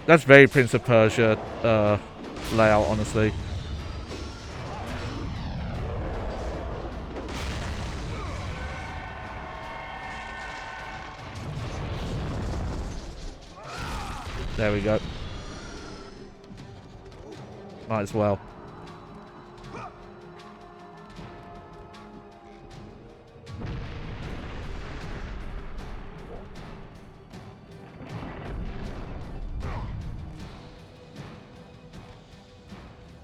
That's very Prince of Persia layout, honestly. There we go. Might as well.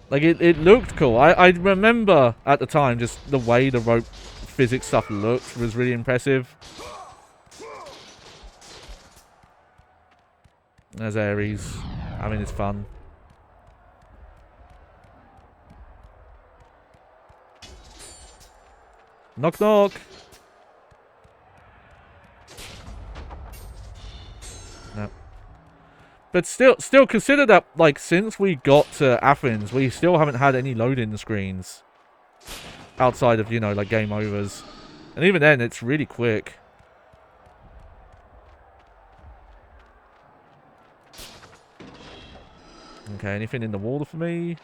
Like, it looked cool. I remember at the time just the way the rope physics stuff looked was really impressive. There's Ares. I mean, it's fun. Knock knock. No. But still consider that, like, since we got to Athens, we still haven't had any loading screens. Outside of, you know, like, game overs. And even then, it's really quick. Okay, anything in the water for me?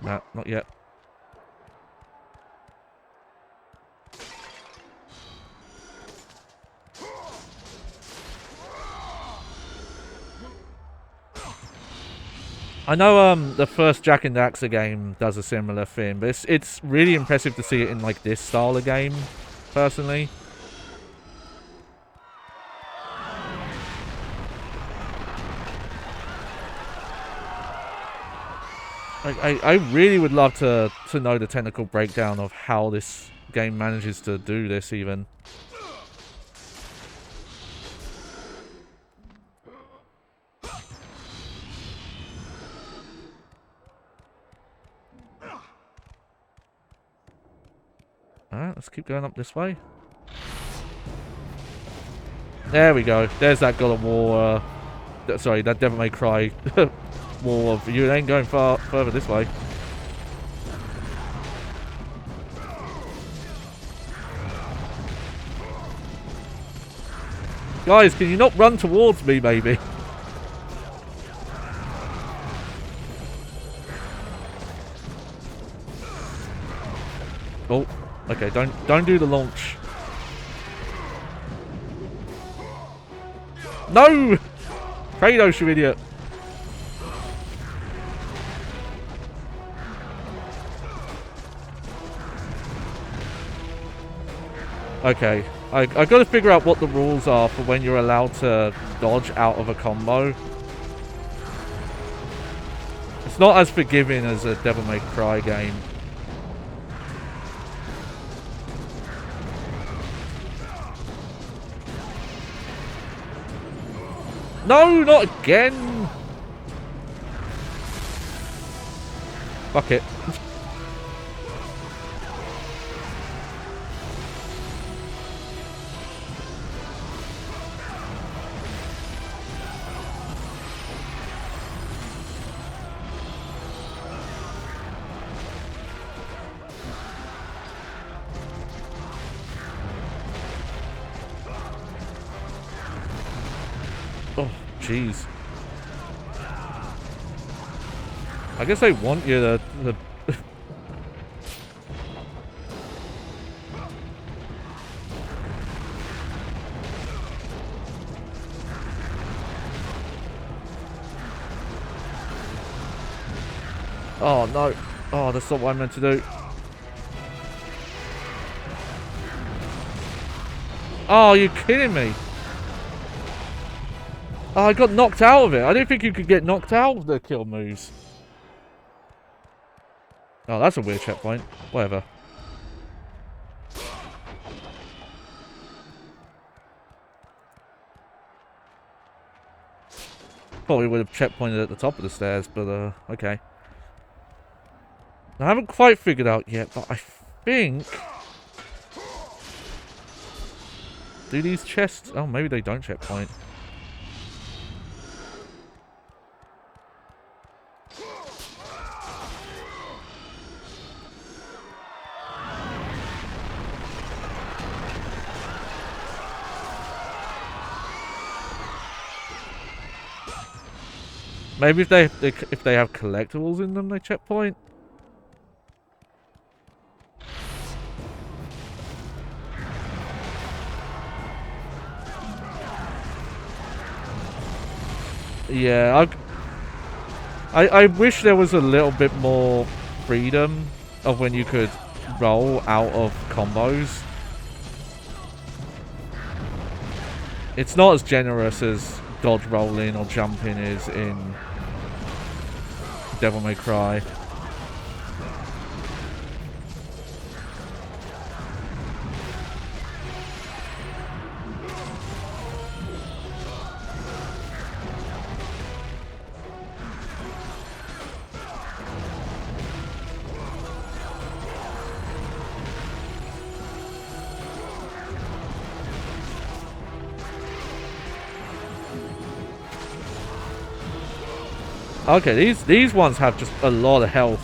No, not yet. I know the first Jak and Daxter game does a similar thing, but it's really impressive to see it in like this style of game, personally. I really would love to know the technical breakdown of how this game manages to do this even. Alright, let's keep going up this way. There we go. There's that God of War, sorry, that Devil May Cry wall of you ain't going far further this way. Guys, can you not run towards me, maybe? Oh, okay, don't do the launch. No! Kratos, you idiot. Okay, I got to figure out what the rules are for when you're allowed to dodge out of a combo. It's not as forgiving as a Devil May Cry game. No, not again! Fuck it. Oh, jeez. I guess I want you to Oh, no. Oh, that's not what I meant to do. Oh, you're kidding me. Oh, I got knocked out of it. I didn't think you could get knocked out of the kill moves. Oh, that's a weird checkpoint. Whatever. Probably would have checkpointed at the top of the stairs, but okay. I haven't quite figured out yet, but I think... Do these chests... Oh, maybe they don't checkpoint. Maybe if they have collectibles in them, they checkpoint. Yeah, I wish there was a little bit more freedom of when you could roll out of combos. It's not as generous as dodge rolling or jumping is in Devil May Cry. Okay, these ones have just a lot of health.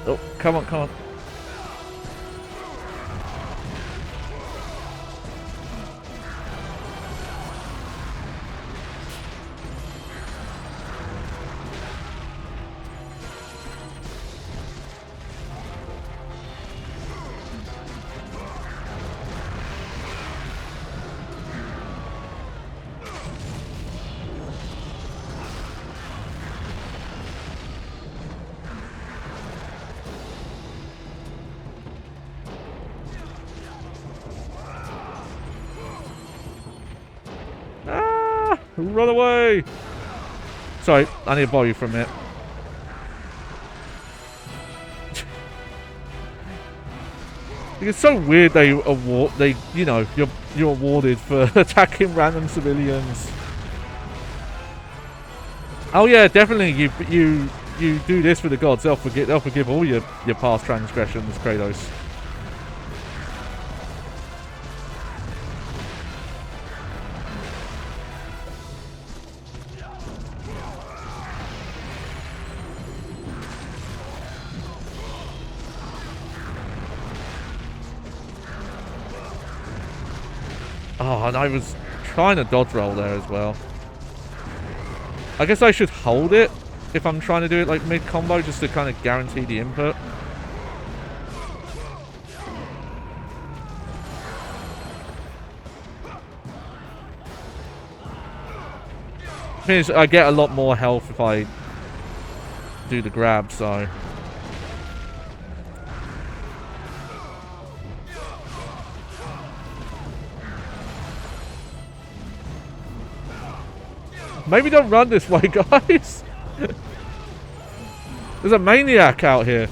Oh, come on, come on. Run away! Sorry, I need to borrow you for a minute. It's so weird they award you know, you're awarded for attacking random civilians. Oh yeah, definitely you do this for the gods, they'll forgive all your past transgressions, Kratos. Oh, and I was trying to dodge roll there as well. I guess I should hold it if I'm trying to do it like mid-combo, just to kind of guarantee the input. Thing is, I get a lot more health if I do the grab, so... Maybe don't run this way, guys. There's a maniac out here.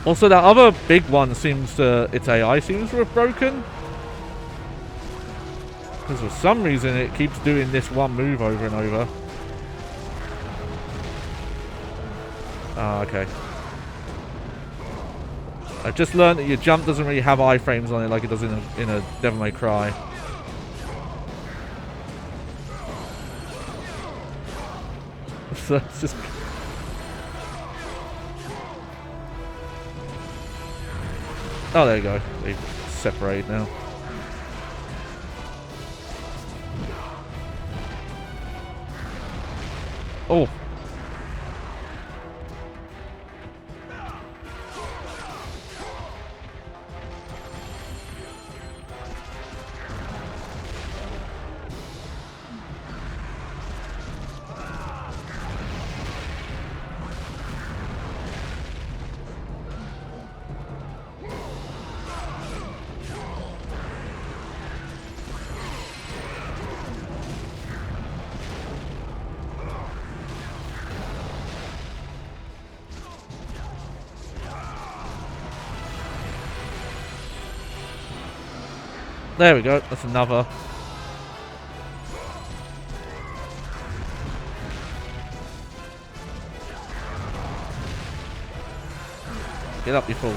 Also, that other big one seems to... its AI seems to have broken. Because for some reason it keeps doing this one move over and over. Ah, okay. I just learned that your jump doesn't really have iframes on it like it does in a Devil May Cry. So it's just... Oh, there you go. They separate now. Oh. There we go, that's another. Get up, you fool.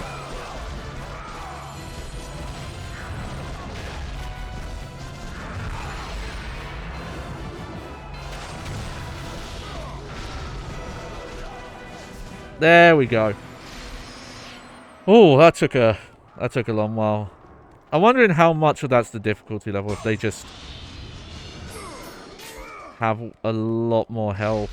There we go. Oh, that took a long while. I'm wondering how much of that's the difficulty level, if they just have a lot more health.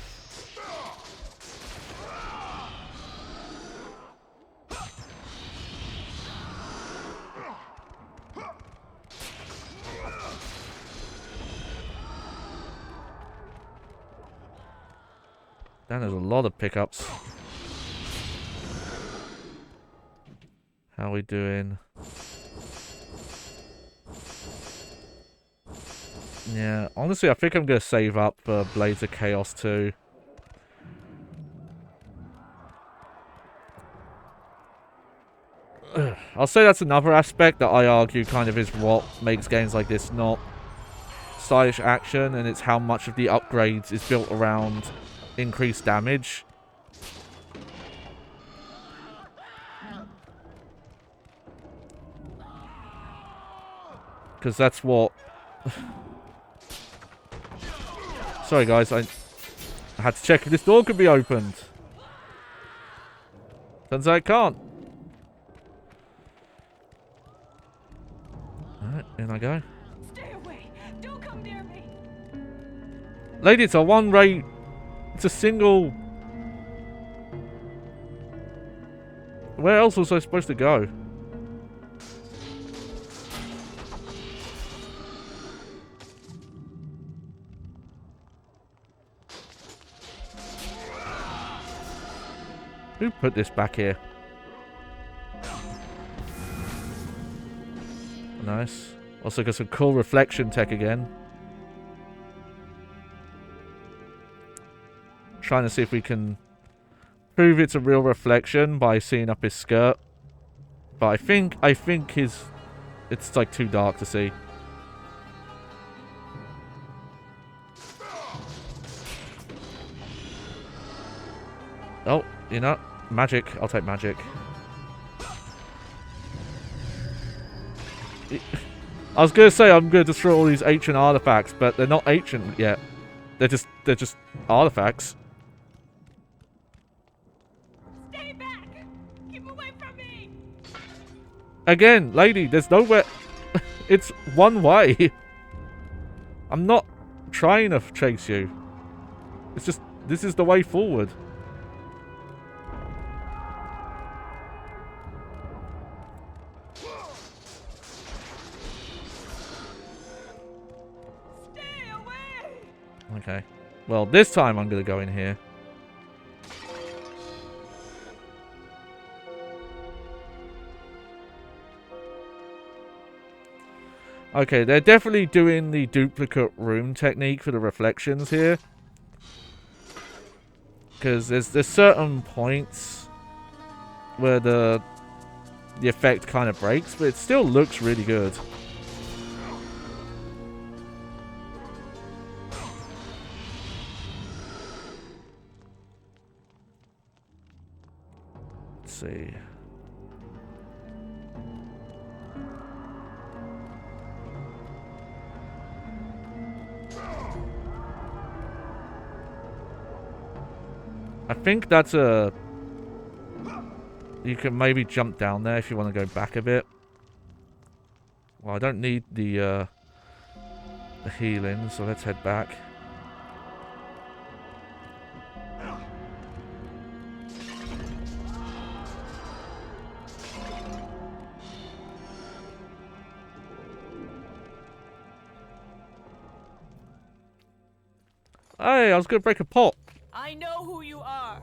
Damn, there's a lot of pickups. How are we doing? Yeah, honestly, I think I'm going to save up for Blades of Chaos too. I'll say that's another aspect that I argue kind of is what makes games like this not stylish action, and it's how much of the upgrades is built around increased damage. Because that's what... Sorry guys, I had to check if this door could be opened. Turns out it can't. Alright, in I go. Stay away! Don't come near me! Lady, it's a one-way... It's a single... Where else was I supposed to go? Who put this back here? Nice. Also got some cool reflection tech again. Trying to see if we can prove it's a real reflection by seeing up his skirt. But I think it's like too dark to see. Oh, you know, magic. I'll take magic. I was gonna say I'm gonna destroy all these ancient artifacts, but they're not ancient yet. They're just artifacts. Stay back! Keep away from me! Again, lady, there's nowhere. It's one way. I'm not trying to chase you. It's just this is the way forward. Okay. Well, this time I'm going to go in here. Okay, they're definitely doing the duplicate room technique for the reflections here. Because there's certain points where the effect kind of breaks, but it still looks really good. See. I think that's a... You can maybe jump down there if you want to go back a bit. Well, I don't need the healing, so let's head back. Hey, I was gonna break a pot. I know who you are.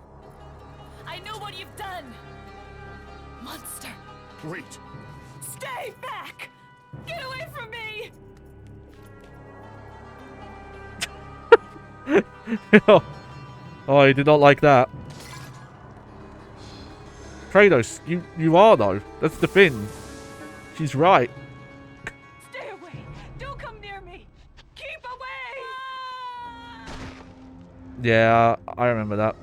I know what you've done. Monster. Wait. Stay back! Get away from me! Oh, I did not like that. Kratos, you are though. That's the thing. She's right. Stay away! Don't come near me! Keep away! Yeah, I remember that.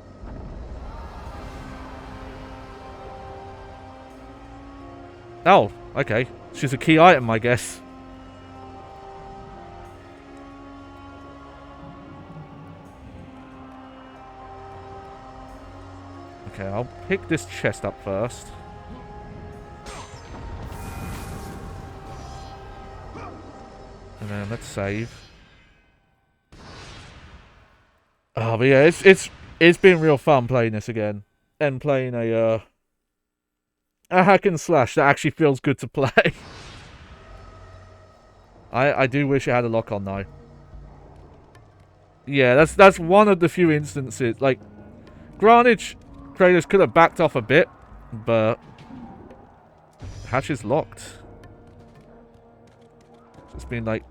Oh, okay. She's a key item, I guess. Okay, I'll pick this chest up first. And then let's save. Oh, but yeah, it's been real fun playing this again. And playing a hack and slash that actually feels good to play. I do wish it had a lock on though. Yeah, that's one of the few instances. Like, granted, Kratos could have backed off a bit, but hatch is locked. It's been like...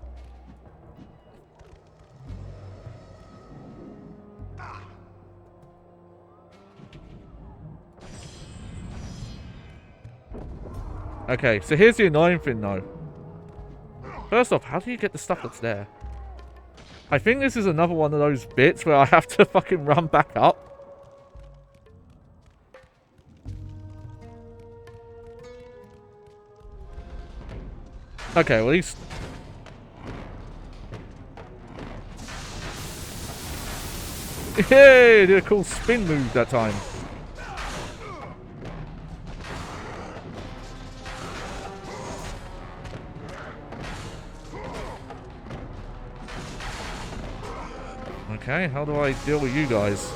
Okay, so here's the annoying thing though. First off, how do you get the stuff that's there? I think this is another one of those bits where I have to fucking run back up. Okay, well, at least... Yay! Did a cool spin move that time. Okay, how do I deal with you guys?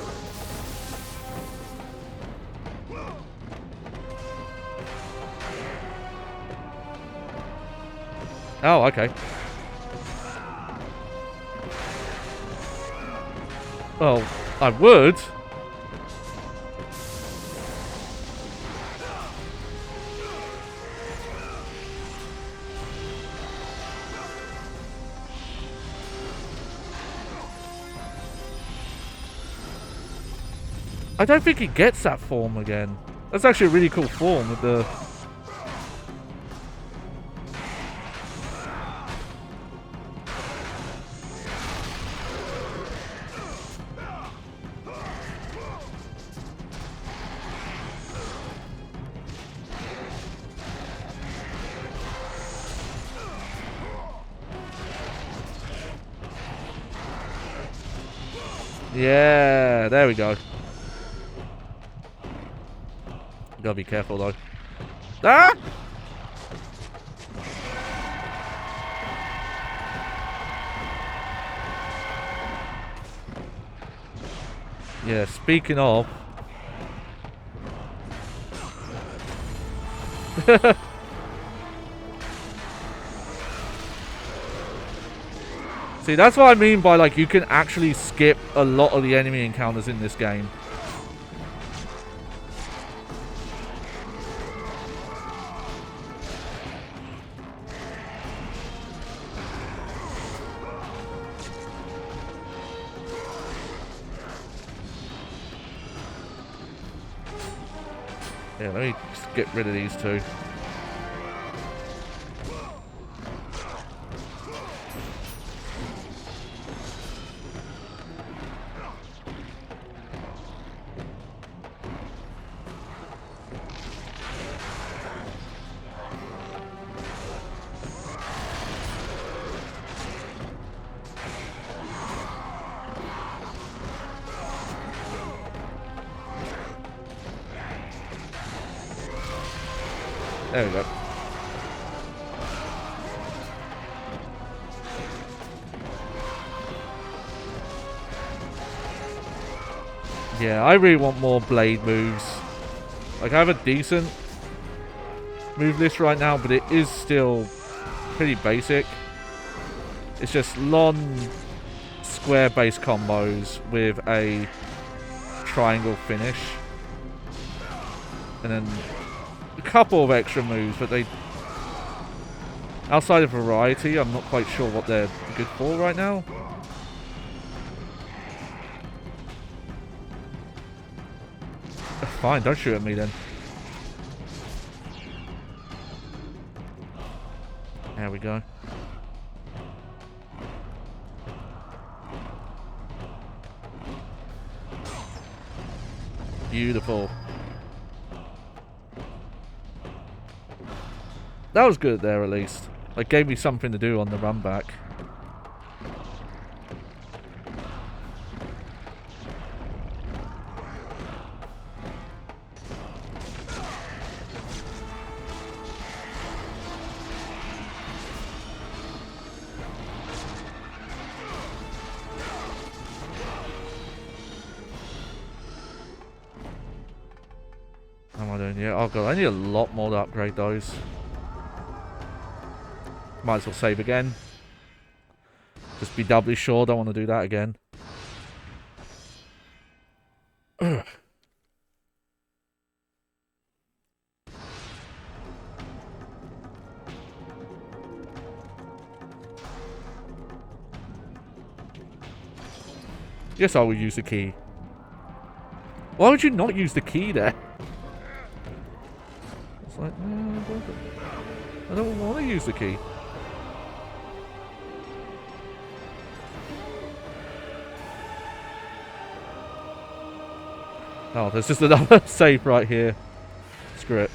Oh, okay. Well, I would. I don't think he gets that form again. That's actually a really cool form with the... Yeah, there we go. Gotta be careful though. Ah! Yeah, speaking of... See, that's what I mean by, like, you can actually skip a lot of the enemy encounters in this game. Yeah, let me just get rid of these two. There we go. Yeah, I really want more blade moves. Like, I have a decent move list right now, but it is still pretty basic. It's just long square-based combos with a triangle finish. And then a couple of extra moves, but they... Outside of variety, I'm not quite sure what they're good for right now. Fine, don't shoot at me then. There we go. Beautiful. That was good there, at least. It gave me something to do on the run back. How am I doing? Yeah, oh god, I need a lot more to upgrade those. Might as well save again. Just be doubly sure, don't want to do that again. Ugh. Yes, I will use the key. Why would you not use the key there? It's like, no, I don't want to use the key. Oh, there's just another save right here. Screw it.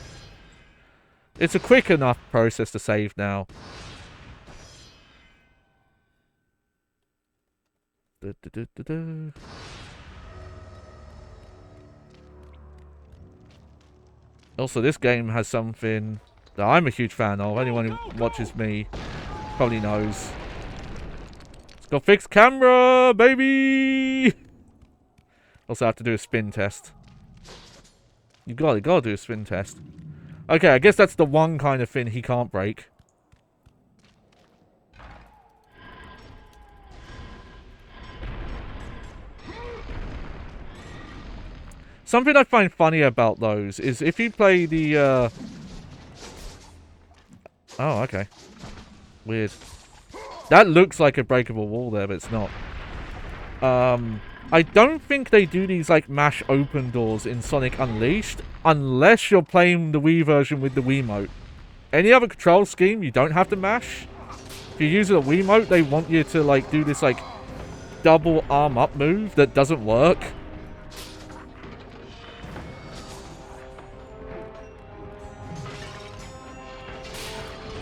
It's a quick enough process to save now. Also, this game has something that I'm a huge fan of. Anyone who watches me probably knows. It's got fixed camera, baby! Also, I have to do a spin test. You gotta do a spin test. Okay, I guess that's the one kind of thing he can't break. Something I find funny about those is if you play the, Oh, okay. Weird. That looks like a breakable wall there, but it's not. I don't think they do these like mash open doors in Sonic Unleashed unless you're playing the Wii version with the Wiimote. Any other control scheme, you don't have to mash. If you're using a Wiimote, they want you to like do this like double arm up move that doesn't work.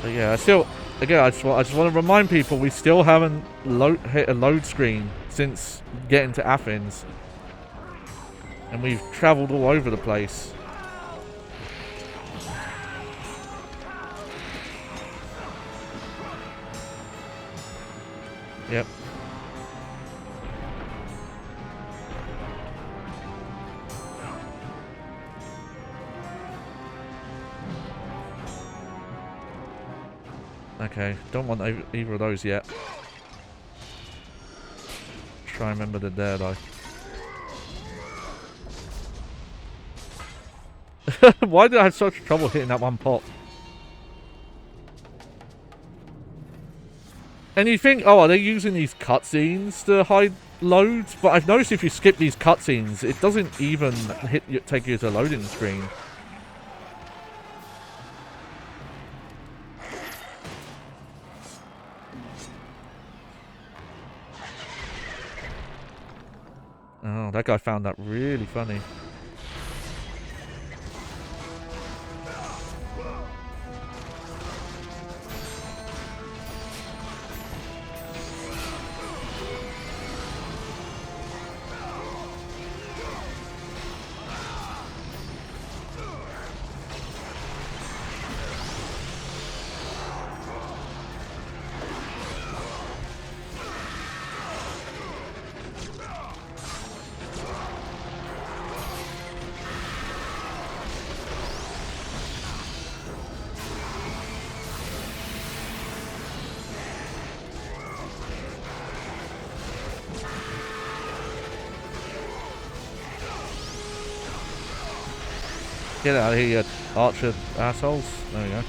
But yeah, again, I just want to remind people we still haven't hit a load screen since getting to Athens. And we've traveled all over the place. Yep. Okay, don't want either of those yet. Try and remember they're there though. Why did I have such trouble hitting that one pot? And you think, oh, are they using these cutscenes to hide loads? But I've noticed if you skip these cutscenes, it doesn't even take you to a loading screen. Oh, that guy found that really funny. Get out of here, you archer assholes. There we go.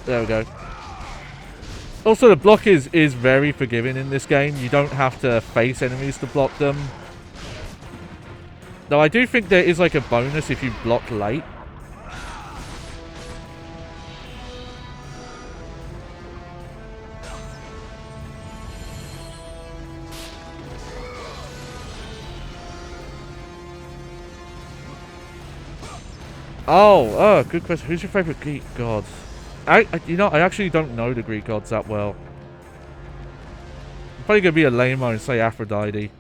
There we go. Also, the block is very forgiving in this game. You don't have to face enemies to block them. Though I do think there is like a bonus if you block late. Oh, good question. Who's your favorite Greek god? I actually don't know the Greek gods that well. I'm probably gonna be a lame-o and say Aphrodite.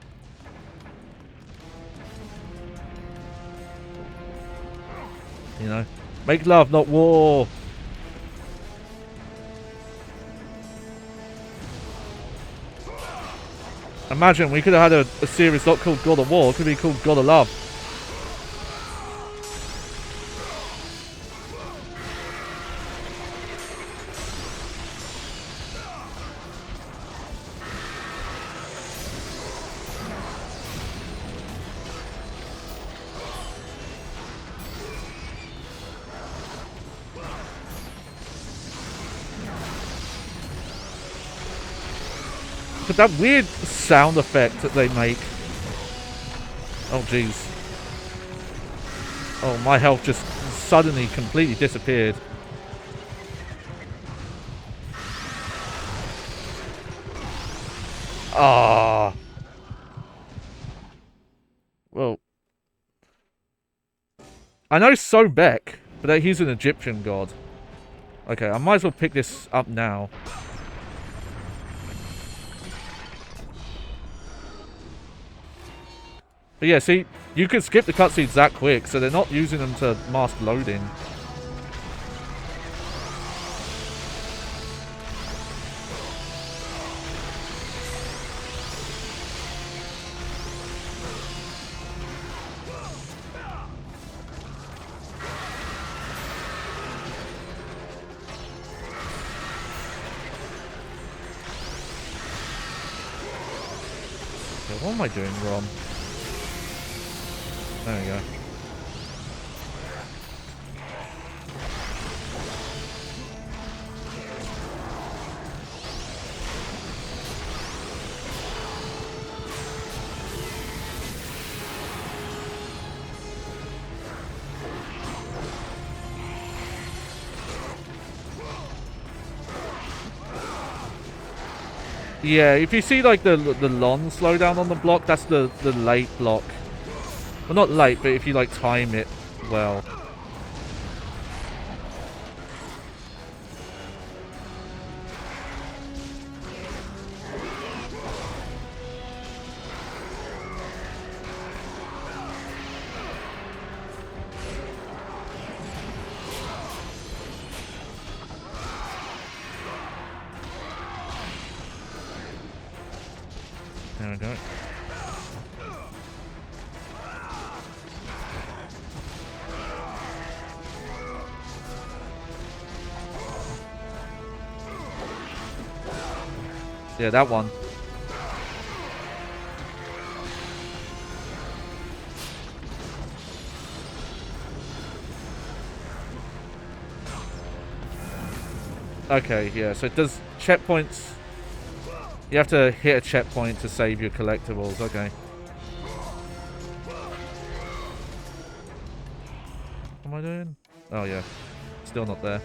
You know, make love, not war. Imagine we could have had a series not called God of War, it could be called God of Love. But that weird sound effect that they make. Oh, jeez. Oh, my health just suddenly completely disappeared. Ah. Well. I know Sobek, but he's an Egyptian god. Okay, I might as well pick this up now. But yeah, see, you can skip the cutscenes that quick, so they're not using them to mask loading. What am I doing wrong? There we go. Yeah, if you see like the long slowdown on the block, that's the late block. Well, not late, but if you like time it well. There we go. Yeah, that one. Okay, yeah, so it does checkpoints. You have to hit a checkpoint to save your collectibles, okay. What am I doing? Oh yeah, still not there.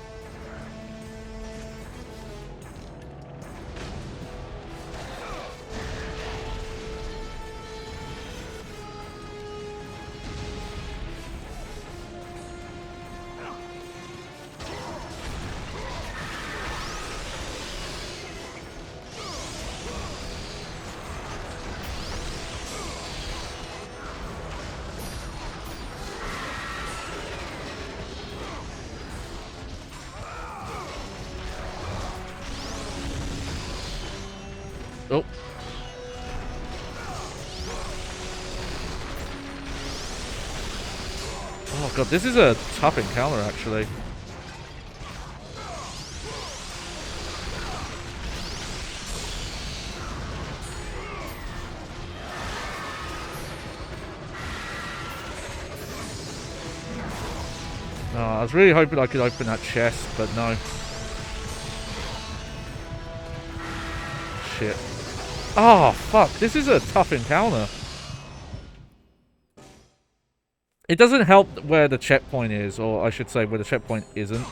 Oh. Oh god, this is a tough encounter actually. Oh, I was really hoping I could open that chest, but no. Shit. Oh, fuck. This is a tough encounter. It doesn't help where the checkpoint is, or I should say where the checkpoint isn't.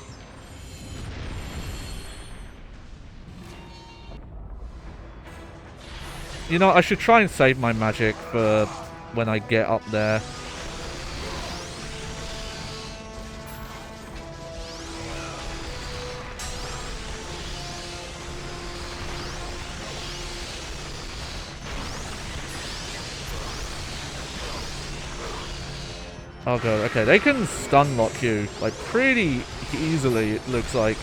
You know, I should try and save my magic for when I get up there. Oh god, okay, they can stun lock you, like, pretty easily, it looks like.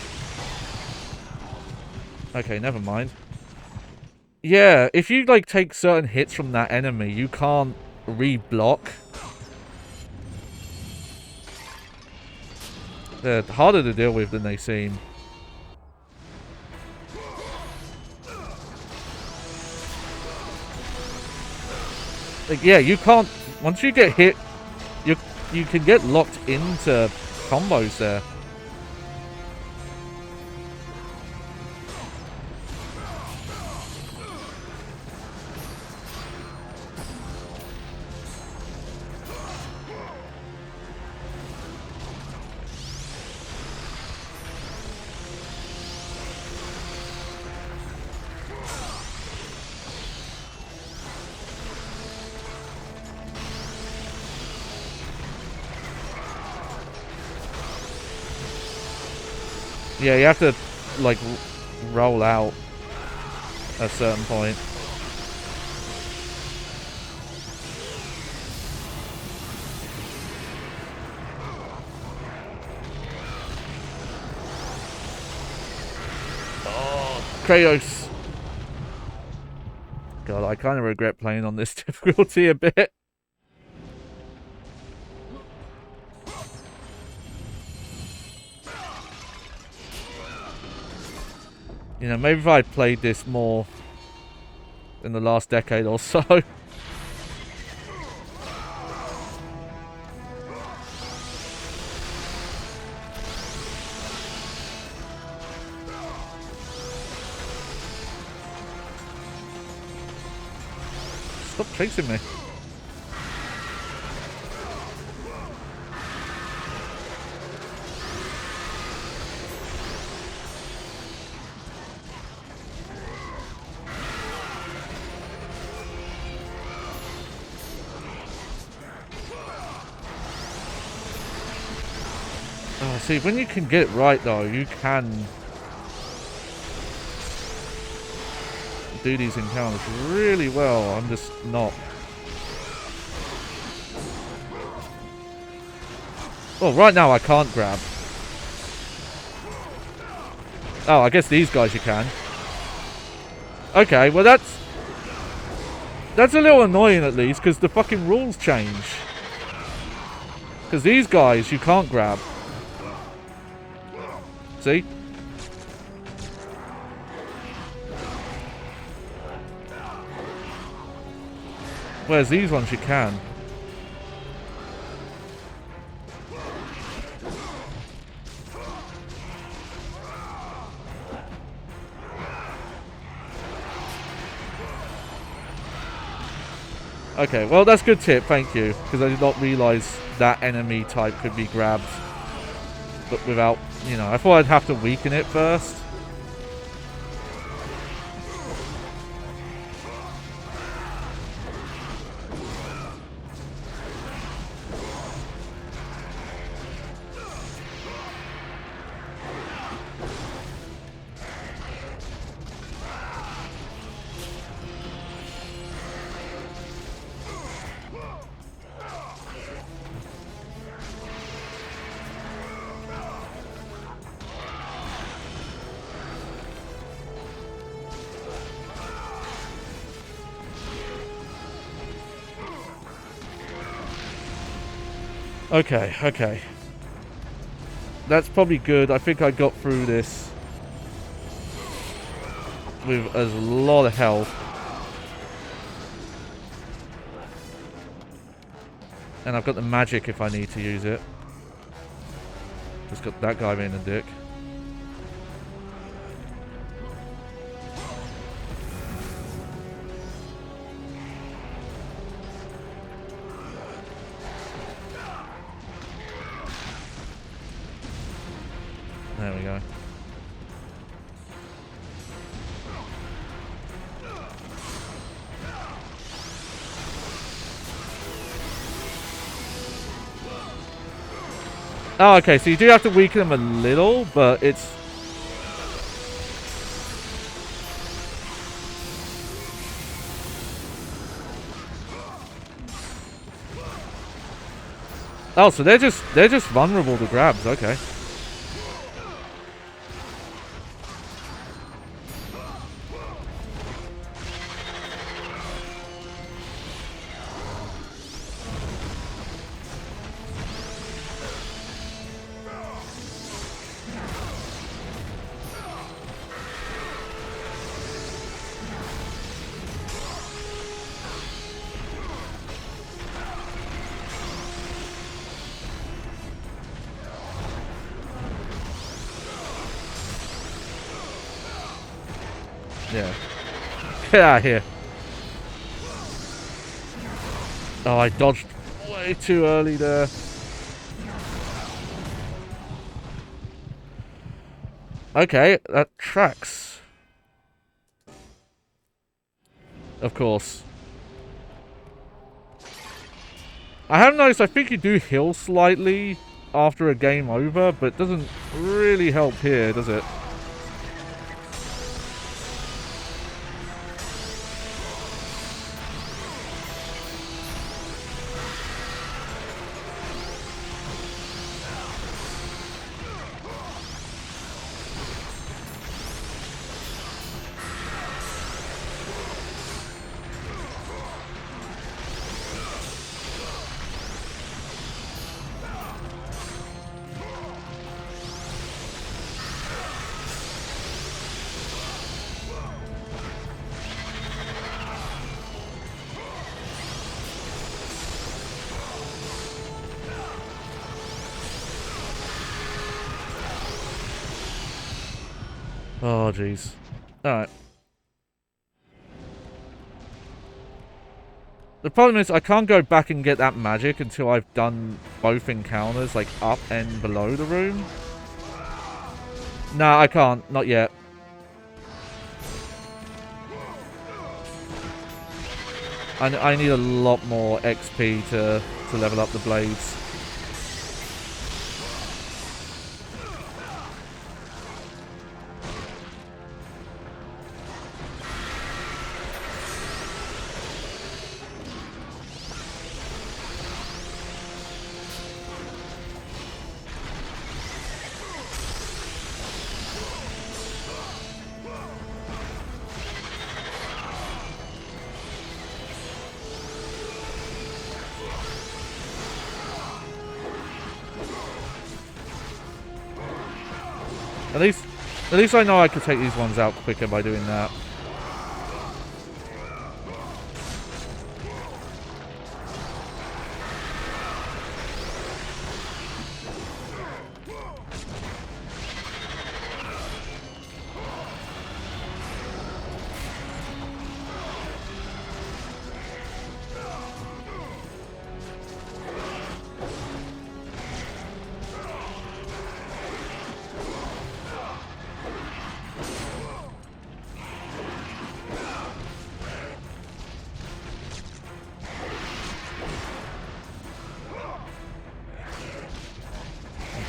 Okay, never mind. Yeah, if you, like, take certain hits from that enemy, you can't re-block. They're harder to deal with than they seem. Like, yeah, you can't... Once you get hit, you can get locked into combos there. Yeah, you have to, like, roll out at a certain point. Oh, Kratos! God, I kind of regret playing on this difficulty a bit. You know, maybe if I played this more in the last decade or so, Stop chasing me. Oh, see, when you can get it right, though, you can do these encounters really well. I'm just not. Well, right now I can't grab. Oh, I guess these guys you can. Okay, well that's a little annoying at least, because the fucking rules change. Because these guys you can't grab. See? Whereas these ones you can. Okay, well that's a good tip, thank you. Because I did not realise that enemy type could be grabbed. But without, you know, I thought I'd have to weaken it first. Okay, okay. That's probably good. I think I got through this with a lot of health. And I've got the magic if I need to use it. Just got that guy being a dick. There we go. Oh, okay, so you do have to weaken them a little, but it's... Oh, so they're just vulnerable to grabs, okay. Yeah. Get out of here. Oh, I dodged way too early there. Okay, that tracks. Of course. I have noticed, I think you do heal slightly after a game over, but it doesn't really help here, does it? Oh, jeez. Alright. The problem is I can't go back and get that magic until I've done both encounters, like up and below the room. Nah, I can't. Not yet. I need a lot more XP to level up the blades. At least I know I could take these ones out quicker by doing that.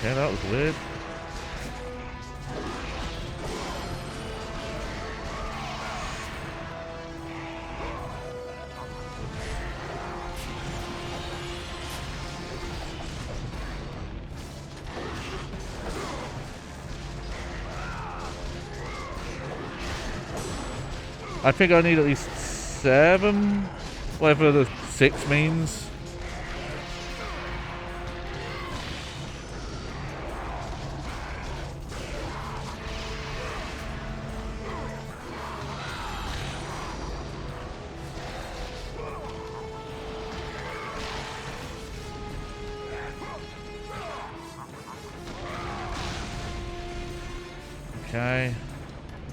Okay, that was weird. I think I need at least 7, whatever the 6 means. Okay,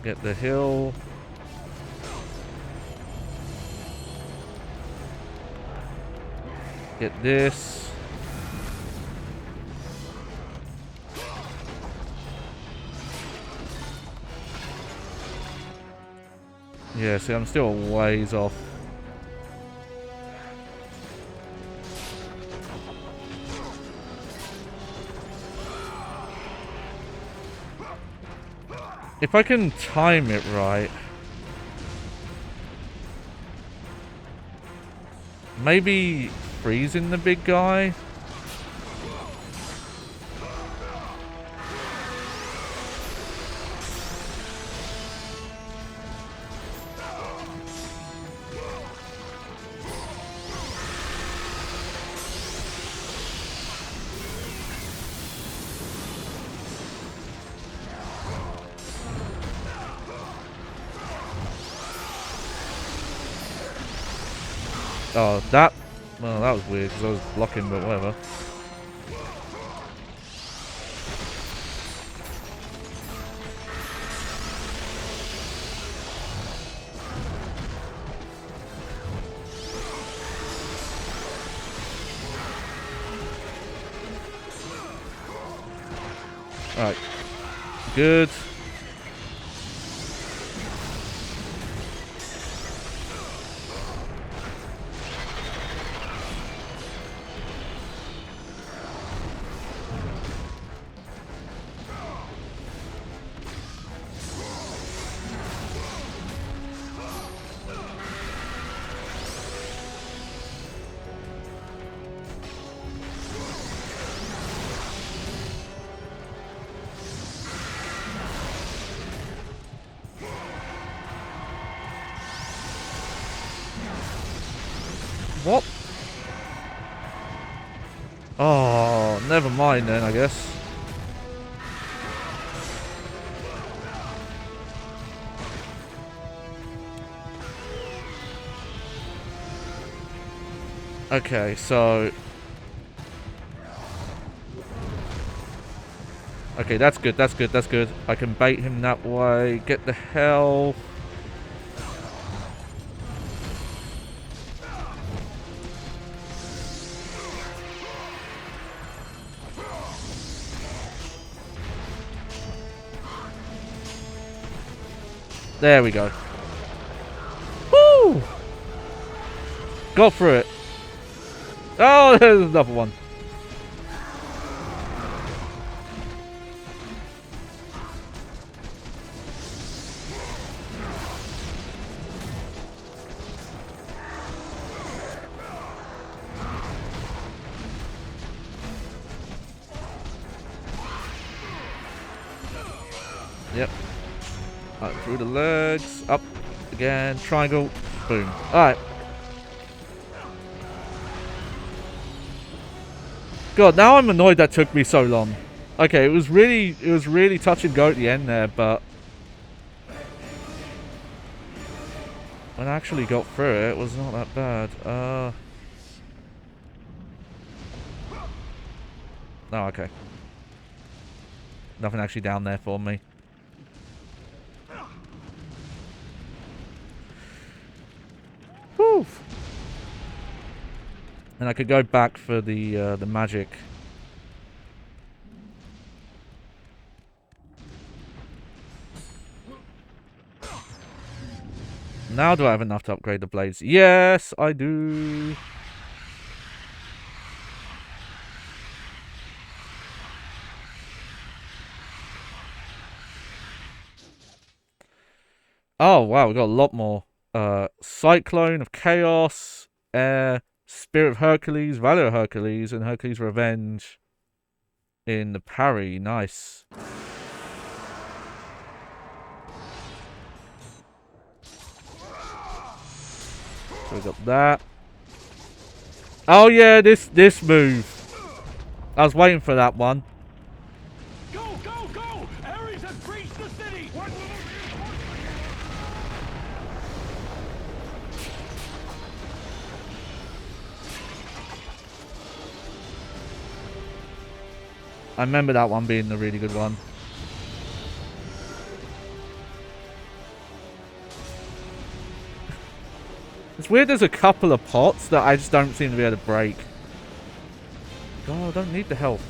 get the hill. Get this. Yeah, see, I'm still a ways off. If I can time it right. Maybe freezing the big guy? Oh, that... Well, that was weird because I was blocking, but whatever. Alright. Good. What? Oh, never mind then, I guess. Okay, so... Okay, that's good, that's good, that's good. I can bait him that way, get the hell... There we go. Woo! Got through it. Oh, there's another one. Yep. Up through the legs. Up again. Triangle. Boom. Alright. God, now I'm annoyed that took me so long. Okay, it was really touch and go at the end there, but when I actually got through it, it was not that bad. Oh, okay. Nothing actually down there for me. Whew. And I could go back for the magic. Now do I have enough to upgrade the blades? Yes, I do. Oh wow, we got a lot more. Cyclone of Chaos, Air, Spirit of Hercules, Valor of Hercules, and Hercules' Revenge in the parry. Nice. So we got that. Oh yeah, this move. I was waiting for that one. Go, go, go! Ares has breached the city! I remember that one being the really good one. It's weird there's a couple of pots that I just don't seem to be able to break. God, I don't need the health.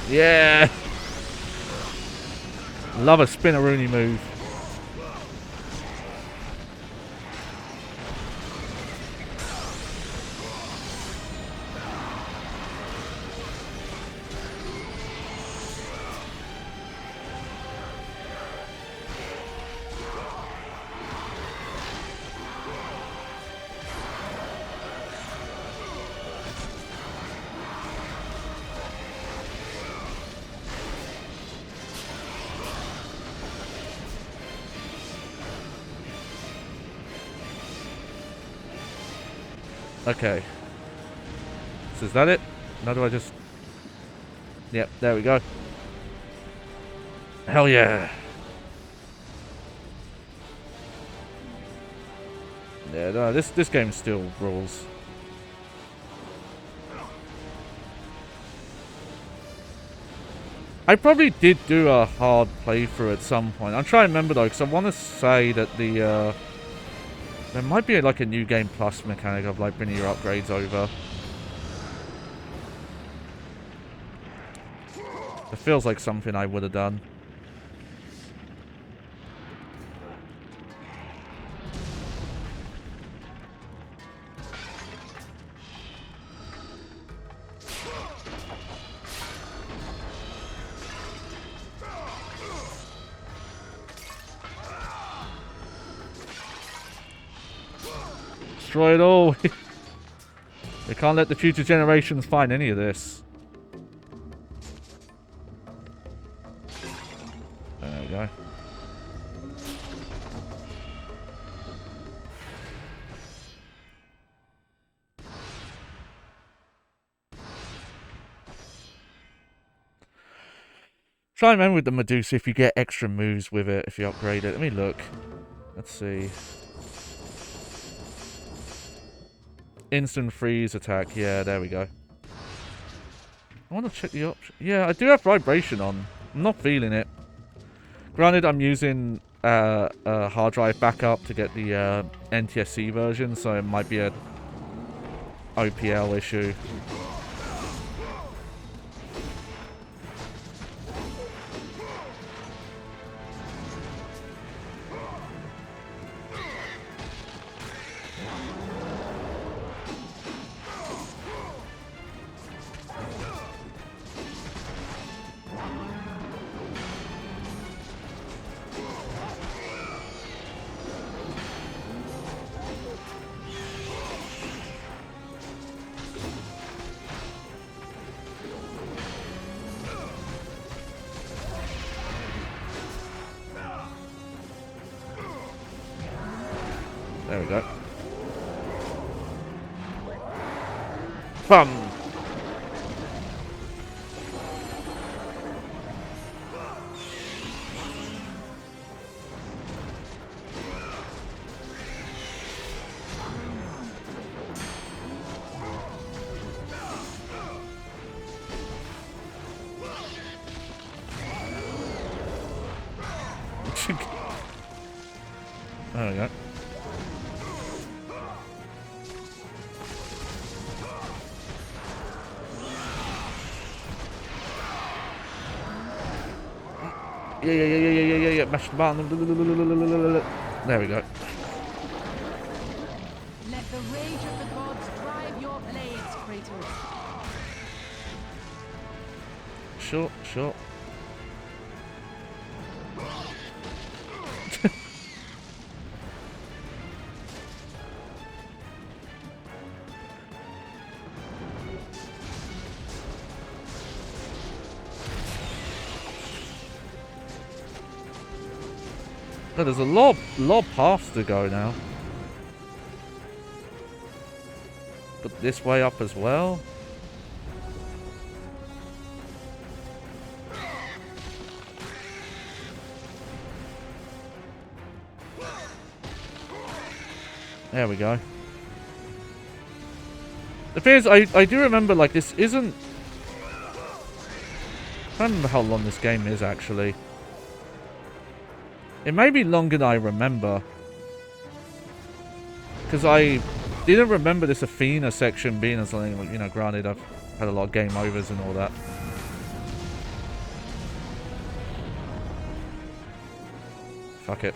Yeah! Love a spinneroonie move. Okay. So is that it? Now do I just... Yep, there we go. Hell yeah. Yeah, no, this game still rules. I probably did do a hard playthrough at some point. I'm trying to remember though, because I want to say that the... there might be like a new game plus mechanic of like bringing your upgrades over. It feels like something I would have done. Destroy it all. They can't let the future generations find any of this. There we go. Try and remember with the Medusa if you get extra moves with it, if you upgrade it. Let me look. Let's see. Instant freeze attack. Yeah, there we go. I want to check the option. Yeah, I do have vibration on. I'm not feeling it. Granted, I'm using a hard drive backup to get the NTSC version, so it might be a OPL issue. There we go. Bum! There we go. Yeah. Mash the button. There we go. Let the rage of the gods drive your blades, Kratos. Sure. Oh, there's a lot of paths to go now. But this way up as well. There we go. The thing is, I do remember, like, this isn't... I don't remember how long this game is, actually. It may be longer than I remember. Because I didn't remember this Athena section being as something, you know, granted I've had a lot of game overs and all that. Fuck it.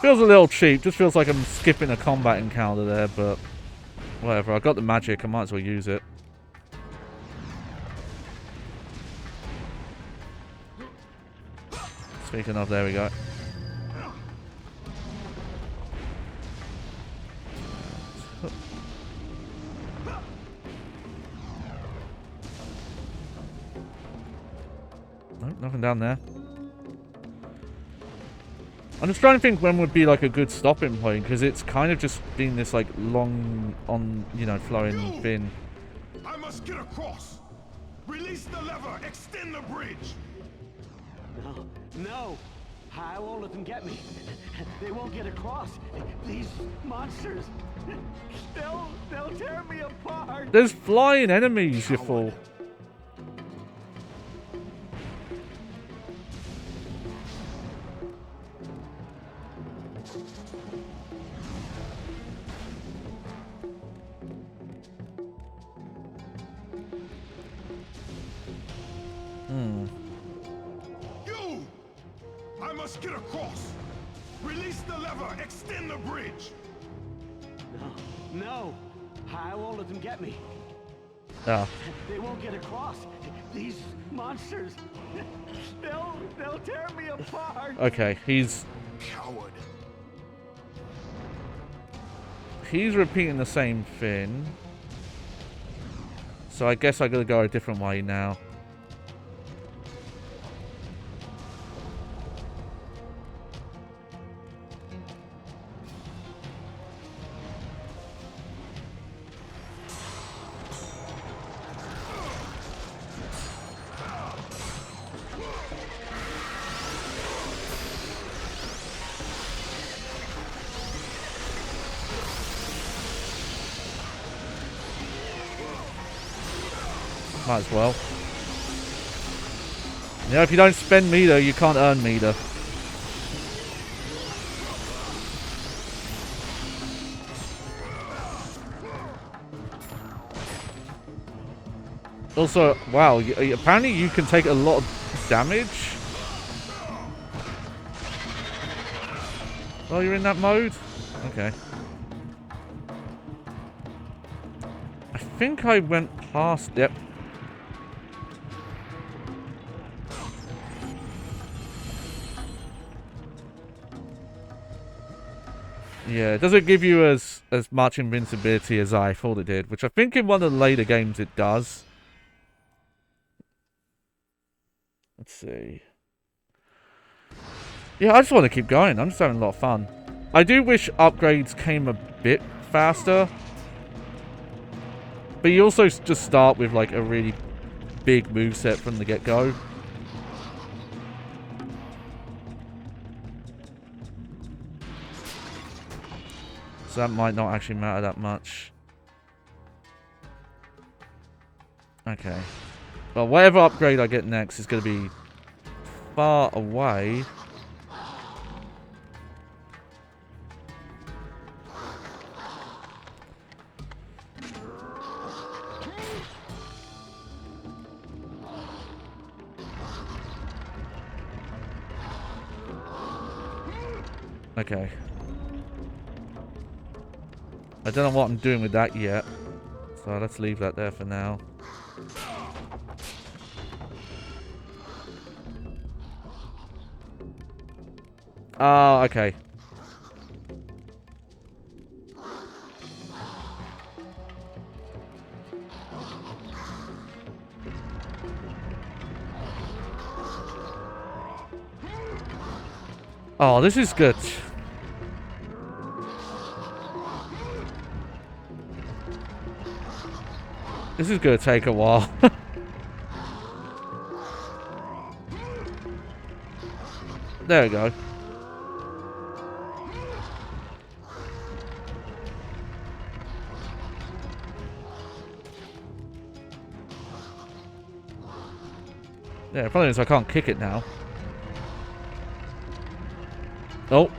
Feels a little cheap, just feels like I'm skipping a combat encounter there, but whatever, I got the magic, I might as well use it. Speaking of, there we go. Nope, nothing down there. I'm just trying to think when would be like a good stopping point, because it's kind of just been this like long on, you know, flowing thing. I must get across. Release the lever. Extend the bridge. No. I won't let them get me. They won't get across. These monsters. They'll tear me apart. There's flying enemies, you fool. You! I must get across. Release the lever. Extend the bridge. No. I won't let them get me. Oh. They won't get across. These monsters, they'll tear me apart. Okay, he's Coward. repeating the same thing. So I guess I gotta go a different way now. Might as well. You know, if you don't spend meter, you can't earn meter. Also, wow, apparently you can take a lot of damage. Oh, you're in that mode? Okay. I think I went past... Yep. Yeah, it doesn't give you as much invincibility as I thought it did, which I think in one of the later games it does. Let's see. Yeah, I just want to keep going. I'm just having a lot of fun. I do wish upgrades came a bit faster. But you also just start with like a really big moveset from the get-go. So that might not actually matter that much. Okay. Well, whatever upgrade I get next is going to be far away. Okay. I don't know what I'm doing with that yet. So let's leave that there for now. Ah, okay. Oh, this is good. This is going to take a while. There we go. Yeah, the problem is I can't kick it now. Oh.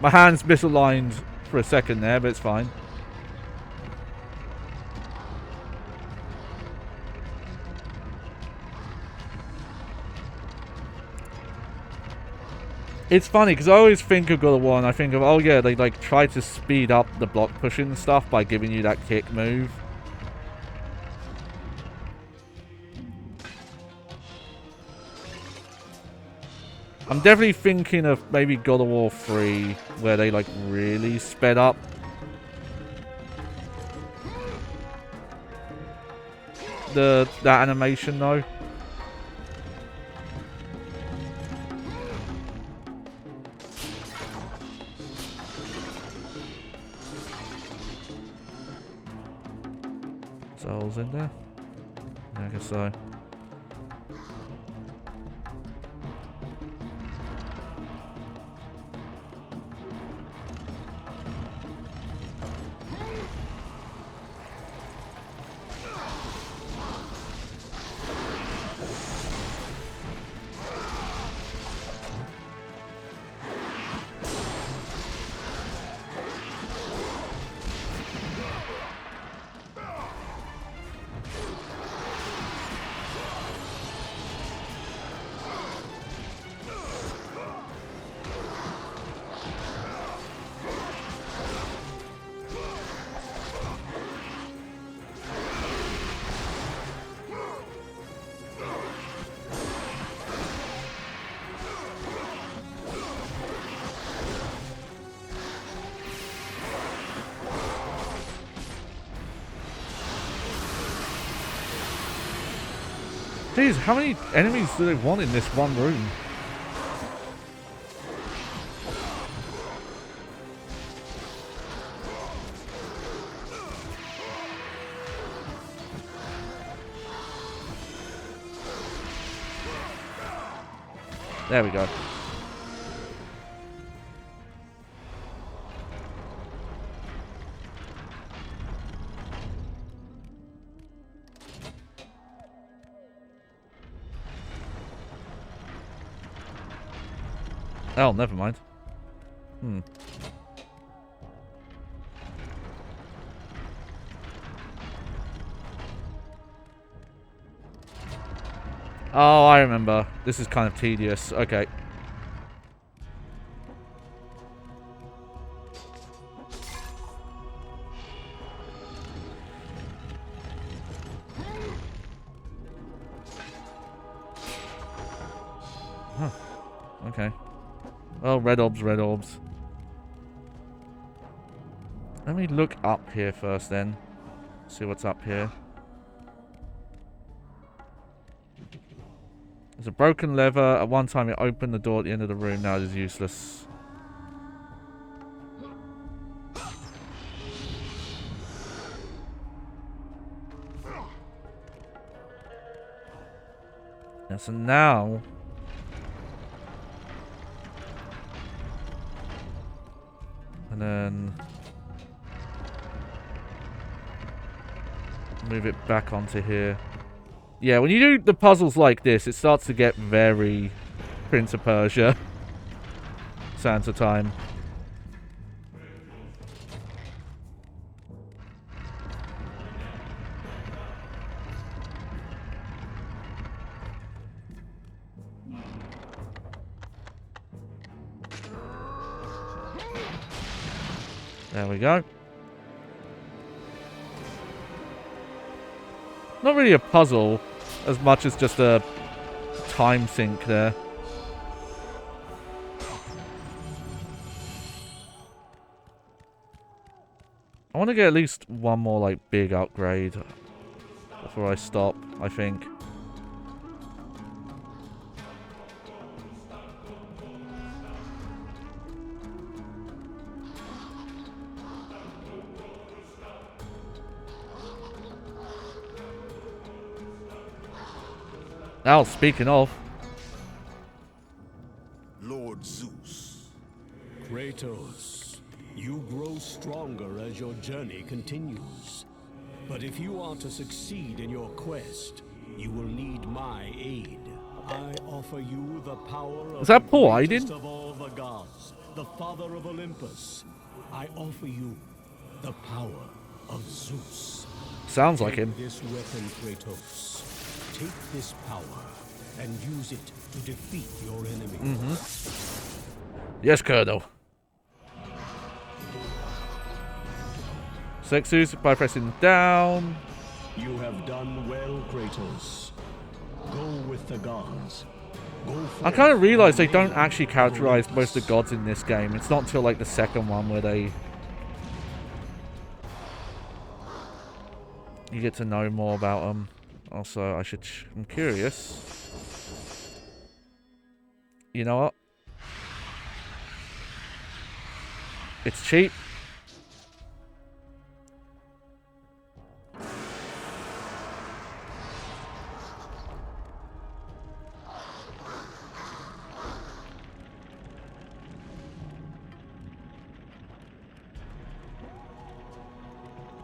My hand's misaligned for a second there, but it's fine. It's funny, because I always think of God of War and I think of, oh yeah, they like try to speed up the block pushing and stuff by giving you that kick move. I'm definitely thinking of maybe God of War 3, where they like really sped up that animation though. Souls in there? I guess so. Jeez, how many enemies do they want in this one room? There we go. Oh, never mind. Oh, I remember. This is kind of tedious. Okay. Huh. Okay. Oh, red orbs, red orbs. Let me look up here first then. See what's up here. There's a broken lever. At one time it opened the door at the end of the room. Now it is useless. And so now... And then... move it back onto here. Yeah, when you do the puzzles like this, it starts to get very Prince of Persia. Sands of Time. There we go. Not really a puzzle as much as just a time sink there. I want to get at least one more like big upgrade before I stop, I think. Now, speaking of... Lord Zeus. Kratos, you grow stronger as your journey continues. But if you are to succeed in your quest, you will need my aid. I offer you the power of Is that the Paul greatest Aiden? of all the gods, the father of Olympus. I offer you the power of Zeus. Sounds like him. Take this weapon, Kratos. Take this power and use it to defeat your enemy. Yes, Colonel. Sexus by pressing down. You have done well, Kratos. Go with the gods. Go I kind of realized they don't actually characterize most of the gods in this game. It's not until like the second one where you get to know more about them. Also, I'm curious. You know what? It's cheap.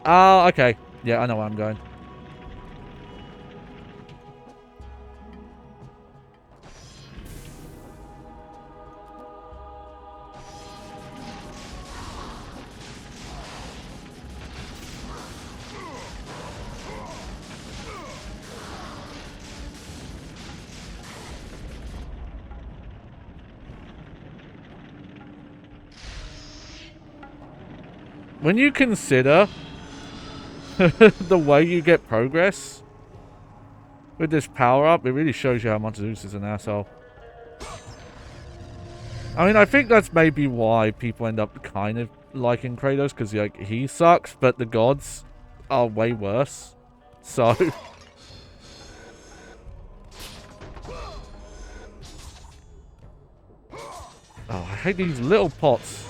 Oh, okay. Yeah, I know where I'm going. When you consider the way you get progress with this power-up, it really shows you how much Zeus is an asshole. I mean, I think that's maybe why people end up kind of liking Kratos, because like, he sucks, but the gods are way worse. So... hate these little pots.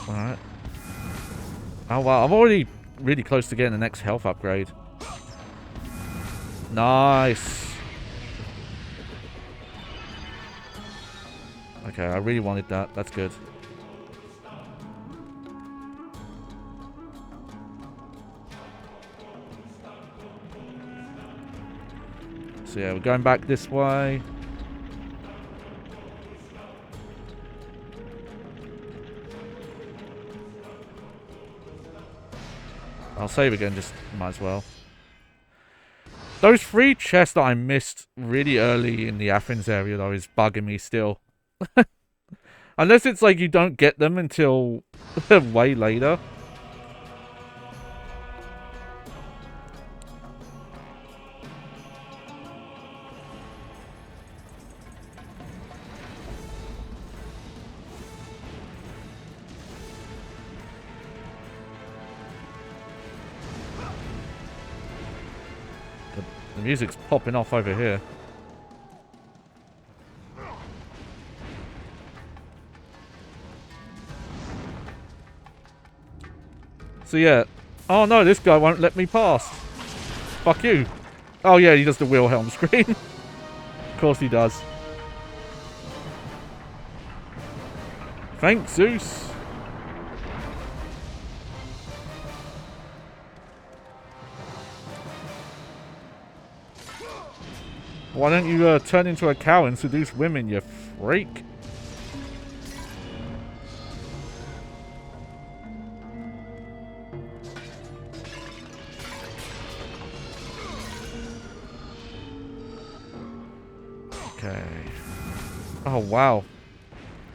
Alright. Oh wow, I'm already really close to getting the next health upgrade. Nice. Okay, I really wanted that. That's good. So yeah, we're going back this way. I'll save again, just might as well. Those 3 chests that I missed really early in the Athens area though is bugging me still. Unless it's like you don't get them until way later. The music's popping off over here. So yeah. Oh no, this guy won't let me pass. Fuck you. Oh yeah, he does the Wilhelm scream. Of course he does. Thanks, Zeus. Why don't you turn into a cow and seduce women, you freak? Okay. Oh, wow.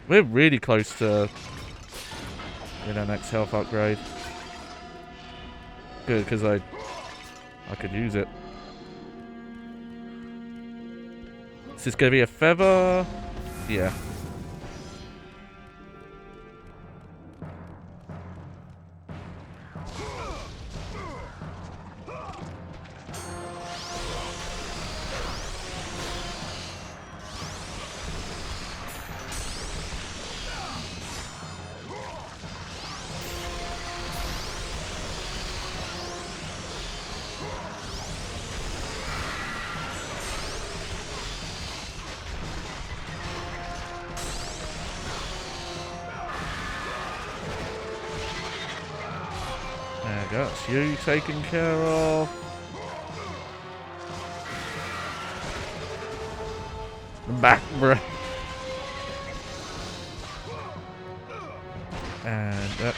We're really close to getting our next health upgrade. Good, because I could use it. Is this going to be a feather? Yeah. That's you taken care of. Back breath. And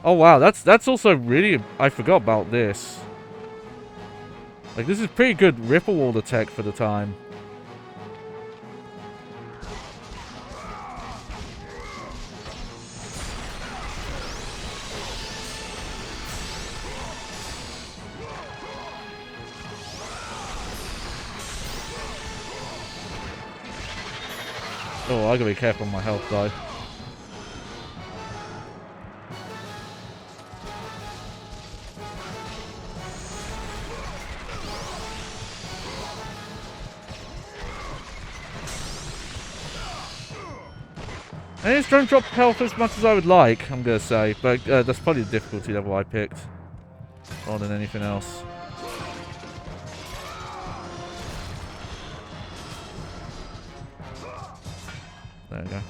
oh wow, that's also really, I forgot about this. Like, this is pretty good Ripple Wall tech for the time. Oh, I gotta be careful on my health though. And it's don't drop health as much as I would like, I'm gonna say, but that's probably the difficulty level I picked more than anything else. There we go.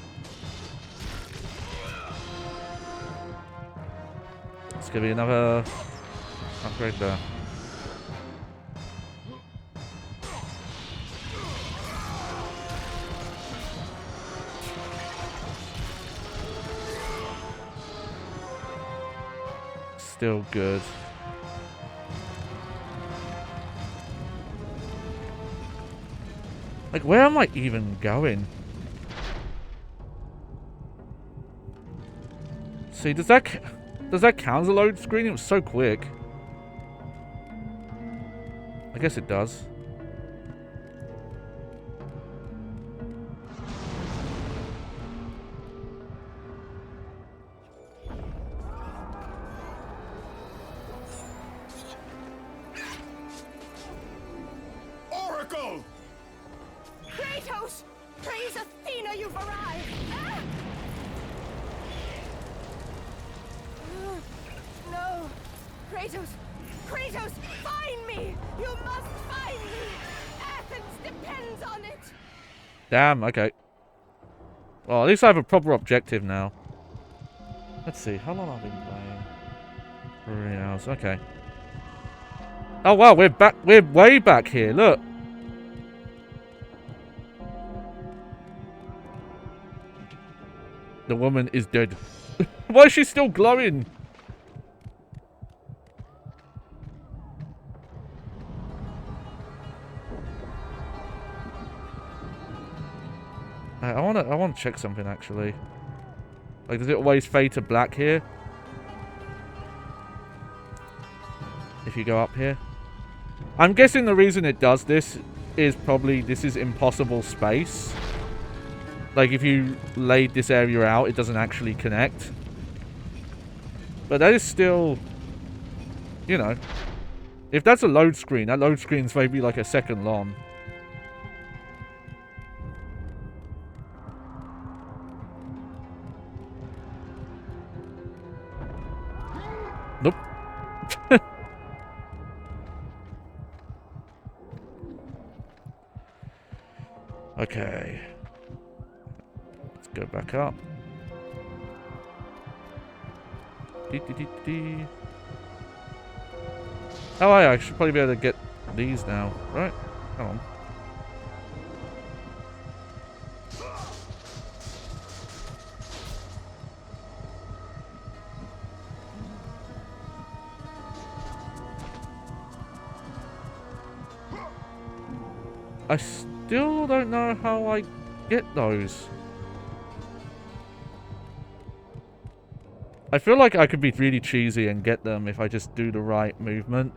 It's gonna be another upgrade there. Still good. Like, where am I even going? See, does that count as a load screen? It was so quick. I guess it does. Oracle! Kratos! Praise Athena, you've arrived! Ah! No! Kratos! Kratos, find me! You must find me! Athens depends on it! Damn, okay. Well, at least I have a proper objective now. Let's see, how long have I been playing? 3 hours, okay. Oh wow, we're back, we're way back here, look! The woman is dead. Why is she still glowing? I wanna check something actually. Like, does it always fade to black here? If you go up here? I'm guessing the reason it does this is probably this is impossible space. Like, if you laid this area out, it doesn't actually connect. But that is still, you know, if that's a load screen, that load screen's maybe like a second long. Nope. Okay. Let's go back up. Oh, I should probably be able to get these now, right? Come on. I still don't know how I get those. I feel like I could be really cheesy and get them if I just do the right movement.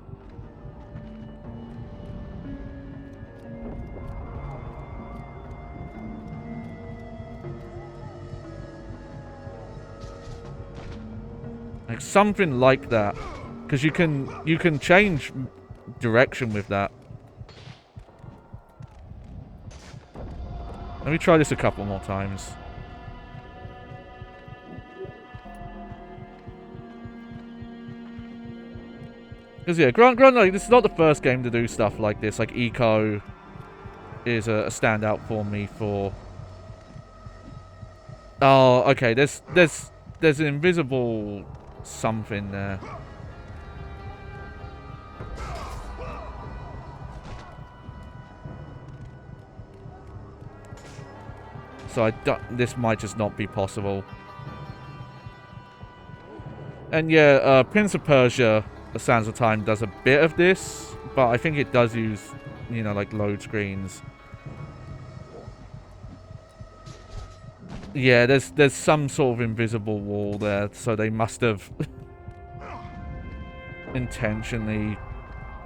Like something like that. Because you can change direction with that. Let me try this a couple more times. Because yeah, granted, like, this is not the first game to do stuff like this. Like Eco is a standout for me for. Oh, okay. There's an invisible something there. So this might just not be possible. And yeah, Prince of Persia, The Sands of Time does a bit of this, but I think it does use, you know, like load screens. Yeah, there's some sort of invisible wall there, so they must have intentionally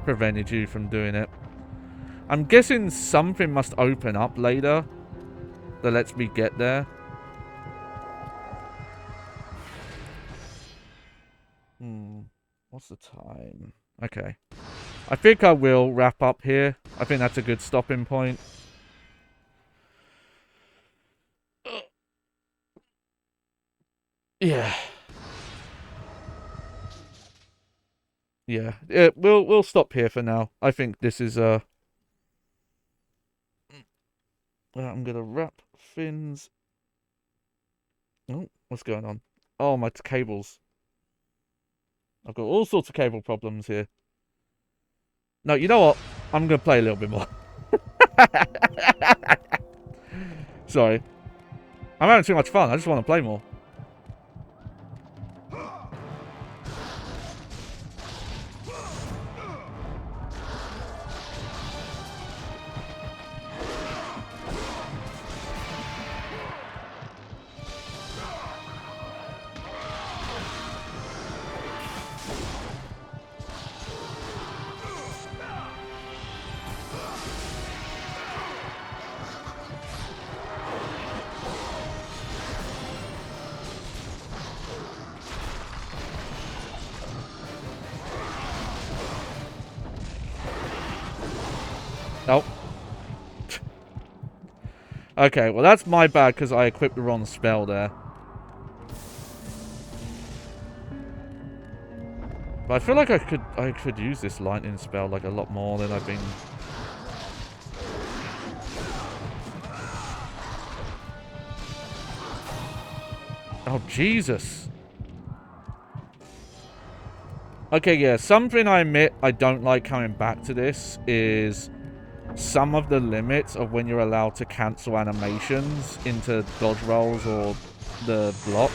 prevented you from doing it. I'm guessing something must open up later that lets me get there. What's the time? Okay. I think I will wrap up here. I think that's a good stopping point. Yeah. Yeah. We'll stop here for now. I think this is I'm gonna wrap fins. Oh, what's going on? Oh, my cables. I've got all sorts of cable problems here. No, you know what? I'm going to play a little bit more. Sorry. I'm having too much fun. I just want to play more. Oh. Okay, well that's my bad because I equipped the wrong spell there. But I feel like I could use this lightning spell like a lot more than I've been. Oh Jesus. Okay, yeah, something I admit I don't like coming back to this is some of the limits of when you're allowed to cancel animations into dodge rolls or the block.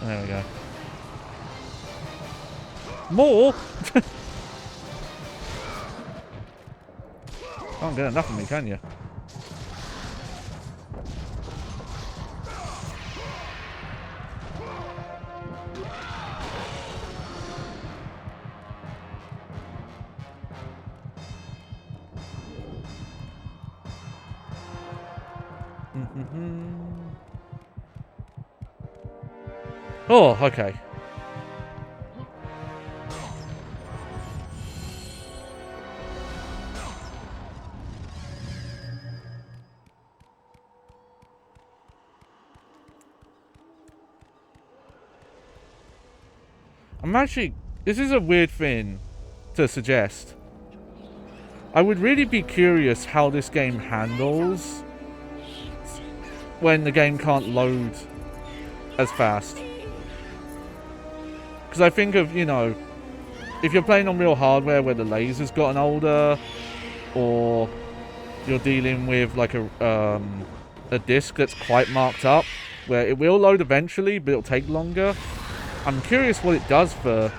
There we go. More? Can't get enough of me, can you? Oh, okay. I'm actually... This is a weird thing to suggest. I would really be curious how this game handles when the game can't load as fast. Because I think of, you know, if you're playing on real hardware where the laser's gotten older, or you're dealing with like a disc that's quite marked up, where it will load eventually, but it'll take longer. I'm curious what it does for...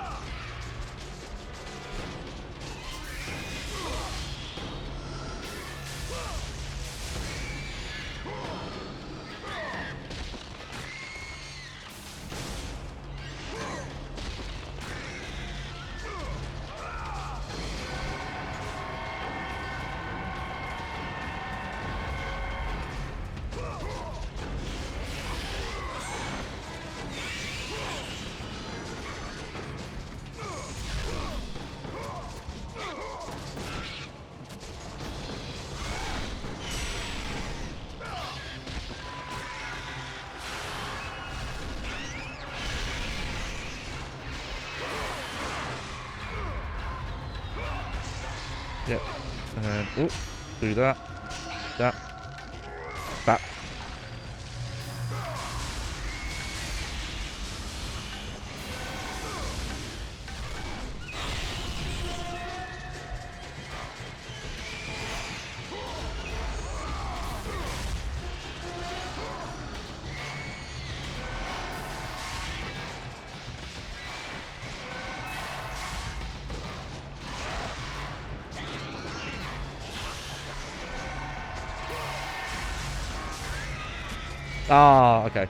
Yep. And oh, do that. That. Back. Ah, okay.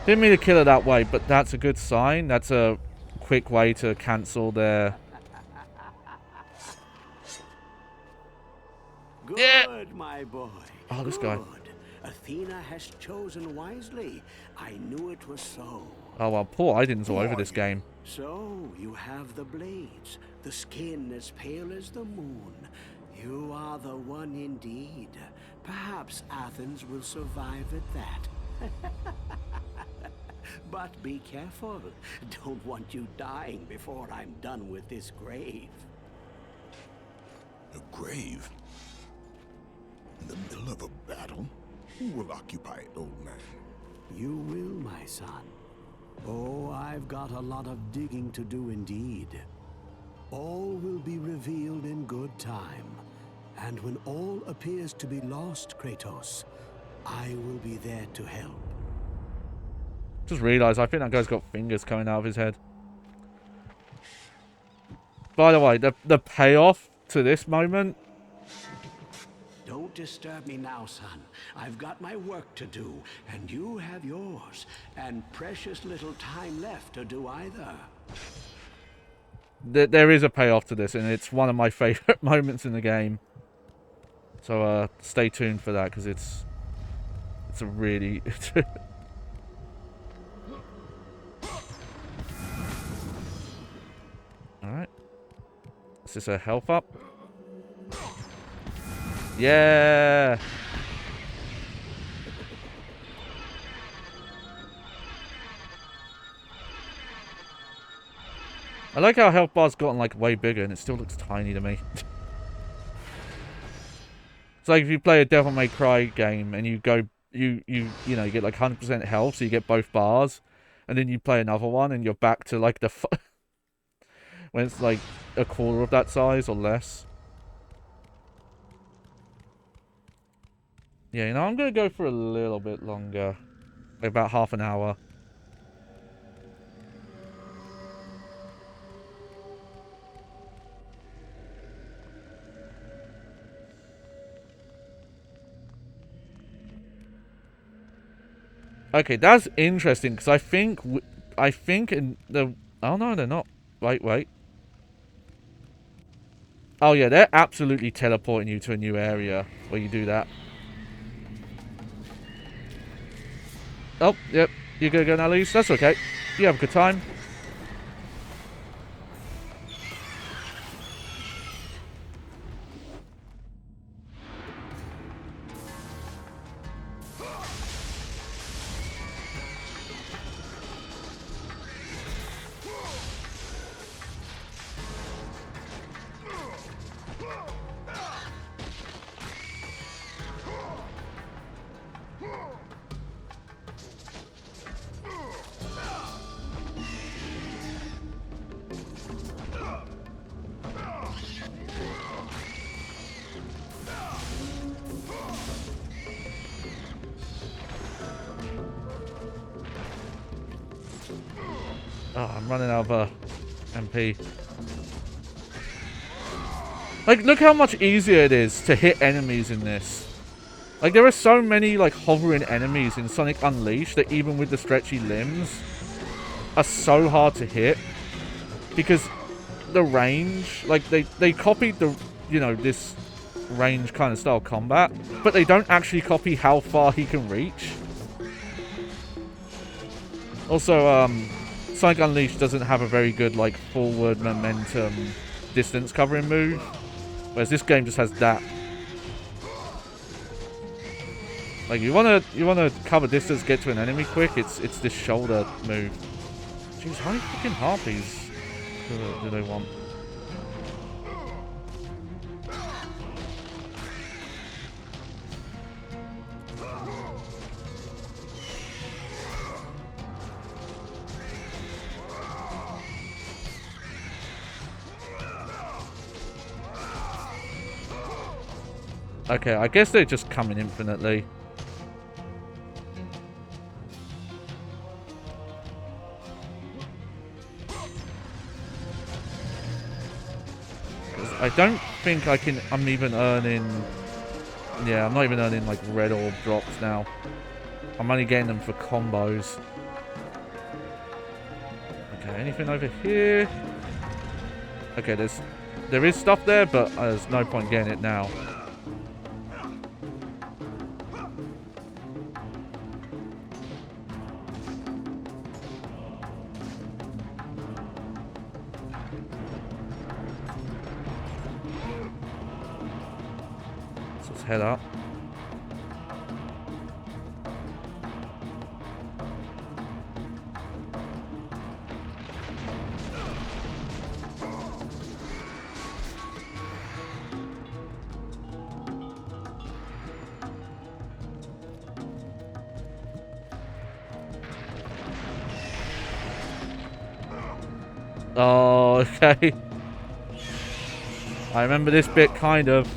Didn't mean to kill it that way, but that's a good sign. That's a quick way to cancel their... Good, my boy. Oh, this guy. Good. Athena has chosen wisely. I knew it was so. Oh, well, poor Aiden's all over this game. So, you have the blades, the skin as pale as the moon. You are the one indeed. Perhaps Athens will survive at that. But be careful. Don't want you dying before I'm done with this grave. A grave? In the middle of a battle? Who will occupy it, old man? You will, my son. Oh, I've got a lot of digging to do indeed. All will be revealed in good time. And when all appears to be lost, Kratos, I will be there to help. Just realised, I think that guy's got fingers coming out of his head. By the way, the payoff to this moment. Don't disturb me now, son. I've got my work to do, and you have yours. And precious little time left to do either. There is a payoff to this, and it's one of my favorite moments in the game. So stay tuned for that, because it's a really... Alright. Is this a health up? Yeah! I like how health bar's gotten like way bigger and it still looks tiny to me. It's like if you play a Devil May Cry game and you go, you know, you get like 100% health, so you get both bars, and then you play another one and you're back to like the when it's like a quarter of that size or less. Yeah, you know, I'm gonna go for a little bit longer, like about half an hour. Okay, that's interesting because I think in the... Oh no, they're not. Wait. Oh yeah, they're absolutely teleporting you to a new area where you do that. Oh, yep. You're gonna go now, Lise? That's okay. You have a good time. Oh, I'm running out of MP. Like, look how much easier it is to hit enemies in this. Like, there are so many, like, hovering enemies in Sonic Unleashed that even with the stretchy limbs are so hard to hit. Because the range, like, they copied the, you know, this range kind of style combat, but they don't actually copy how far he can reach. Also, Sonic Unleashed doesn't have a very good, like, forward momentum distance covering move, whereas this game just has that. Like, you wanna cover distance, get to an enemy quick, it's this shoulder move. Jeez, how many fucking harpies do they want? Okay, I guess they're just coming infinitely. I don't think I'm even earning... Yeah, I'm not even earning, like, red orb drops now. I'm only getting them for combos. Okay, anything over here? Okay, there is stuff there, but there's no point getting it now. Head up. Oh, okay. I remember this bit kind of.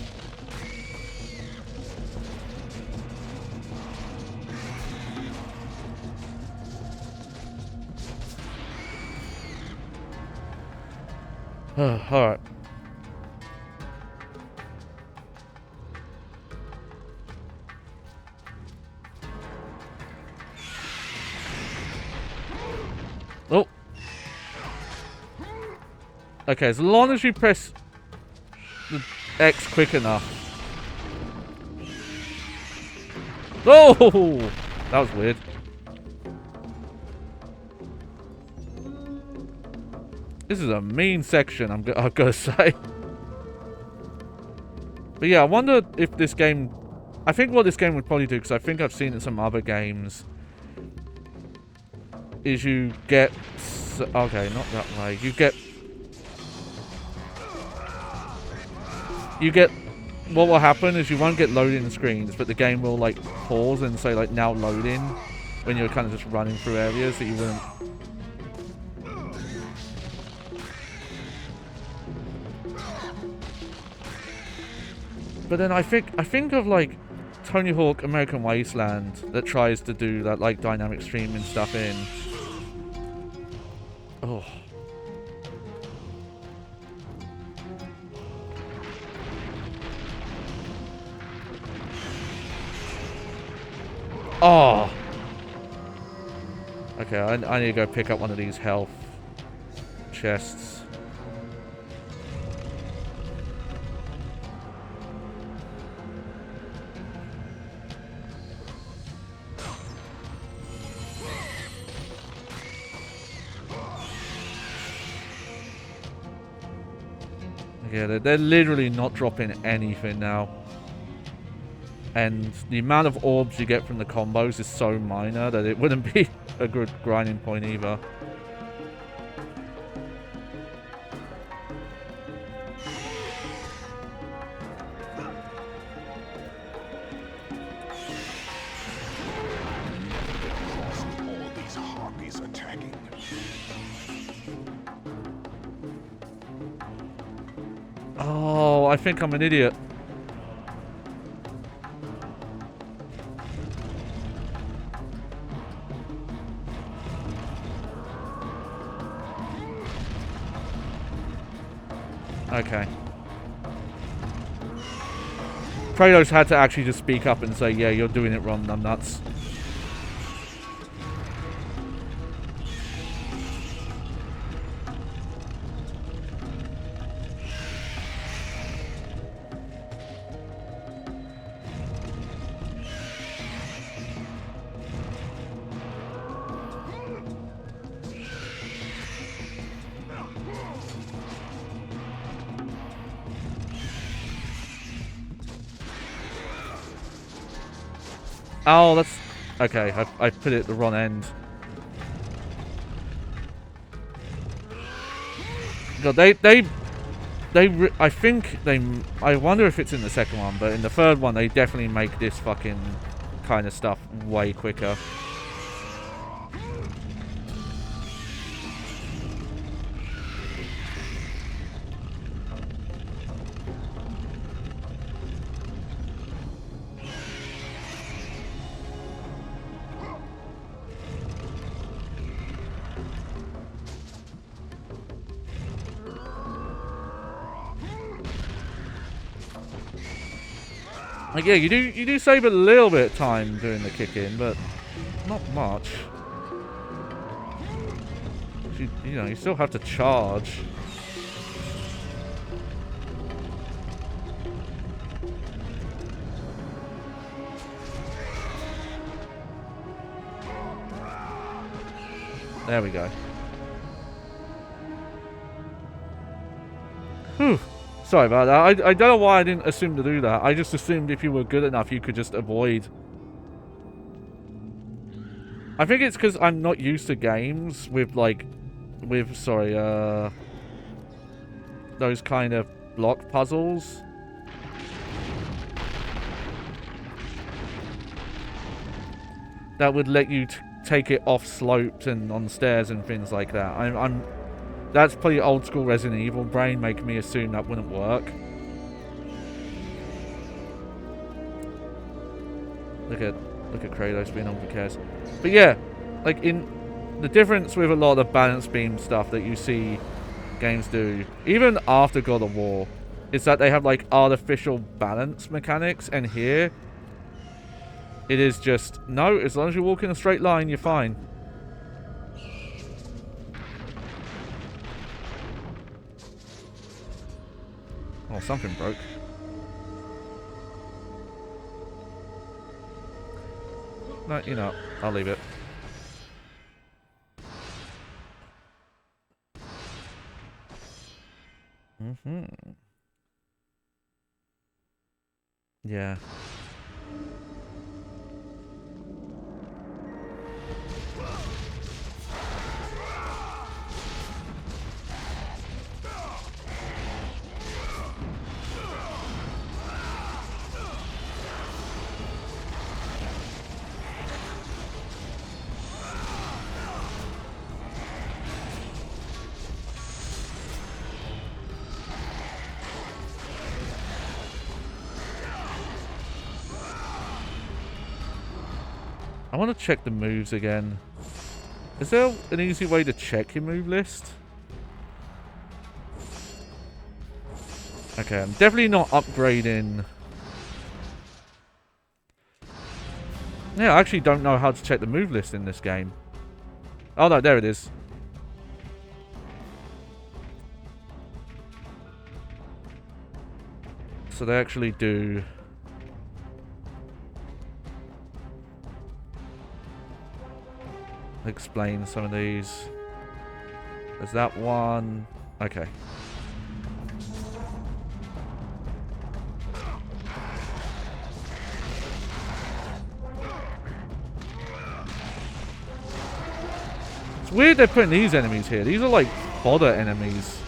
Alright. Okay, as long as you press the X quick enough. Oh! That was weird. This is a mean section, I've got to say. But yeah, I wonder if this game... I think what this game would probably do, because I think I've seen it in some other games, is you get... Okay, not that way. You get... What will happen is you won't get loading screens, but the game will, like, pause and say, like, now loading, when you're kind of just running through areas that you wouldn't... But then I think of, like, Tony Hawk American Wasteland that tries to do that, like, dynamic streaming stuff in. Oh. Oh. Okay, I need to go pick up one of these health chests. Yeah, they're literally not dropping anything now. And the amount of orbs you get from the combos is so minor that it wouldn't be a good grinding point either. All these harpies attacking. Oh, I think I'm an idiot. Okay. Kratos had to actually just speak up and say, yeah, you're doing it wrong, numbnuts. Oh, that's... Okay, I put it at the wrong end. God, I think they... I wonder if it's in the second one, but in the third one, they definitely make this fucking kind of stuff way quicker. Like, yeah, you do save a little bit of time doing the kick in, but not much. You know, you still have to charge. There we go. Whew. Sorry about that. I don't know why I didn't assume to do that. I just assumed if you were good enough, you could just avoid. I think it's because I'm not used to games with, like, those kind of block puzzles. That would let you take it off slopes and on stairs and things like that. That's probably old school Resident Evil brain making me assume that wouldn't work. Look at Kratos being on, who cares. But yeah, like in the difference with a lot of the balance beam stuff that you see games do, even after God of War, is that they have like artificial balance mechanics, and here it is just, no, as long as you walk in a straight line, you're fine. Oh, something broke. No, you know, I'll leave it. Yeah. I want to check the moves again. Is there an easy way to check your move list? Okay, I'm definitely not upgrading. Yeah, I actually don't know how to check the move list in this game. Oh no, there it is. So they actually do... explain some of these. There's that one. Okay. It's weird they're putting these enemies here. These are like fodder enemies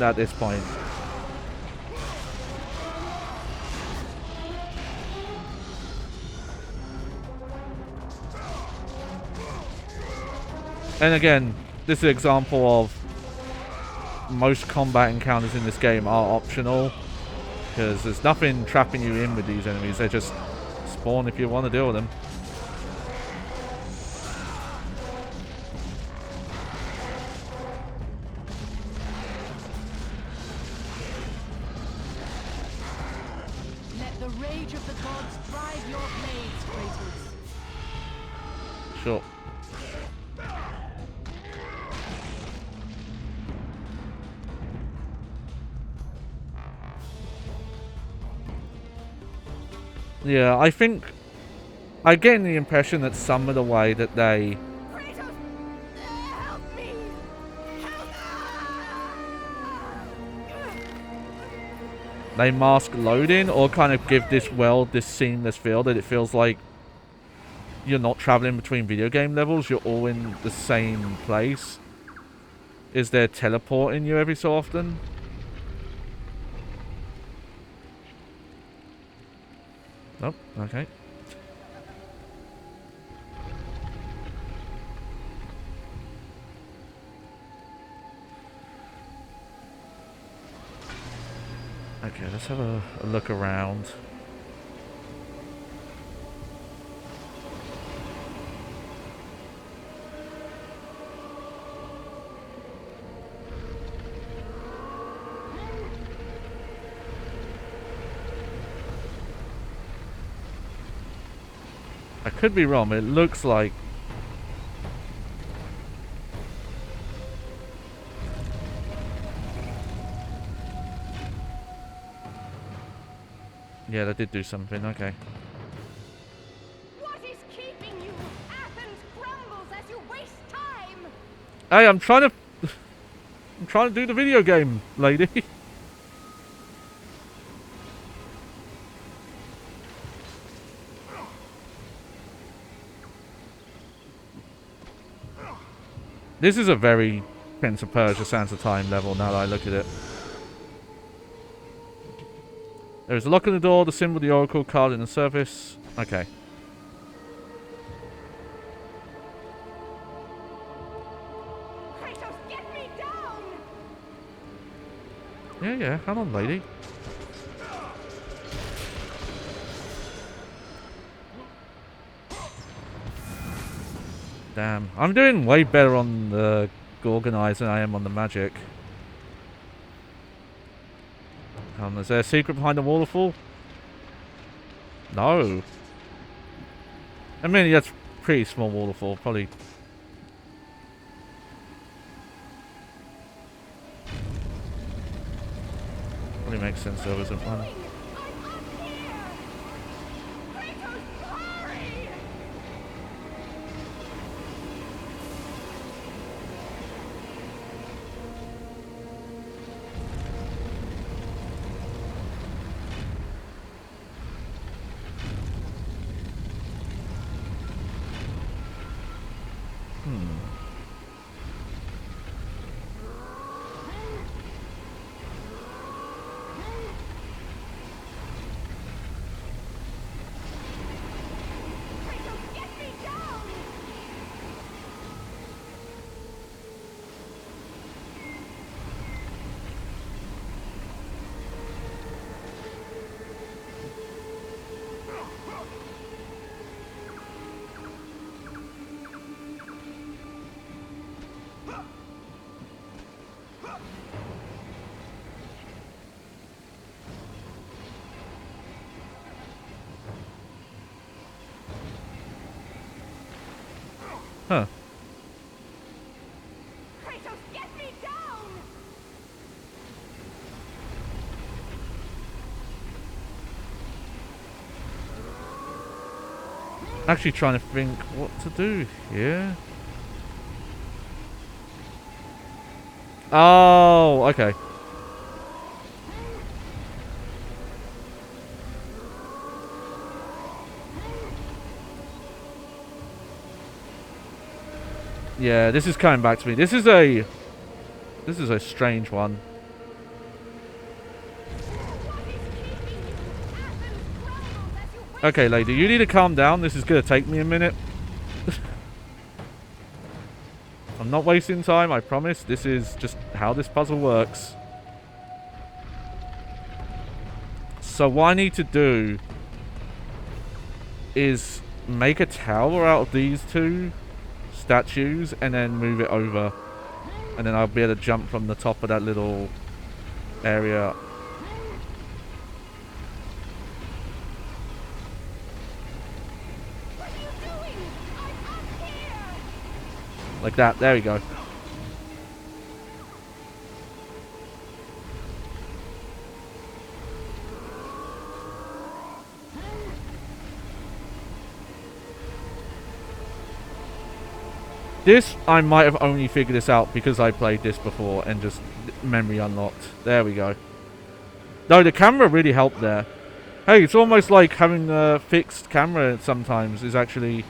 at this point. And again, this is an example of most combat encounters in this game are optional. Because there's nothing trapping you in with these enemies. They just spawn if you want to deal with them. Let the rage of the gods drive your blades, Kratos. Sure. Yeah, I think I get the impression that some of the way that they mask loading or kind of give this world this seamless feel that it feels like you're not traveling between video game levels, you're all in the same place. Is there teleporting you every so often? Nope, okay. Okay, let's have a look around. I could be wrong, but it looks like... Yeah, that did do something, okay. What is keeping you? Athens crumbles as you waste time! Hey, I'm trying to do the video game, lady. This is a very Prince of Persia Sands of Time level now that I look at it. There is a lock in the door, the symbol of the Oracle card in the surface. Okay. Kratos, get me down! Yeah, hang on, lady. Damn. I'm doing way better on the Gorgonite than I am on the magic. Is there a secret behind the waterfall? No. I mean, that's a pretty small waterfall, probably. actually makes sense though, isn't one? Huh. Kratos, get me down! Actually trying to think what to do here. Oh, okay. Yeah, this is coming back to me. This is a strange one. Okay, lady, you need to calm down. This is gonna take me a minute. I'm not wasting time, I promise. This is just how this puzzle works. So what I need to do is make a tower out of these two statues and then move it over, and then I'll be able to jump from the top of that little area. What are you doing? I'm up here! Like that. There we go. This, I might have only figured this out because I played this before and just memory unlocked. There we go. No, the camera really helped there. Hey, it's almost like having a fixed camera sometimes is actually...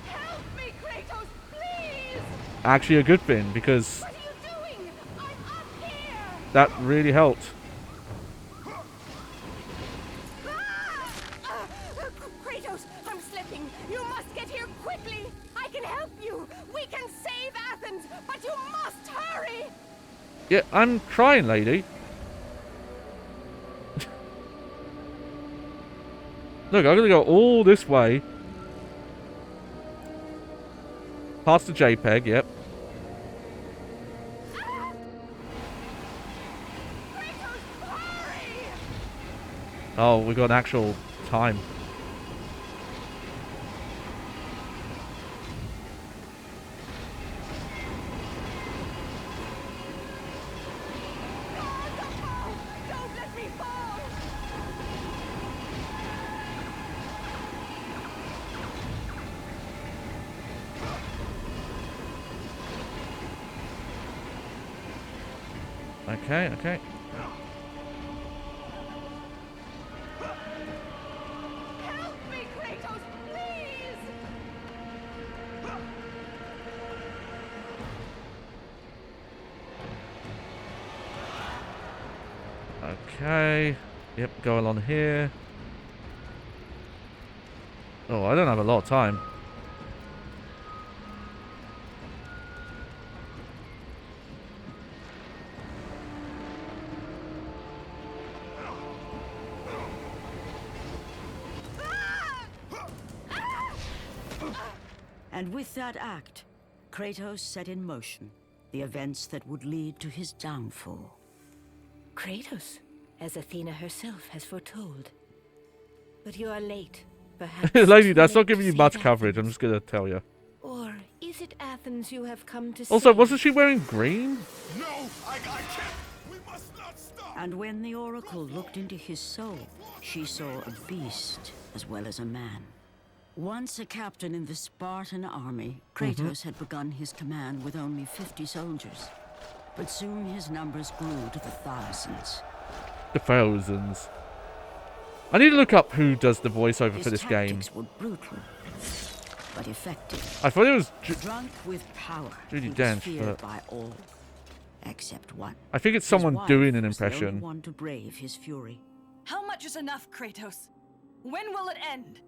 Help me, Kratos, please! actually a good thing, because What are you doing? I'm up here! that really helped. Kratos, I'm slipping. You must get here quickly. I can help you. We can save Athens, but you must hurry. Yeah, I'm trying, lady. Look, I'm gonna go all this way. Past the JPEG, yep. Kratos, hurry! Oh, we got an actual time. Don't let me fall! Okay, okay. Help me, Kratos, please! Okay. Yep, go along here. Oh, I don't have a lot of time. And with that act, Kratos set in motion the events that would lead to his downfall. Kratos, as Athena herself has foretold. But you are late, perhaps. Lady, that's too not late giving to you much save coverage, I'm Athens. just gonna tell you. Or is it Athens you have come to Also, save? wasn't she wearing green? No, I can't. We must not stop. And when the Oracle looked into his soul, she saw a beast as well as a man. Once a captain in the Spartan army, Kratos had begun his command with only 50 soldiers. But soon his numbers grew to the thousands. The thousands. I need to look up who does the voiceover for this game. His tactics were brutal, but effective. I thought it was drunk with power. Judy He was Dench, feared but by all, except one. I think it's His someone wife doing an was the only impression. one to brave his fury. How much is enough, Kratos? When will it end?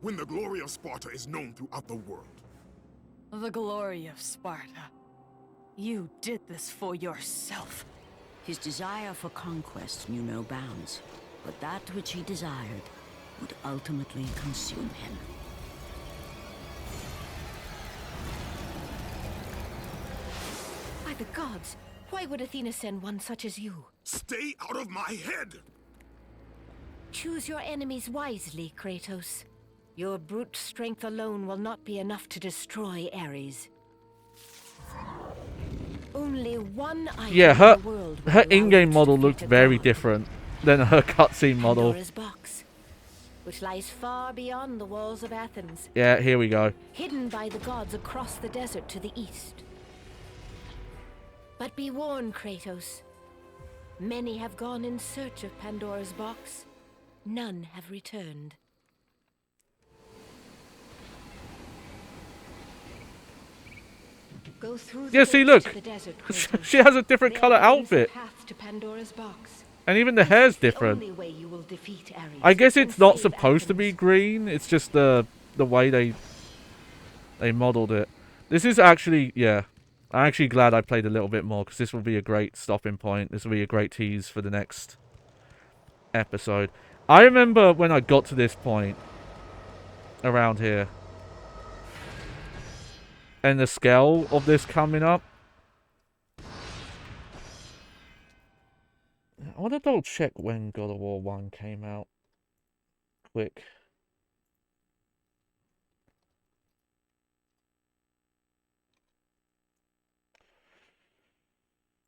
When the glory of Sparta is known throughout the world. The glory of Sparta. You did this for yourself. His desire for conquest knew no bounds, but that which he desired would ultimately consume him. By the gods, why would Athena send one such as you? Stay out of my head! Choose your enemies wisely, Kratos. Your brute strength alone will not be enough to destroy Ares. Only one item Yeah, in the world will her allow you in-game to model defeat looked a very god. different than her cutscene model. Pandora's box, which lies far beyond the walls of Athens, Yeah, here we go. hidden by the gods across the desert to the east. But be warned, Kratos. Many have gone in search of Pandora's box. None have returned. Go through the Yeah, see, gates look. to the desert, Kratos. She has a different There color lies a outfit. path to Pandora's box. And even the hair's The different. only way you will defeat Ares I guess it's and not save supposed to be Athens. green. It's just the way they modeled it. This is actually, yeah. I'm actually glad I played a little bit more because this will be a great stopping point. This will be a great tease for the next episode. I remember when I got to this point around here and the scale of this coming up. I want to double check when God of War 1 came out. Quick.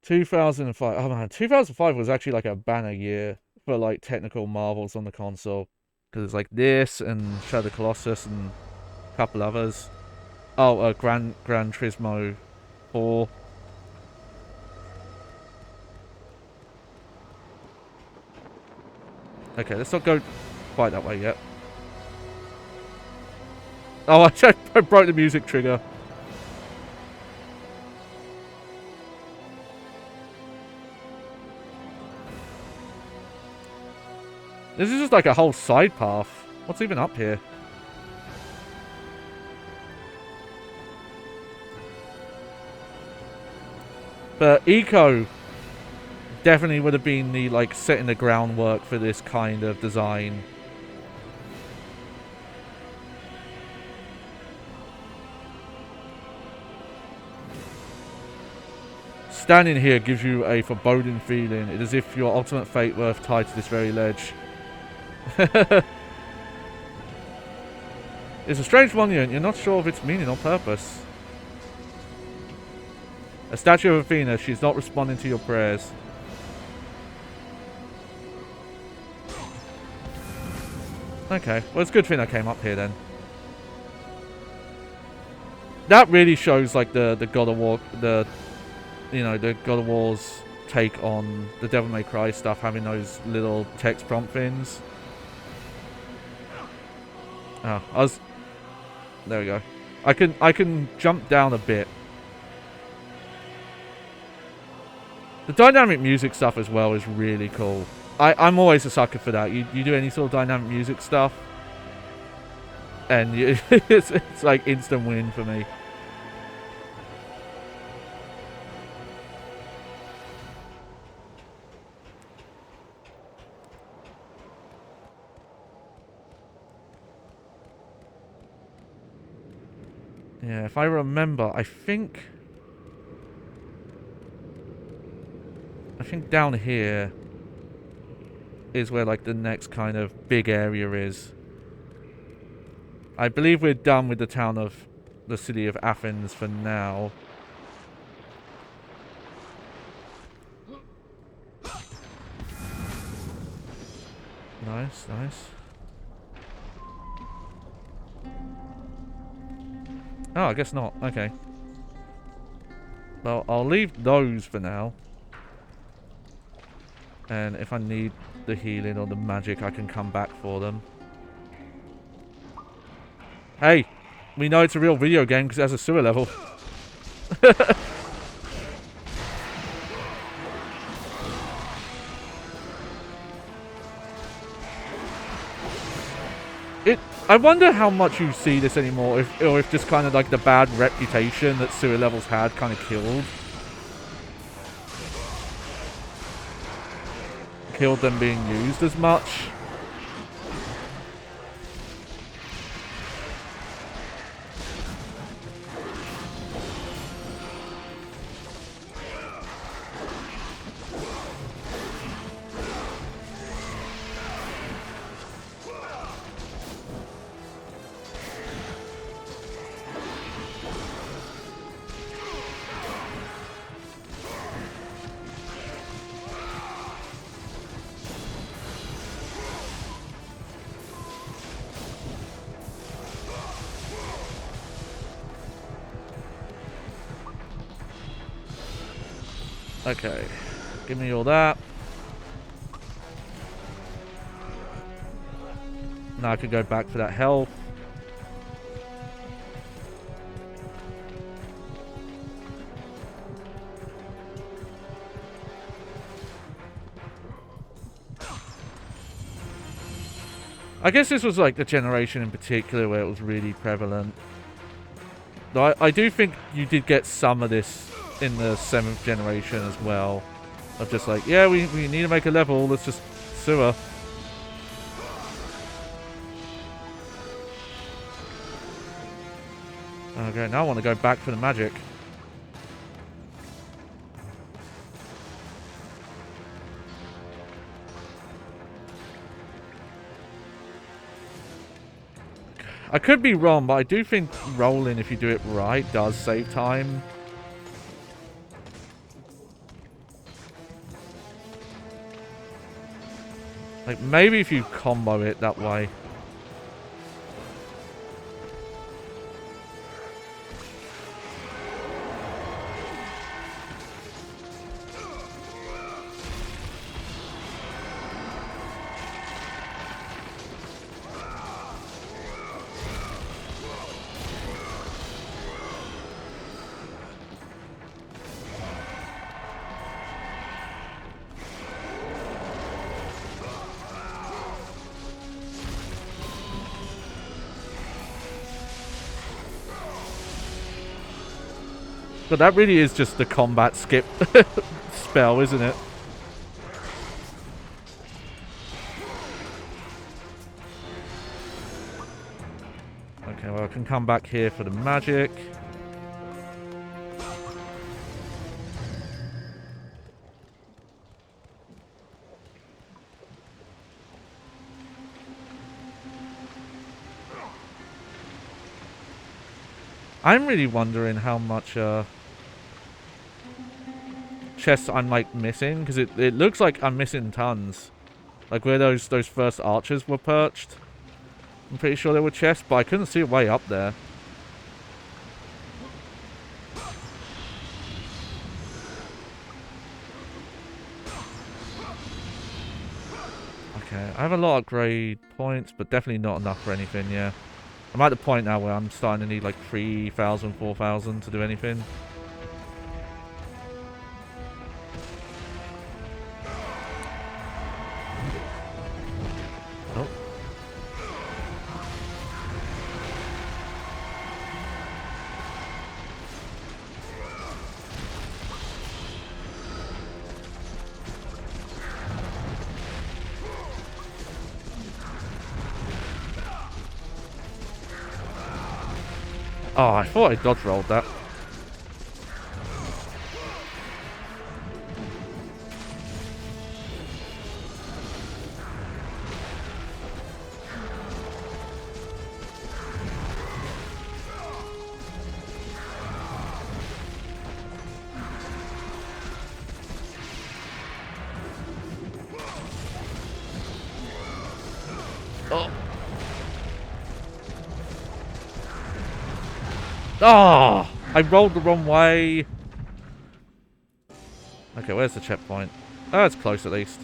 $2005. Oh man, 2005 was actually like a banner year for like technical marvels on the console. Because it's like this and Shadow of the Colossus and a couple others. Oh, Gran Turismo 4. Okay, let's not go quite that way yet. Oh, I broke the music trigger. This is just like a whole side path. What's even up here? But Eco definitely would have been the like setting the groundwork for this kind of design. Standing here gives you a foreboding feeling. It is as if your ultimate fate were tied to this very ledge. It's a strange monument. You're not sure of its meaning or purpose. A statue of Athena. She's not responding to your prayers. Okay. Well, it's a good thing I came up here then. That really shows like the God of War, the God of War's take on the Devil May Cry stuff, having those little text prompt things. Oh, there we go. I can jump down a bit. The dynamic music stuff as well is really cool. I'm always a sucker for that. You do any sort of dynamic music stuff, and it's like instant win for me. Yeah, if I remember, I think down here is where like the next kind of big area is. I believe we're done with the city of Athens for now. Nice, nice. Oh, I guess not. Okay. Well, I'll leave those for now. And if I need the healing or the magic, I can come back for them. Hey! We know it's a real video game because it has a sewer level. I wonder how much you see this anymore, or if just kind of like the bad reputation that sewer levels had kind of killed them being used as much. Okay, give me all that. Now I can go back for that health. I guess this was like the generation in particular where it was really prevalent. Though I do think you did get some of this in the 7th generation as well. Of just like, yeah, we need to make a level, let's just sewer. Okay, now I want to go back for the magic. I could be wrong, but I do think rolling, if you do it right, does save time. Like, maybe if you combo it that way. But that really is just the combat skip spell, isn't it? Okay, well I can come back here for the magic. I'm really wondering how much chests I'm like missing, because it looks like I'm missing tons. Like where those first archers were perched. I'm pretty sure there were chests, but I couldn't see it way up there. Okay, I have a lot of grade points, but definitely not enough for anything, yeah. I'm at the point now where I'm starting to need like 3,000, 4,000 to do anything. Oh. Oh, I thought I dodge rolled that. Oh. Oh, I rolled the wrong way. Okay, where's the checkpoint? Oh, it's close at least.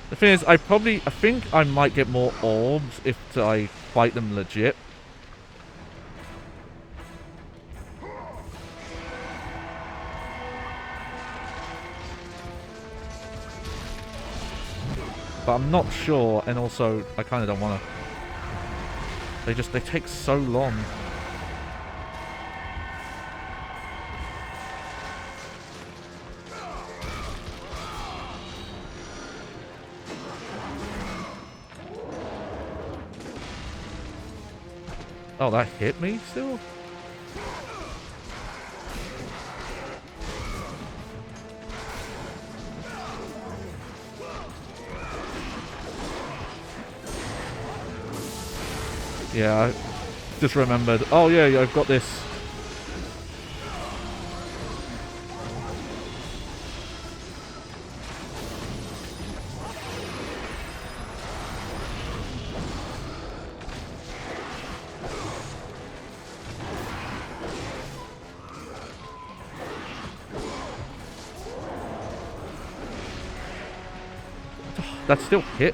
The thing is, I think I might get more orbs if I fight them legit. But I'm not sure, and also, I kind of don't want to. They take so long. Oh, that hit me still? Yeah, I just remembered. Oh yeah, I've got this. That still hit.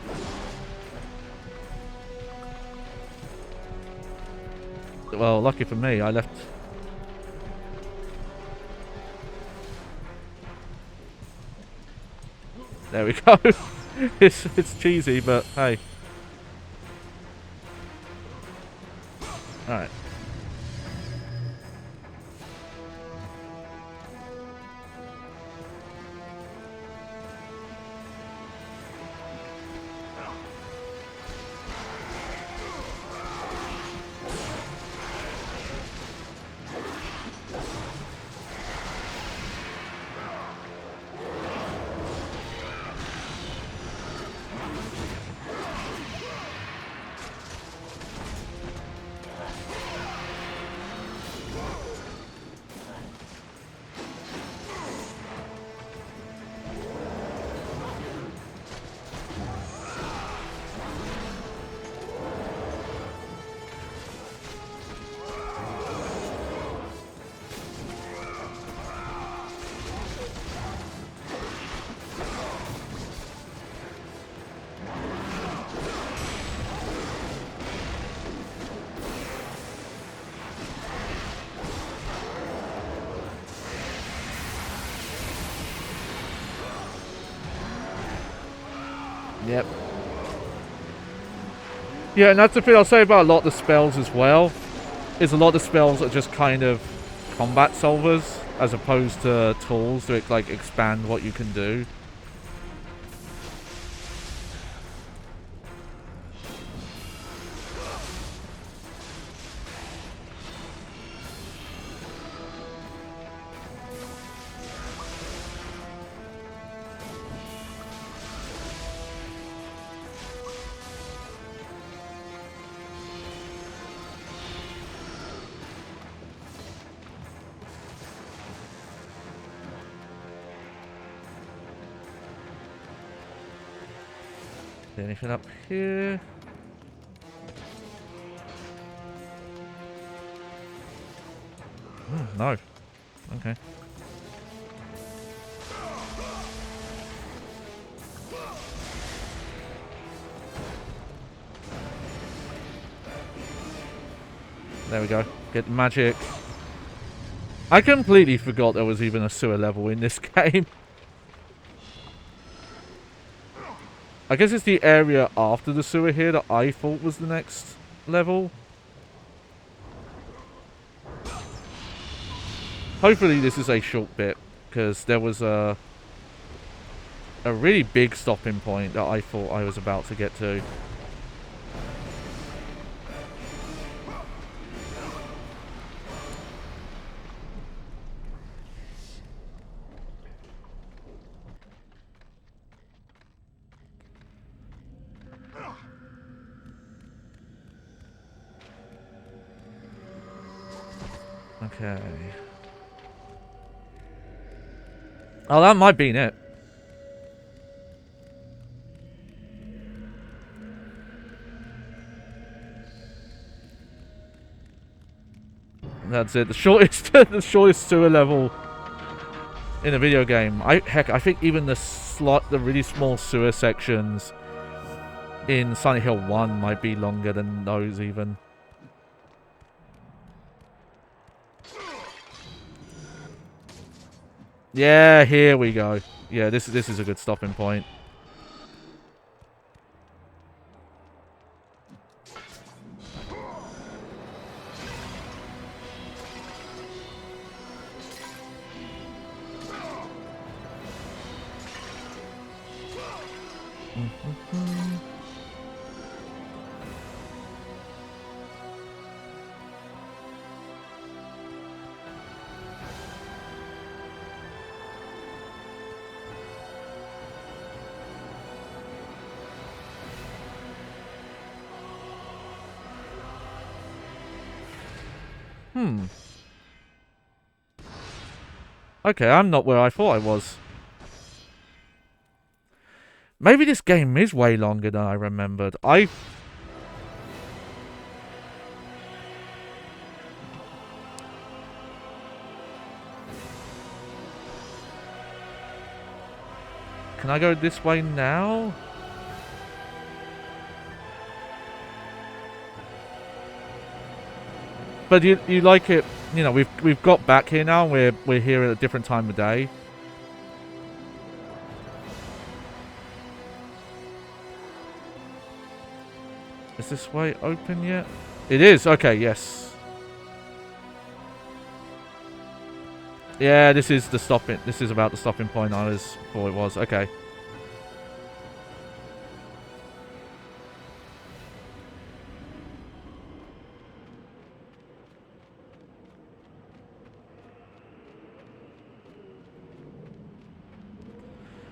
Well, lucky for me, I left. There we go. It's cheesy, but hey. Alright. Yep. Yeah, and that's the thing I'll say about a lot of the spells as well, is a lot of the spells are just kind of combat solvers, as opposed to tools to like expand what you can do. Anything up here? No. Okay. There we go. Get magic. I completely forgot there was even a sewer level in this game. I guess it's the area after the sewer here that I thought was the next level. Hopefully this is a short bit, because there was a really big stopping point that I thought I was about to get to. Okay. Oh, that might be it. That's it. The shortest, the shortest sewer level in a video game. Heck, I think even the really small sewer sections in Silent Hill 1 might be longer than those even. Yeah, here we go. Yeah, this is a good stopping point. Okay, I'm not where I thought I was. Maybe this game is way longer than I remembered. Can I go this way now? But you like it, you know, we've got back here now, we're here at a different time of day. Is this way open yet? It is, okay, yes. Yeah, this is about the stopping point I thought it was, okay.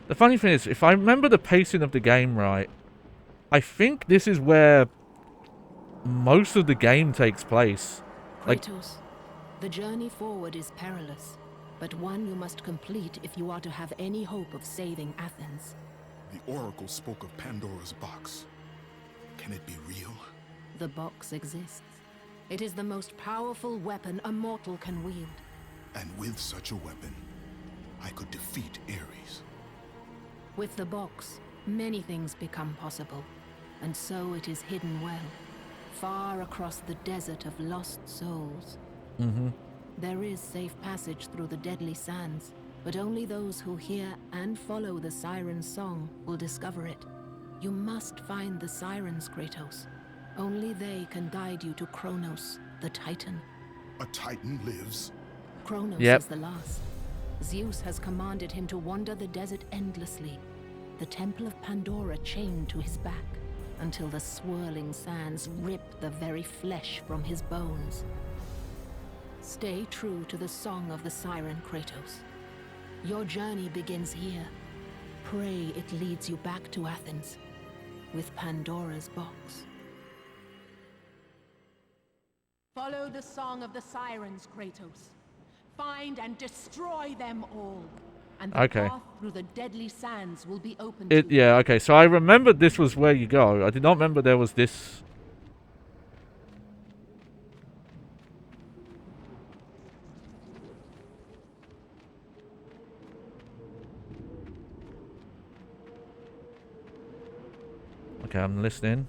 The funny thing is, if I remember the pacing of the game right, I think this is where most of the game takes place. Kratos, the journey forward is perilous, but one you must complete if you are to have any hope of saving Athens. The Oracle spoke of Pandora's box. Can it be real? The box exists. It is the most powerful weapon a mortal can wield. And with such a weapon, I could defeat Ares. With the box, many things become possible, and so it is hidden well, far across the desert of lost souls. There is safe passage through the deadly sands, but only those who hear and follow the siren's song will discover it. You must find the sirens, Kratos. Only they can guide you to Kronos, the Titan. A Titan lives? Kronos is the last. Zeus has commanded him to wander the desert endlessly, the Temple of Pandora chained to his back, until the swirling sands rip the very flesh from his bones. Stay true to the song of the siren, Kratos. Your journey begins here. Pray it leads you back to Athens, with Pandora's box. Follow the song of the sirens, Kratos. Find and destroy them all. And the path through the deadly sands will be open to you. Yeah, okay, so I remembered this was where you go. I did not remember there was this. Okay, I'm listening.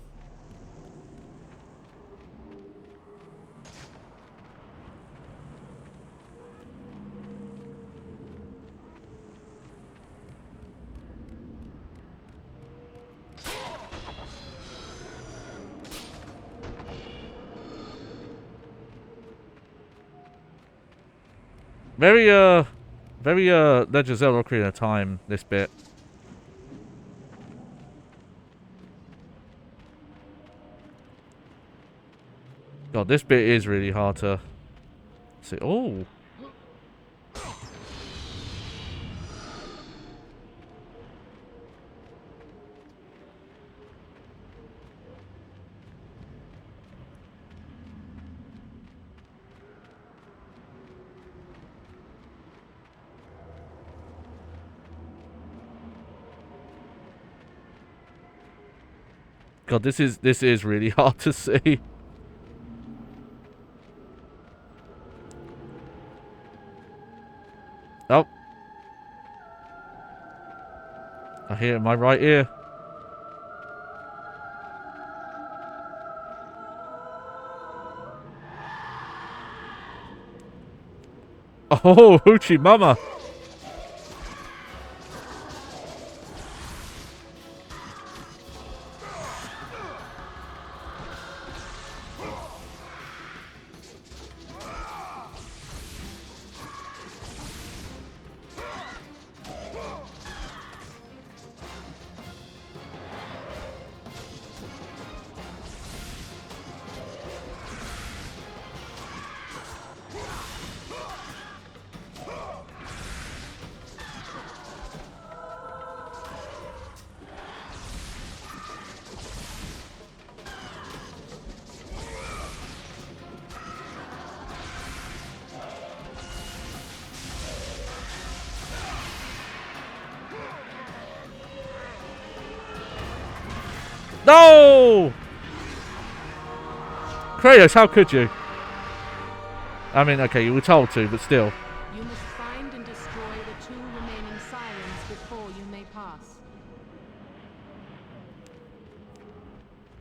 Very Legend of Zelda Ocarina of Time, this bit. God, this bit is really hard to see. Oh. God, this is really hard to see. Oh. I hear it in my right ear. Oh, hoochie mama. No! Kratos, how could you? I mean, okay, you were told to, but still. You must find and destroy the 2 remaining sirens before you may pass.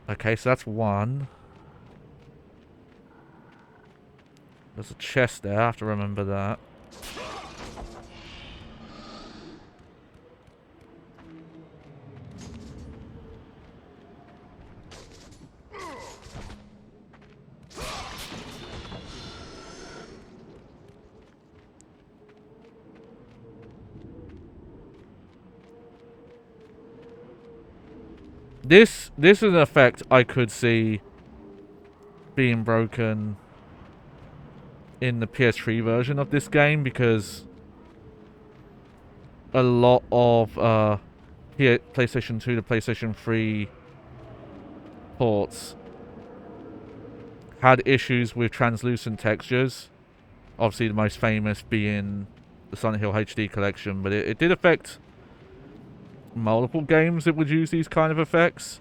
Okay, so that's 1. There's a chest there, I have to remember that. This is an effect I could see being broken in the PS3 version of this game, because a lot of PlayStation 2 to PlayStation 3 ports had issues with translucent textures. Obviously the most famous being the Silent Hill HD collection, but it did affect multiple games that would use these kind of effects.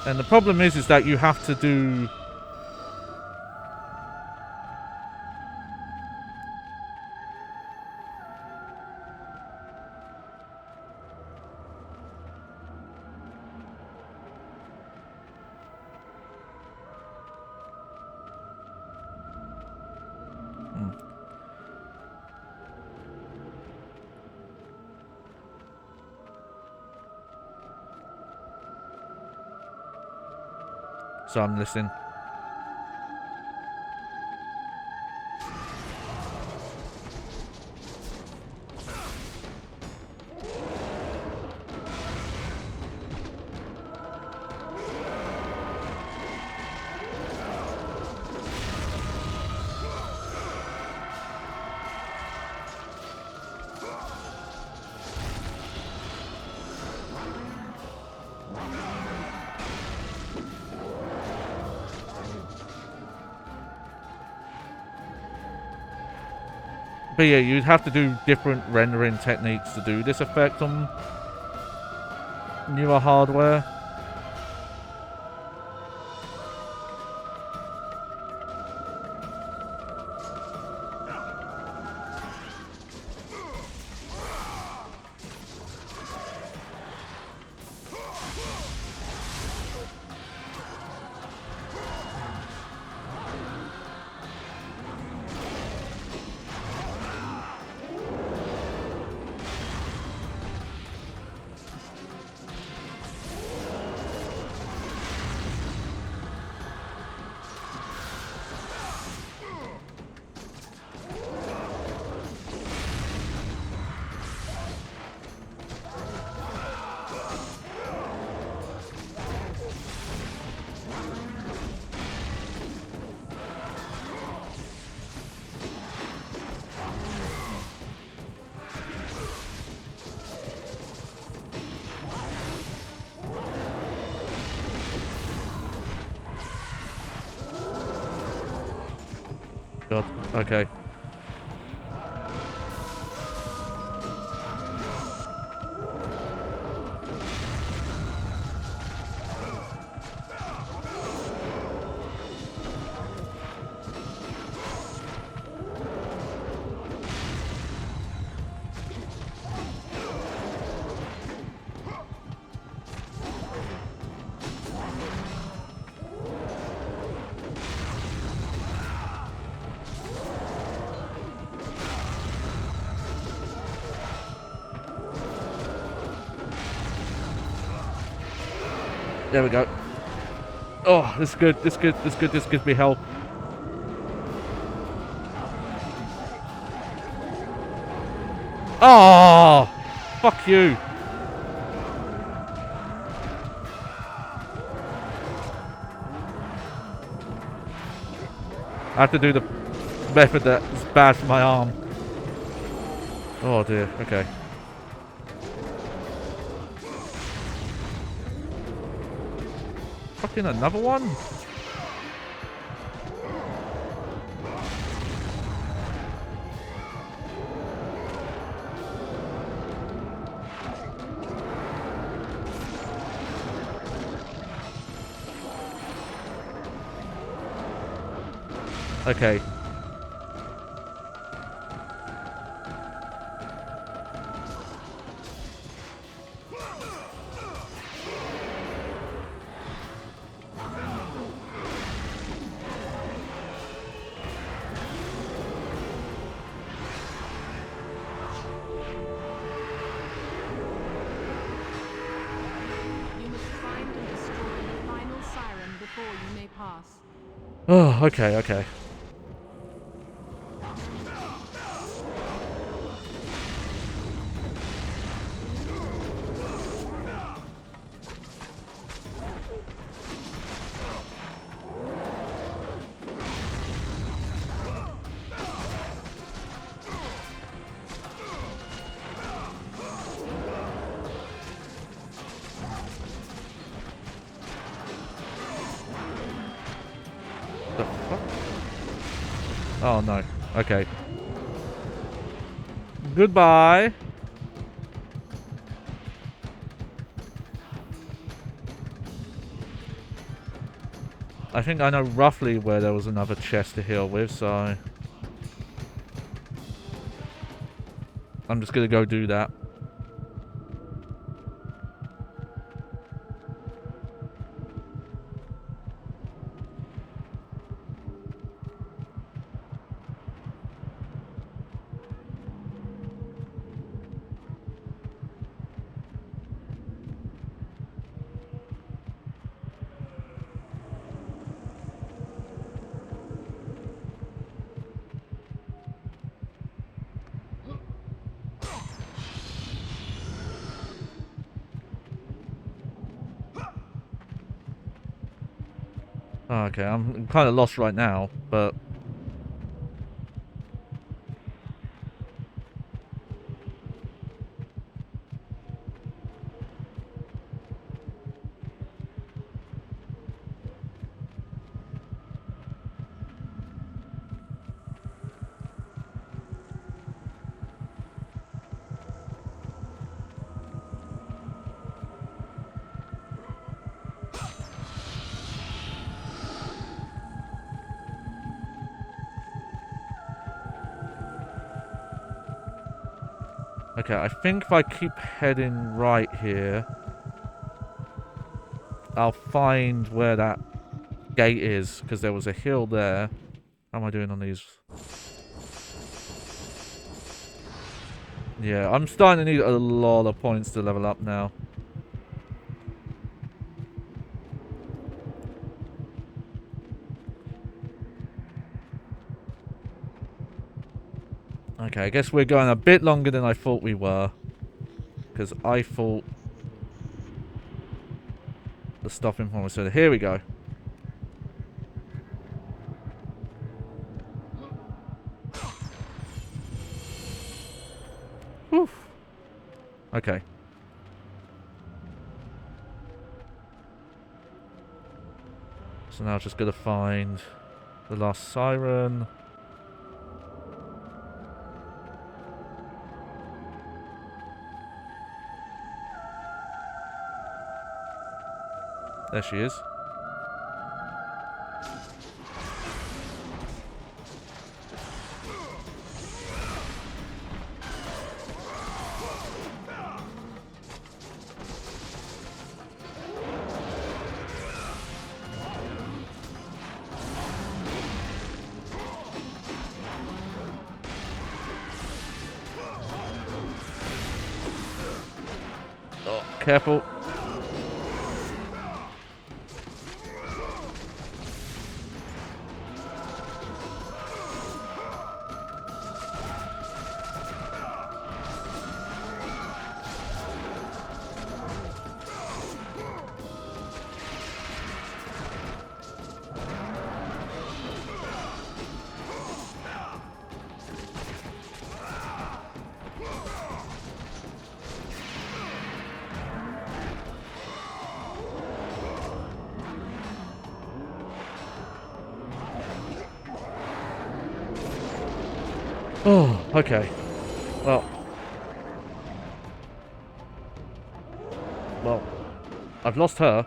And the problem is that you have to do So I'm listening. But yeah, you'd have to do different rendering techniques to do this effect on newer hardware. God. Okay. There we go. Oh, this is good. This is good. This is good. This gives me help. Oh, fuck you. I have to do the method that's bad for my arm. Oh dear. Okay. Fucking another one? Okay. Oh, okay, okay. The fuck? Oh no. Okay. Goodbye. I think I know roughly where there was another chest to heal with, so I'm just gonna go do that. Okay, I'm kind of lost right now, but okay, I think if I keep heading right here, I'll find where that gate is, because there was a hill there. How am I doing on these? Yeah, I'm starting to need a lot of points to level up now. Okay, I guess we're going a bit longer than I thought we were. Because I thought the stopping point was... So here we go. Whew. Okay. So now I've just got to find the last siren. There she is. Oh, careful. Oh, okay. Well, I've lost her.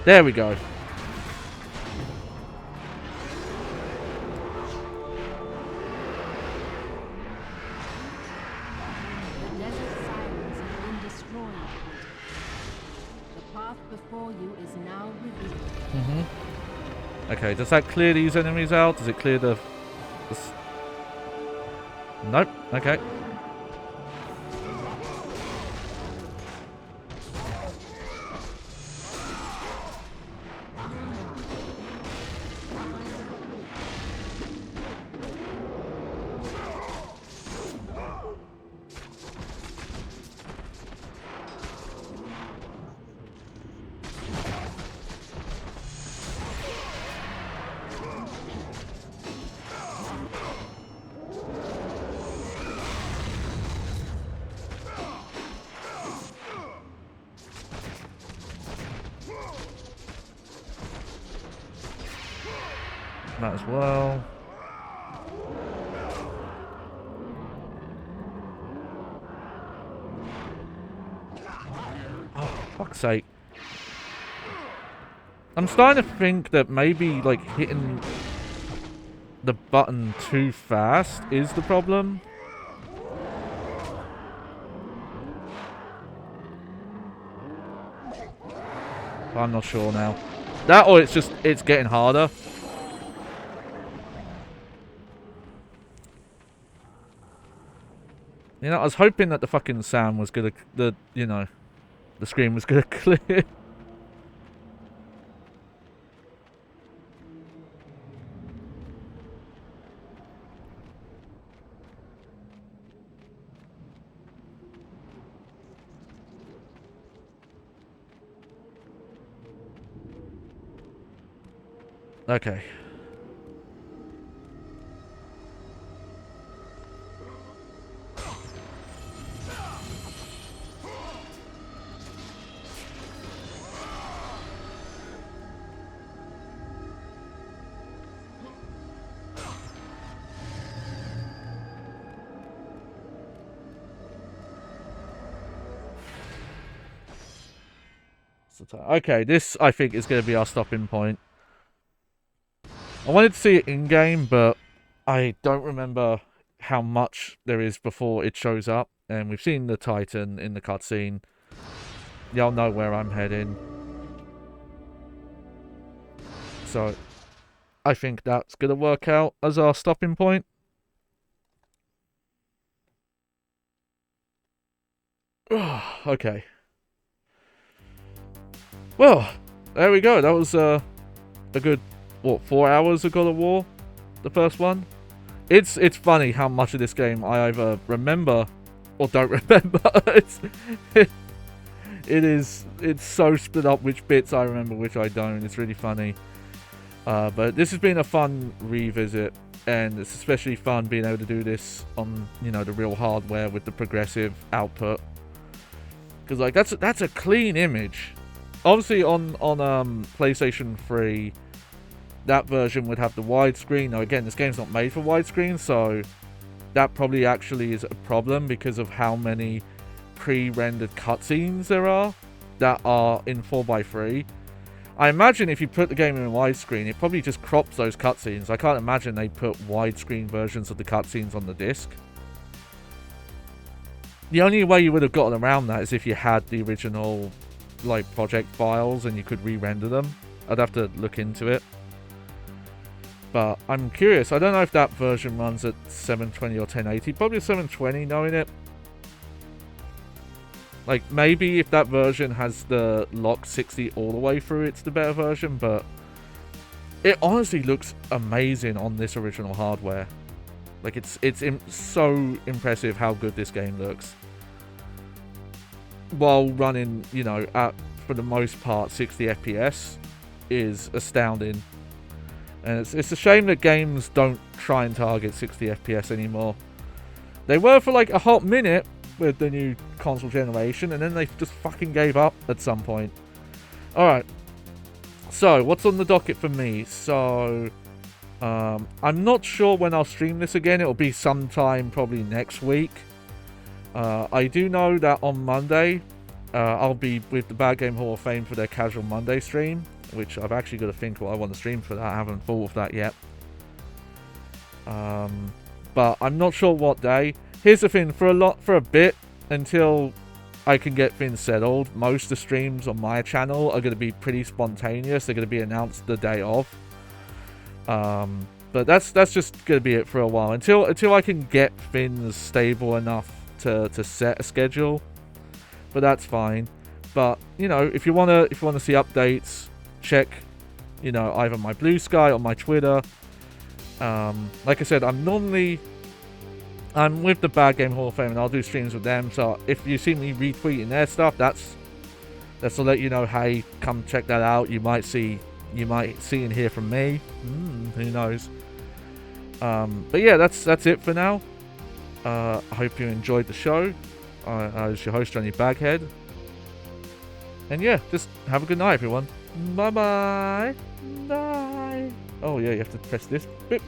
There we go. The desert sirens have been destroyed. The path before you is now revealed. Okay, does that clear these enemies out? Does it clear the Nope. Okay. That as well. Oh, fuck's sake. I'm starting to think that maybe, like, hitting the button too fast is the problem. I'm not sure now. That or it's getting harder. You know, I was hoping that the fucking sound was gonna, the screen was gonna clear. Okay. Okay, this I think is going to be our stopping point. I wanted to see it in game, but I don't remember how much there is before it shows up. And we've seen the Titan in the cutscene. Y'all know where I'm heading. So, I think that's going to work out as our stopping point. Okay. Well, there we go. That was a good, what, 4 hours of God of War? The first one? It's funny how much of this game I either remember or don't remember. It's so split up which bits I remember, which I don't. It's really funny. But this has been a fun revisit, and it's especially fun being able to do this on, you know, the real hardware with the progressive output. Because like that's a clean image. Obviously on PlayStation 3, that version would have the widescreen. Now again, this game's not made for widescreen, so that probably actually is a problem because of how many pre-rendered cutscenes there are that are in 4:3. I imagine if you put the game in widescreen, it probably just crops those cutscenes. I can't imagine they put widescreen versions of the cutscenes on the disc. The only way you would have gotten around that is if you had the original like project files and you could re-render them. I'd have to look into it. But I'm curious. I don't know if that version runs at 720 or 1080. Probably 720, knowing it. Like, maybe if that version has the lock 60 all the way through, it's the better version, but it honestly looks amazing on this original hardware. Like, it's so impressive how good this game looks. While running, you know, at, for the most part, 60 FPS is astounding. And it's a shame that games don't try and target 60 FPS anymore. They were for like a hot minute with the new console generation, and then they just fucking gave up at some point. Alright, so what's on the docket for me? So I'm not sure when I'll stream this again. It'll be sometime probably next week. I do know that on Monday I'll be with the Bad Game Hall of Fame for their Casual Monday stream, which I've actually got to think what I want to stream for that. I haven't thought of that yet. But I'm not sure what day. Here's the thing, for a bit, until I can get things settled, most of the streams on my channel are going to be pretty spontaneous. They're going to be announced the day of. But that's just going to be it for a while. Until I can get things stable enough to set a schedule. But that's fine. But, you know, if you wanna see updates, check, you know, either my Blue Sky or my Twitter. Like I said, I'm with the Bad Game Hall of Fame, and I'll do streams with them. So if you see me retweeting their stuff, that's to let you know, hey, come check that out. You might see and hear from me. Who knows? But yeah, that's it for now. I hope you enjoyed the show. I was your host, Johnny Baghead. And yeah, just have a good night, everyone. Bye-bye. Bye. Oh yeah, you have to press this bit.